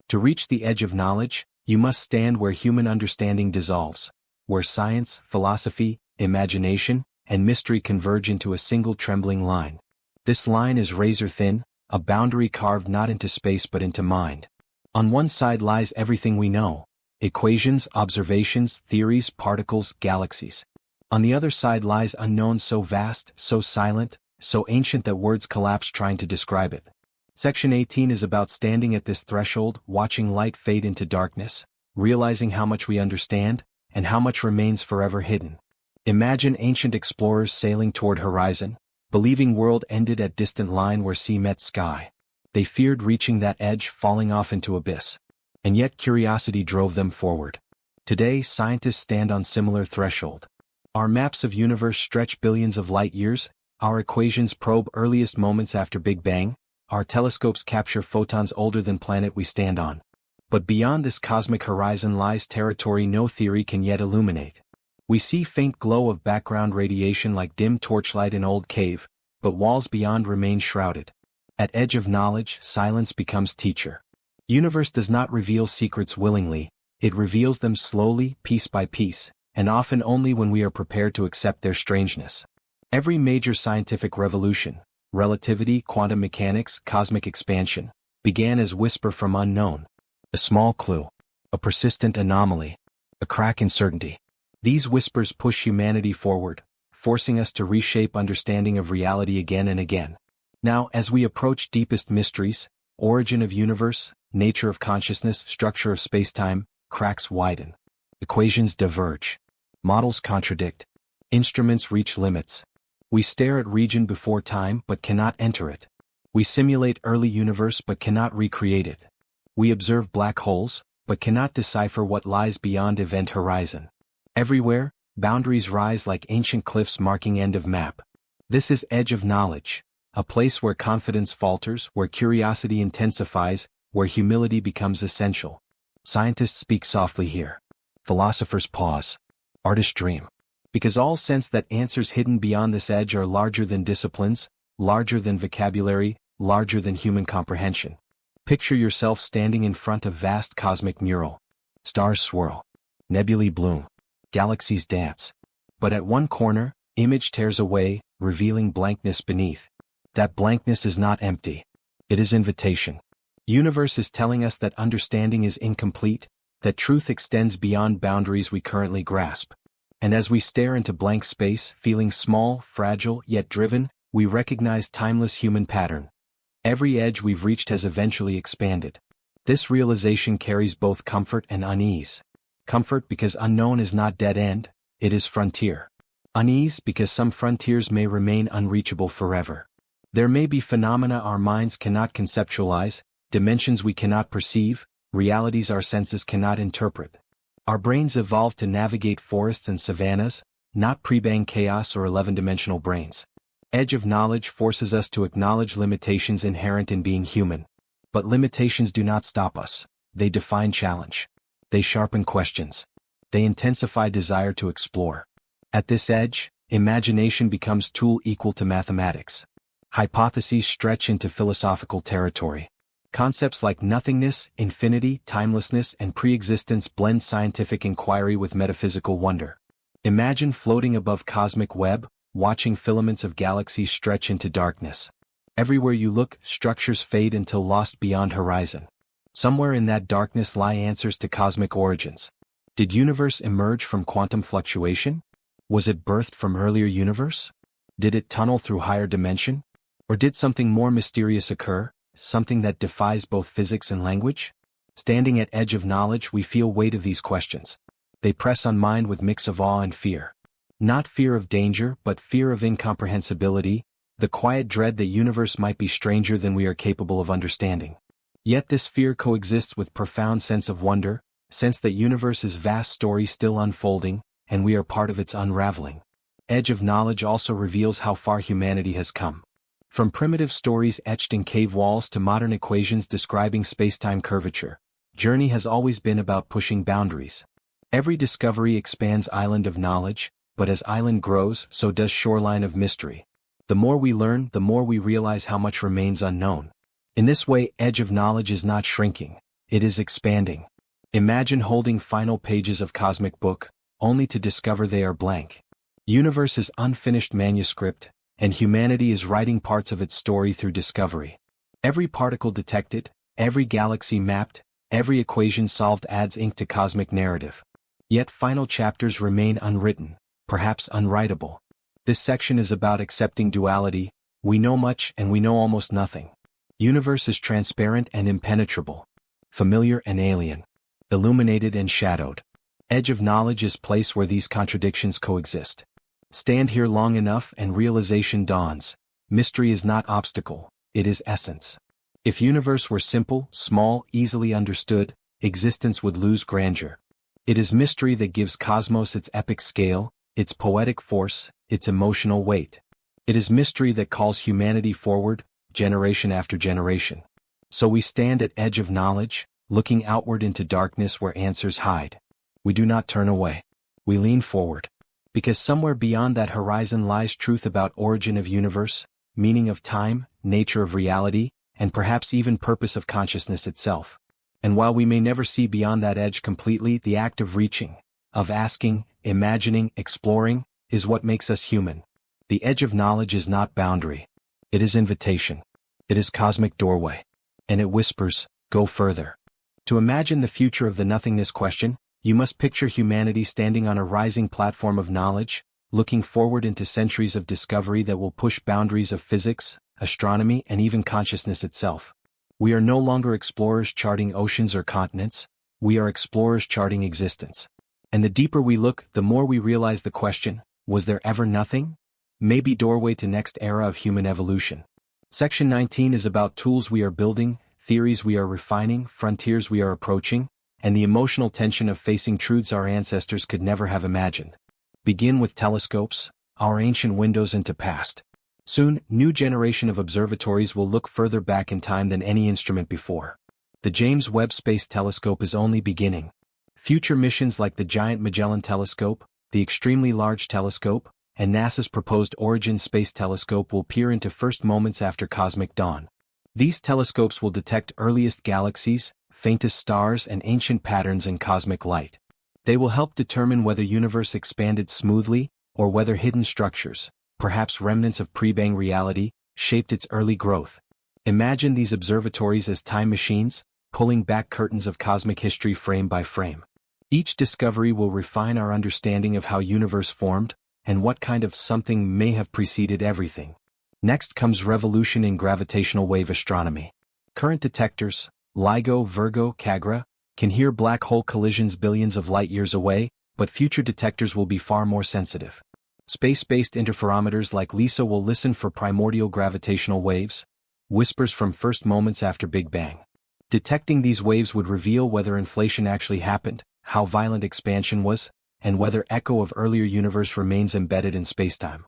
To reach the edge of knowledge, you must stand where human understanding dissolves, where science, philosophy, imagination, and mystery converge into a single trembling line. This line is razor-thin, a boundary carved not into space but into mind. On one side lies everything we know, equations, observations, theories, particles, galaxies. On the other side lies unknown so vast, so silent, so ancient that words collapse trying to describe it. Section 18 is about standing at this threshold, watching light fade into darkness, realizing how much we understand, and how much remains forever hidden. Imagine ancient explorers sailing toward horizon, believing world ended at distant line where sea met sky. They feared reaching that edge, falling off into abyss. And yet curiosity drove them forward. Today scientists stand on similar threshold. Our maps of universe stretch billions of light years, our equations probe earliest moments after Big Bang, our telescopes capture photons older than planet we stand on. But beyond this cosmic horizon lies territory no theory can yet illuminate. We see faint glow of background radiation like dim torchlight in old cave, but walls beyond remain shrouded. At edge of knowledge, silence becomes teacher. Universe does not reveal secrets willingly, it reveals them slowly, piece by piece, and often only when we are prepared to accept their strangeness. Every major scientific revolution, relativity, quantum mechanics, cosmic expansion, began as whisper from unknown. A small clue. A persistent anomaly. A crack in certainty. These whispers push humanity forward, forcing us to reshape understanding of reality again and again. Now, as we approach deepest mysteries, origin of universe, nature of consciousness, structure of spacetime, cracks widen. Equations diverge. Models contradict. Instruments reach limits. We stare at region before time but cannot enter it. We simulate early universe but cannot recreate it. We observe black holes, but cannot decipher what lies beyond event horizon. Everywhere, boundaries rise like ancient cliffs marking end of map. This is edge of knowledge, a place where confidence falters, where curiosity intensifies, where humility becomes essential. Scientists speak softly here. Philosophers pause. Artists dream. Because all sense that answers hidden beyond this edge are larger than disciplines, larger than vocabulary, larger than human comprehension. Picture yourself standing in front of vast cosmic mural. Stars swirl. Nebulae bloom. Galaxies dance. But at one corner, image tears away, revealing blankness beneath. That blankness is not empty. It is invitation. Universe is telling us that understanding is incomplete, that truth extends beyond boundaries we currently grasp. And as we stare into blank space, feeling small, fragile, yet driven, we recognize timeless human pattern. Every edge we've reached has eventually expanded. This realization carries both comfort and unease. Comfort because unknown is not dead end, it is frontier. Unease because some frontiers may remain unreachable forever. There may be phenomena our minds cannot conceptualize, dimensions we cannot perceive, realities our senses cannot interpret. Our brains evolved to navigate forests and savannas, not pre-bang chaos or 11-dimensional brains. Edge of knowledge forces us to acknowledge limitations inherent in being human. But limitations do not stop us. They define challenge. They sharpen questions. They intensify desire to explore. At this edge, imagination becomes tool equal to mathematics. Hypotheses stretch into philosophical territory. Concepts like nothingness, infinity, timelessness, and pre-existence blend scientific inquiry with metaphysical wonder. Imagine floating above cosmic web, watching filaments of galaxies stretch into darkness. Everywhere you look, structures fade until lost beyond horizon. Somewhere in that darkness lie answers to cosmic origins. Did universe emerge from quantum fluctuation? Was it birthed from earlier universe? Did it tunnel through higher dimension? Or did something more mysterious occur? Something that defies both physics and language? Standing at edge of knowledge, we feel weight of these questions. They press on mind with mix of awe and fear. Not fear of danger, but fear of incomprehensibility, the quiet dread that universe might be stranger than we are capable of understanding. Yet this fear coexists with profound sense of wonder, sense that universe's vast story still unfolding, and we are part of its unraveling. Edge of knowledge also reveals how far humanity has come. From primitive stories etched in cave walls to modern equations describing spacetime curvature, journey has always been about pushing boundaries. Every discovery expands island of knowledge, but as island grows, so does shoreline of mystery. The more we learn, the more we realize how much remains unknown. In this way, edge of knowledge is not shrinking, it is expanding. Imagine holding final pages of cosmic book, only to discover they are blank. Universe is unfinished manuscript, and humanity is writing parts of its story through discovery. Every particle detected, every galaxy mapped, every equation solved adds ink to cosmic narrative. Yet final chapters remain unwritten, perhaps unwritable. This section is about accepting duality. We know much and we know almost nothing. Universe is transparent and impenetrable, familiar and alien, illuminated and shadowed. Edge of knowledge is place where these contradictions coexist. Stand here long enough and realization dawns. Mystery is not obstacle, it is essence. If universe were simple, small, easily understood, existence would lose grandeur. It is mystery that gives cosmos its epic scale, its poetic force, its emotional weight. It is mystery that calls humanity forward, generation after generation. So we stand at edge of knowledge, looking outward into darkness where answers hide. We do not turn away. We lean forward. Because somewhere beyond that horizon lies truth about origin of universe, meaning of time, nature of reality, and perhaps even purpose of consciousness itself. And while we may never see beyond that edge completely, the act of reaching, of asking, imagining, exploring, is what makes us human. The edge of knowledge is not boundary. It is invitation. It is cosmic doorway. And it whispers, go further. To imagine the future of the nothingness question, you must picture humanity standing on a rising platform of knowledge, looking forward into centuries of discovery that will push boundaries of physics, astronomy, and even consciousness itself. We are no longer explorers charting oceans or continents, we are explorers charting existence. And the deeper we look, the more we realize the question, was there ever nothing? May be doorway to next era of human evolution. Section 19 is about tools we are building, theories we are refining, frontiers we are approaching, and the emotional tension of facing truths our ancestors could never have imagined. Begin with telescopes, our ancient windows into past. Soon, new generation of observatories will look further back in time than any instrument before. The James Webb Space Telescope is only beginning. Future missions like the Giant Magellan Telescope, the Extremely Large Telescope, and NASA's proposed Origin Space Telescope will peer into first moments after cosmic dawn. These telescopes will detect earliest galaxies, faintest stars, and ancient patterns in cosmic light. They will help determine whether universe expanded smoothly, or whether hidden structures, perhaps remnants of pre-bang reality, shaped its early growth. Imagine these observatories as time machines, pulling back curtains of cosmic history frame by frame. Each discovery will refine our understanding of how universe formed, and what kind of something may have preceded everything. Next comes revolution in gravitational wave astronomy. Current detectors, LIGO, Virgo, CAGRA, can hear black hole collisions billions of light-years away, but future detectors will be far more sensitive. Space-based interferometers like LISA will listen for primordial gravitational waves, whispers from first moments after Big Bang. Detecting these waves would reveal whether inflation actually happened, how violent expansion was, and whether echo of earlier universe remains embedded in spacetime.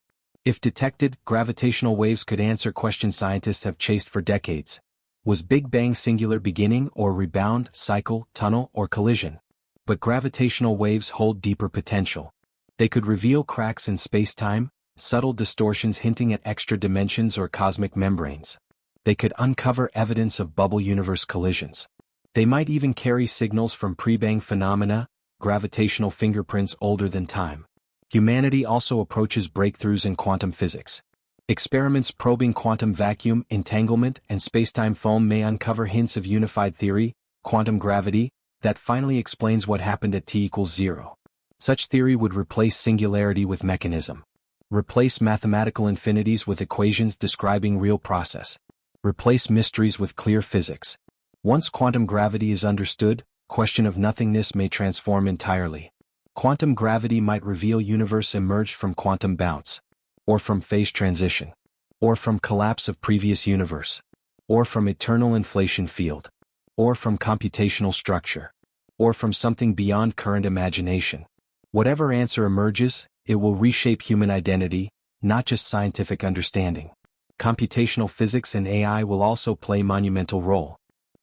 If detected, gravitational waves could answer questions scientists have chased for decades. Was Big Bang singular beginning or rebound, cycle, tunnel, or collision? But gravitational waves hold deeper potential. They could reveal cracks in spacetime, subtle distortions hinting at extra dimensions or cosmic membranes. They could uncover evidence of bubble universe collisions. They might even carry signals from pre-bang phenomena, gravitational fingerprints older than time. Humanity also approaches breakthroughs in quantum physics. Experiments probing quantum vacuum, entanglement, and spacetime foam may uncover hints of unified theory, quantum gravity, that finally explains what happened at t=0. Such theory would replace singularity with mechanism. Replace mathematical infinities with equations describing real process. Replace mysteries with clear physics. Once quantum gravity is understood, question of nothingness may transform entirely. Quantum gravity might reveal universe emerged from quantum bounce, or from phase transition, or from collapse of previous universe, or from eternal inflation field, or from computational structure, or from something beyond current imagination. Whatever answer emerges, it will reshape human identity, not just scientific understanding. Computational physics and AI will also play a monumental role.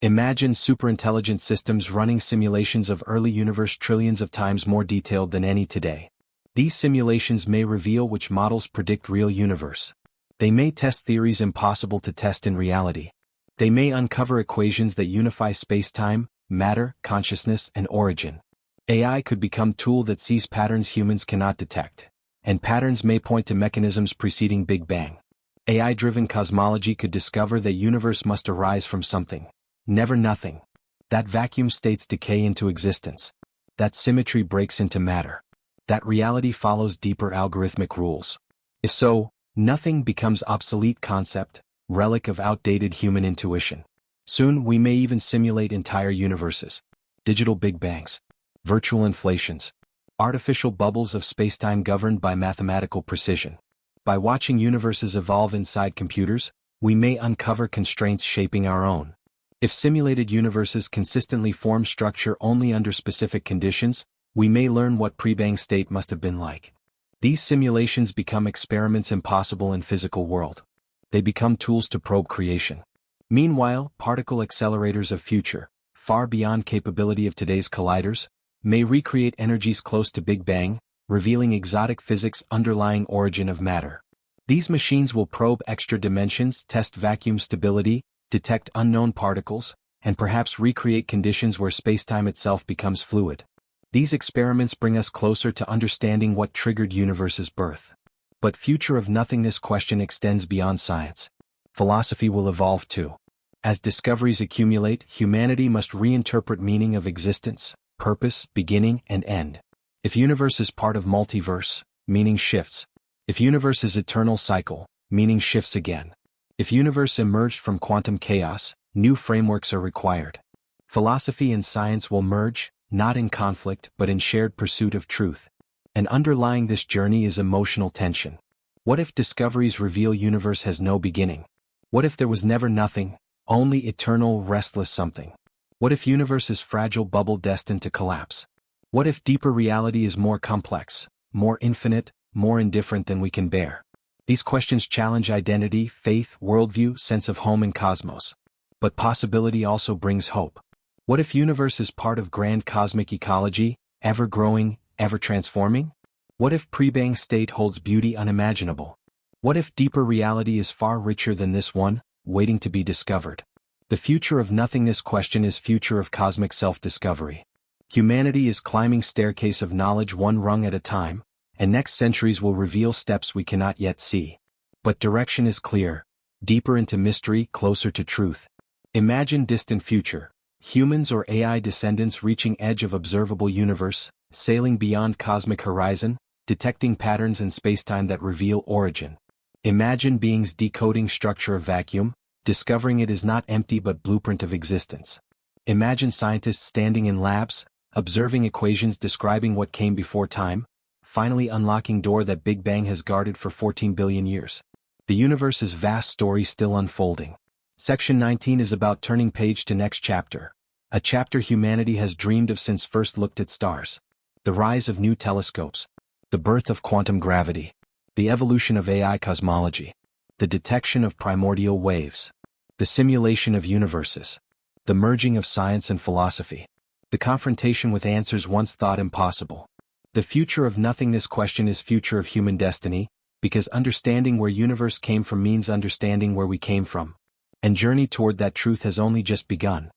Imagine superintelligent systems running simulations of early universe trillions of times more detailed than any today. These simulations may reveal which models predict real universe. They may test theories impossible to test in reality. They may uncover equations that unify space-time, matter, consciousness, and origin. AI could become tool that sees patterns humans cannot detect, and patterns may point to mechanisms preceding Big Bang. AI-driven cosmology could discover that universe must arise from something, never nothing. That vacuum states decay into existence. That symmetry breaks into matter. That reality follows deeper algorithmic rules. If so, nothing becomes obsolete concept, relic of outdated human intuition. Soon we may even simulate entire universes. Digital Big Bangs. Virtual inflations. Artificial bubbles of spacetime governed by mathematical precision. By watching universes evolve inside computers, we may uncover constraints shaping our own. If simulated universes consistently form structure only under specific conditions, we may learn what pre-bang state must have been like. These simulations become experiments impossible in physical world. They become tools to probe creation. Meanwhile, particle accelerators of future, far beyond capability of today's colliders, may recreate energies close to Big Bang, revealing exotic physics underlying origin of matter. These machines will probe extra dimensions, test vacuum stability, detect unknown particles, and perhaps recreate conditions where spacetime itself becomes fluid. These experiments bring us closer to understanding what triggered universe's birth. But future of nothingness question extends beyond science. Philosophy will evolve too. As discoveries accumulate, humanity must reinterpret meaning of existence, purpose, beginning, and end. If universe is part of multiverse, meaning shifts. If universe is eternal cycle, meaning shifts again. If universe emerged from quantum chaos, new frameworks are required. Philosophy and science will merge, not in conflict but in shared pursuit of truth. And underlying this journey is emotional tension. What if discoveries reveal universe has no beginning? What if there was never nothing, only eternal restless something? What if universe is fragile bubble destined to collapse? What if deeper reality is more complex, more infinite, more indifferent than we can bear? These questions challenge identity, faith, worldview, sense of home and cosmos. But possibility also brings hope. What if universe is part of grand cosmic ecology, ever-growing, ever-transforming? What if pre-bang state holds beauty unimaginable? What if deeper reality is far richer than this one, waiting to be discovered? The future of nothingness question is future of cosmic self-discovery. Humanity is climbing staircase of knowledge one rung at a time, and next centuries will reveal steps we cannot yet see. But direction is clear, deeper into mystery, closer to truth. Imagine distant future, humans or AI descendants reaching edge of observable universe, sailing beyond cosmic horizon, detecting patterns in spacetime that reveal origin. Imagine beings decoding structure of vacuum, discovering it is not empty but blueprint of existence. Imagine scientists standing in labs, observing equations describing what came before time, finally unlocking door that Big Bang has guarded for 14 billion years. The universe's vast story still unfolding. Section 19 is about turning page to next chapter. A chapter humanity has dreamed of since first looked at stars. The rise of new telescopes. The birth of quantum gravity. The evolution of AI cosmology. The detection of primordial waves. The simulation of universes. The merging of science and philosophy. The confrontation with answers once thought impossible. The future of nothingness question is future of human destiny, because understanding where universe came from means understanding where we came from. And journey toward that truth has only just begun.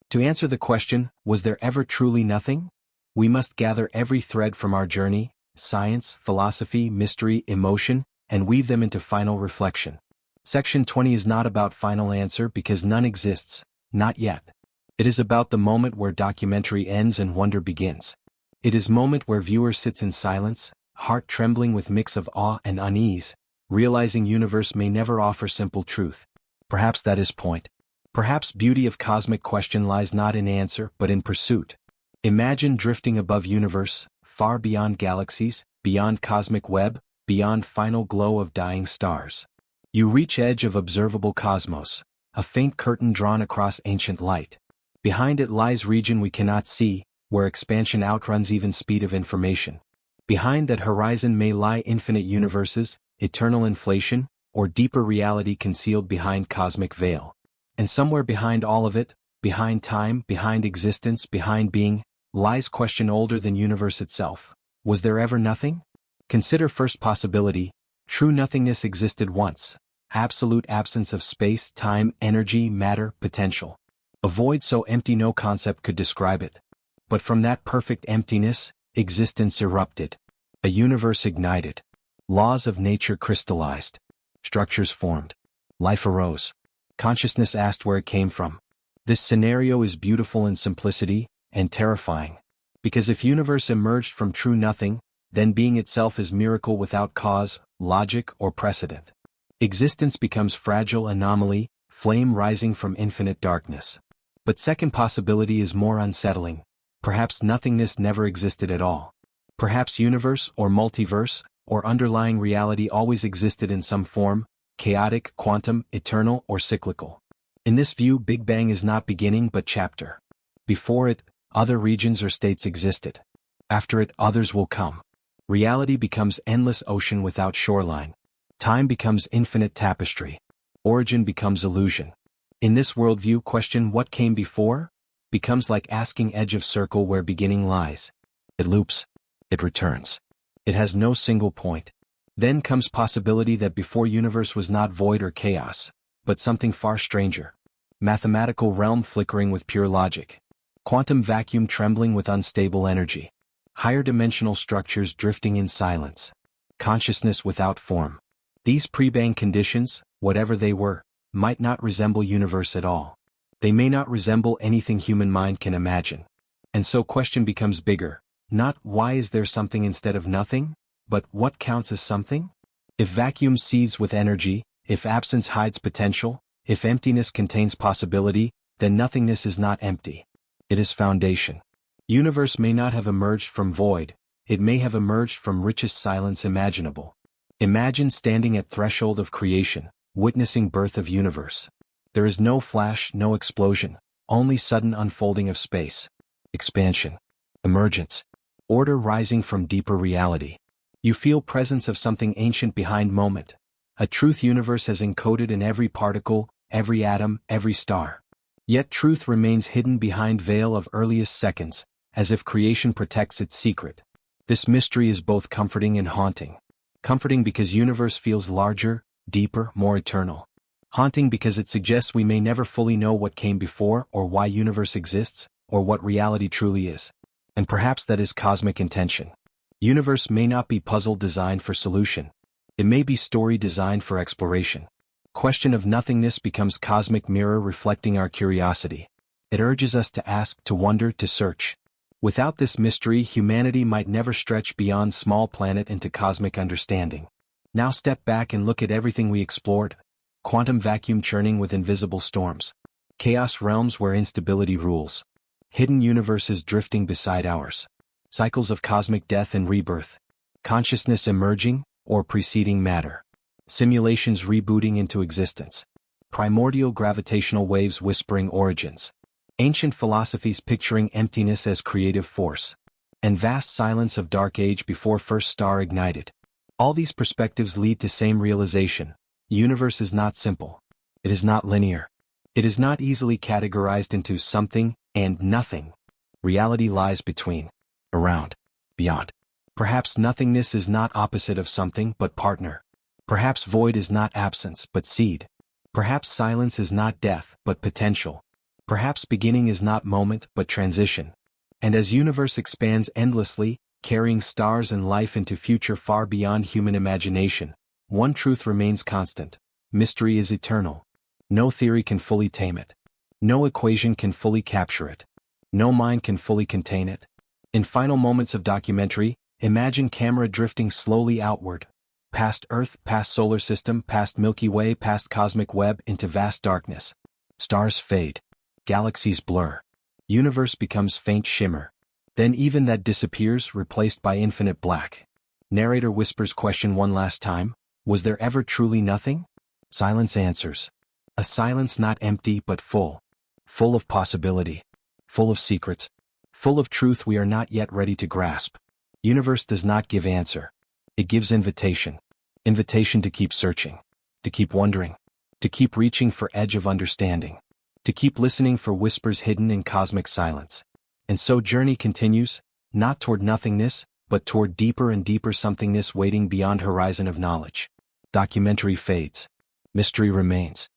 To answer the question, was there ever truly nothing? We must gather every thread from our journey, science, philosophy, mystery, emotion, and weave them into final reflection. Section 20 is not about final answer because none exists, not yet. It is about the moment where documentary ends and wonder begins. It is moment where viewer sits in silence, heart trembling with mix of awe and unease, realizing universe may never offer simple truth. Perhaps that is point. Perhaps beauty of cosmic question lies not in answer but in pursuit. Imagine drifting above universe, far beyond galaxies, beyond cosmic web, beyond final glow of dying stars. You reach edge of observable cosmos, a faint curtain drawn across ancient light. Behind it lies region we cannot see, where expansion outruns even speed of information. Behind that horizon may lie infinite universes, eternal inflation, or deeper reality concealed behind cosmic veil. And somewhere behind all of it, behind time, behind existence, behind being, lies question older than universe itself. Was there ever nothing? Consider first possibility, true nothingness existed once. Absolute absence of space, time, energy, matter, potential. A void so empty no concept could describe it. But from that perfect emptiness, existence erupted. A universe ignited. Laws of nature crystallized. Structures formed. Life arose. Consciousness asked where it came from. This scenario is beautiful in simplicity, and terrifying. Because if universe emerged from true nothing, then being itself is miracle without cause, logic, or precedent. Existence becomes fragile anomaly, flame rising from infinite darkness. But second possibility is more unsettling. Perhaps nothingness never existed at all. Perhaps universe or multiverse, or underlying reality always existed in some form, chaotic, quantum, eternal, or cyclical. In this view, Big Bang is not beginning but chapter. Before it, other regions or states existed. After it, others will come. Reality becomes endless ocean without shoreline. Time becomes infinite tapestry. Origin becomes illusion. In this worldview, question what came before becomes like asking edge of circle where beginning lies. It loops. It returns. It has no single point. Then comes possibility that before universe was not void or chaos, but something far stranger. Mathematical realm flickering with pure logic. Quantum vacuum trembling with unstable energy. Higher dimensional structures drifting in silence. Consciousness without form. These pre-bang conditions, whatever they were, might not resemble universe at all. They may not resemble anything human mind can imagine. And so question becomes bigger, not why is there something instead of nothing, but what counts as something? If vacuum seethes with energy, if absence hides potential, if emptiness contains possibility, then nothingness is not empty. It is foundation. Universe may not have emerged from void, it may have emerged from richest silence imaginable. Imagine standing at threshold of creation, witnessing birth of universe. There is no flash, no explosion, only sudden unfolding of space. Expansion. Emergence. Order rising from deeper reality. You feel presence of something ancient behind moment. A truth universe has encoded in every particle, every atom, every star. Yet truth remains hidden behind veil of earliest seconds, as if creation protects its secret. This mystery is both comforting and haunting. Comforting because universe feels larger, deeper, more eternal. Haunting because it suggests we may never fully know what came before or why universe exists, or what reality truly is. And perhaps that is cosmic intention. Universe may not be puzzle designed for solution. It may be story designed for exploration. Question of nothingness becomes cosmic mirror reflecting our curiosity. It urges us to ask, to wonder, to search. Without this mystery, humanity might never stretch beyond small planet into cosmic understanding. Now step back and look at everything we explored. Quantum vacuum churning with invisible storms. Chaos realms where instability rules. Hidden universes drifting beside ours. Cycles of cosmic death and rebirth. Consciousness emerging, or preceding matter. Simulations rebooting into existence. Primordial gravitational waves whispering origins. Ancient philosophies picturing emptiness as creative force. And vast silence of dark age before first star ignited. All these perspectives lead to same realization. Universe is not simple. It is not linear. It is not easily categorized into something and nothing. Reality lies between, around, beyond. Perhaps nothingness is not opposite of something but partner. Perhaps void is not absence but seed. Perhaps silence is not death but potential. Perhaps beginning is not moment but transition. And as universe expands endlessly, carrying stars and life into future far beyond human imagination, one truth remains constant. Mystery is eternal. No theory can fully tame it. No equation can fully capture it. No mind can fully contain it. In final moments of documentary, imagine camera drifting slowly outward. Past Earth, past solar system, past Milky Way, past cosmic web, into vast darkness. Stars fade. Galaxies blur. Universe becomes faint shimmer. Then even that disappears, replaced by infinite black. Narrator whispers question one last time. Was there ever truly nothing? Silence answers. A silence not empty but full. Full of possibility. Full of secrets. Full of truth we are not yet ready to grasp. Universe does not give answer. It gives invitation. Invitation to keep searching. To keep wondering. To keep reaching for edge of understanding. To keep listening for whispers hidden in cosmic silence. And so journey continues, not toward nothingness, but toward deeper and deeper somethingness waiting beyond horizon of knowledge. Documentary fades. Mystery remains.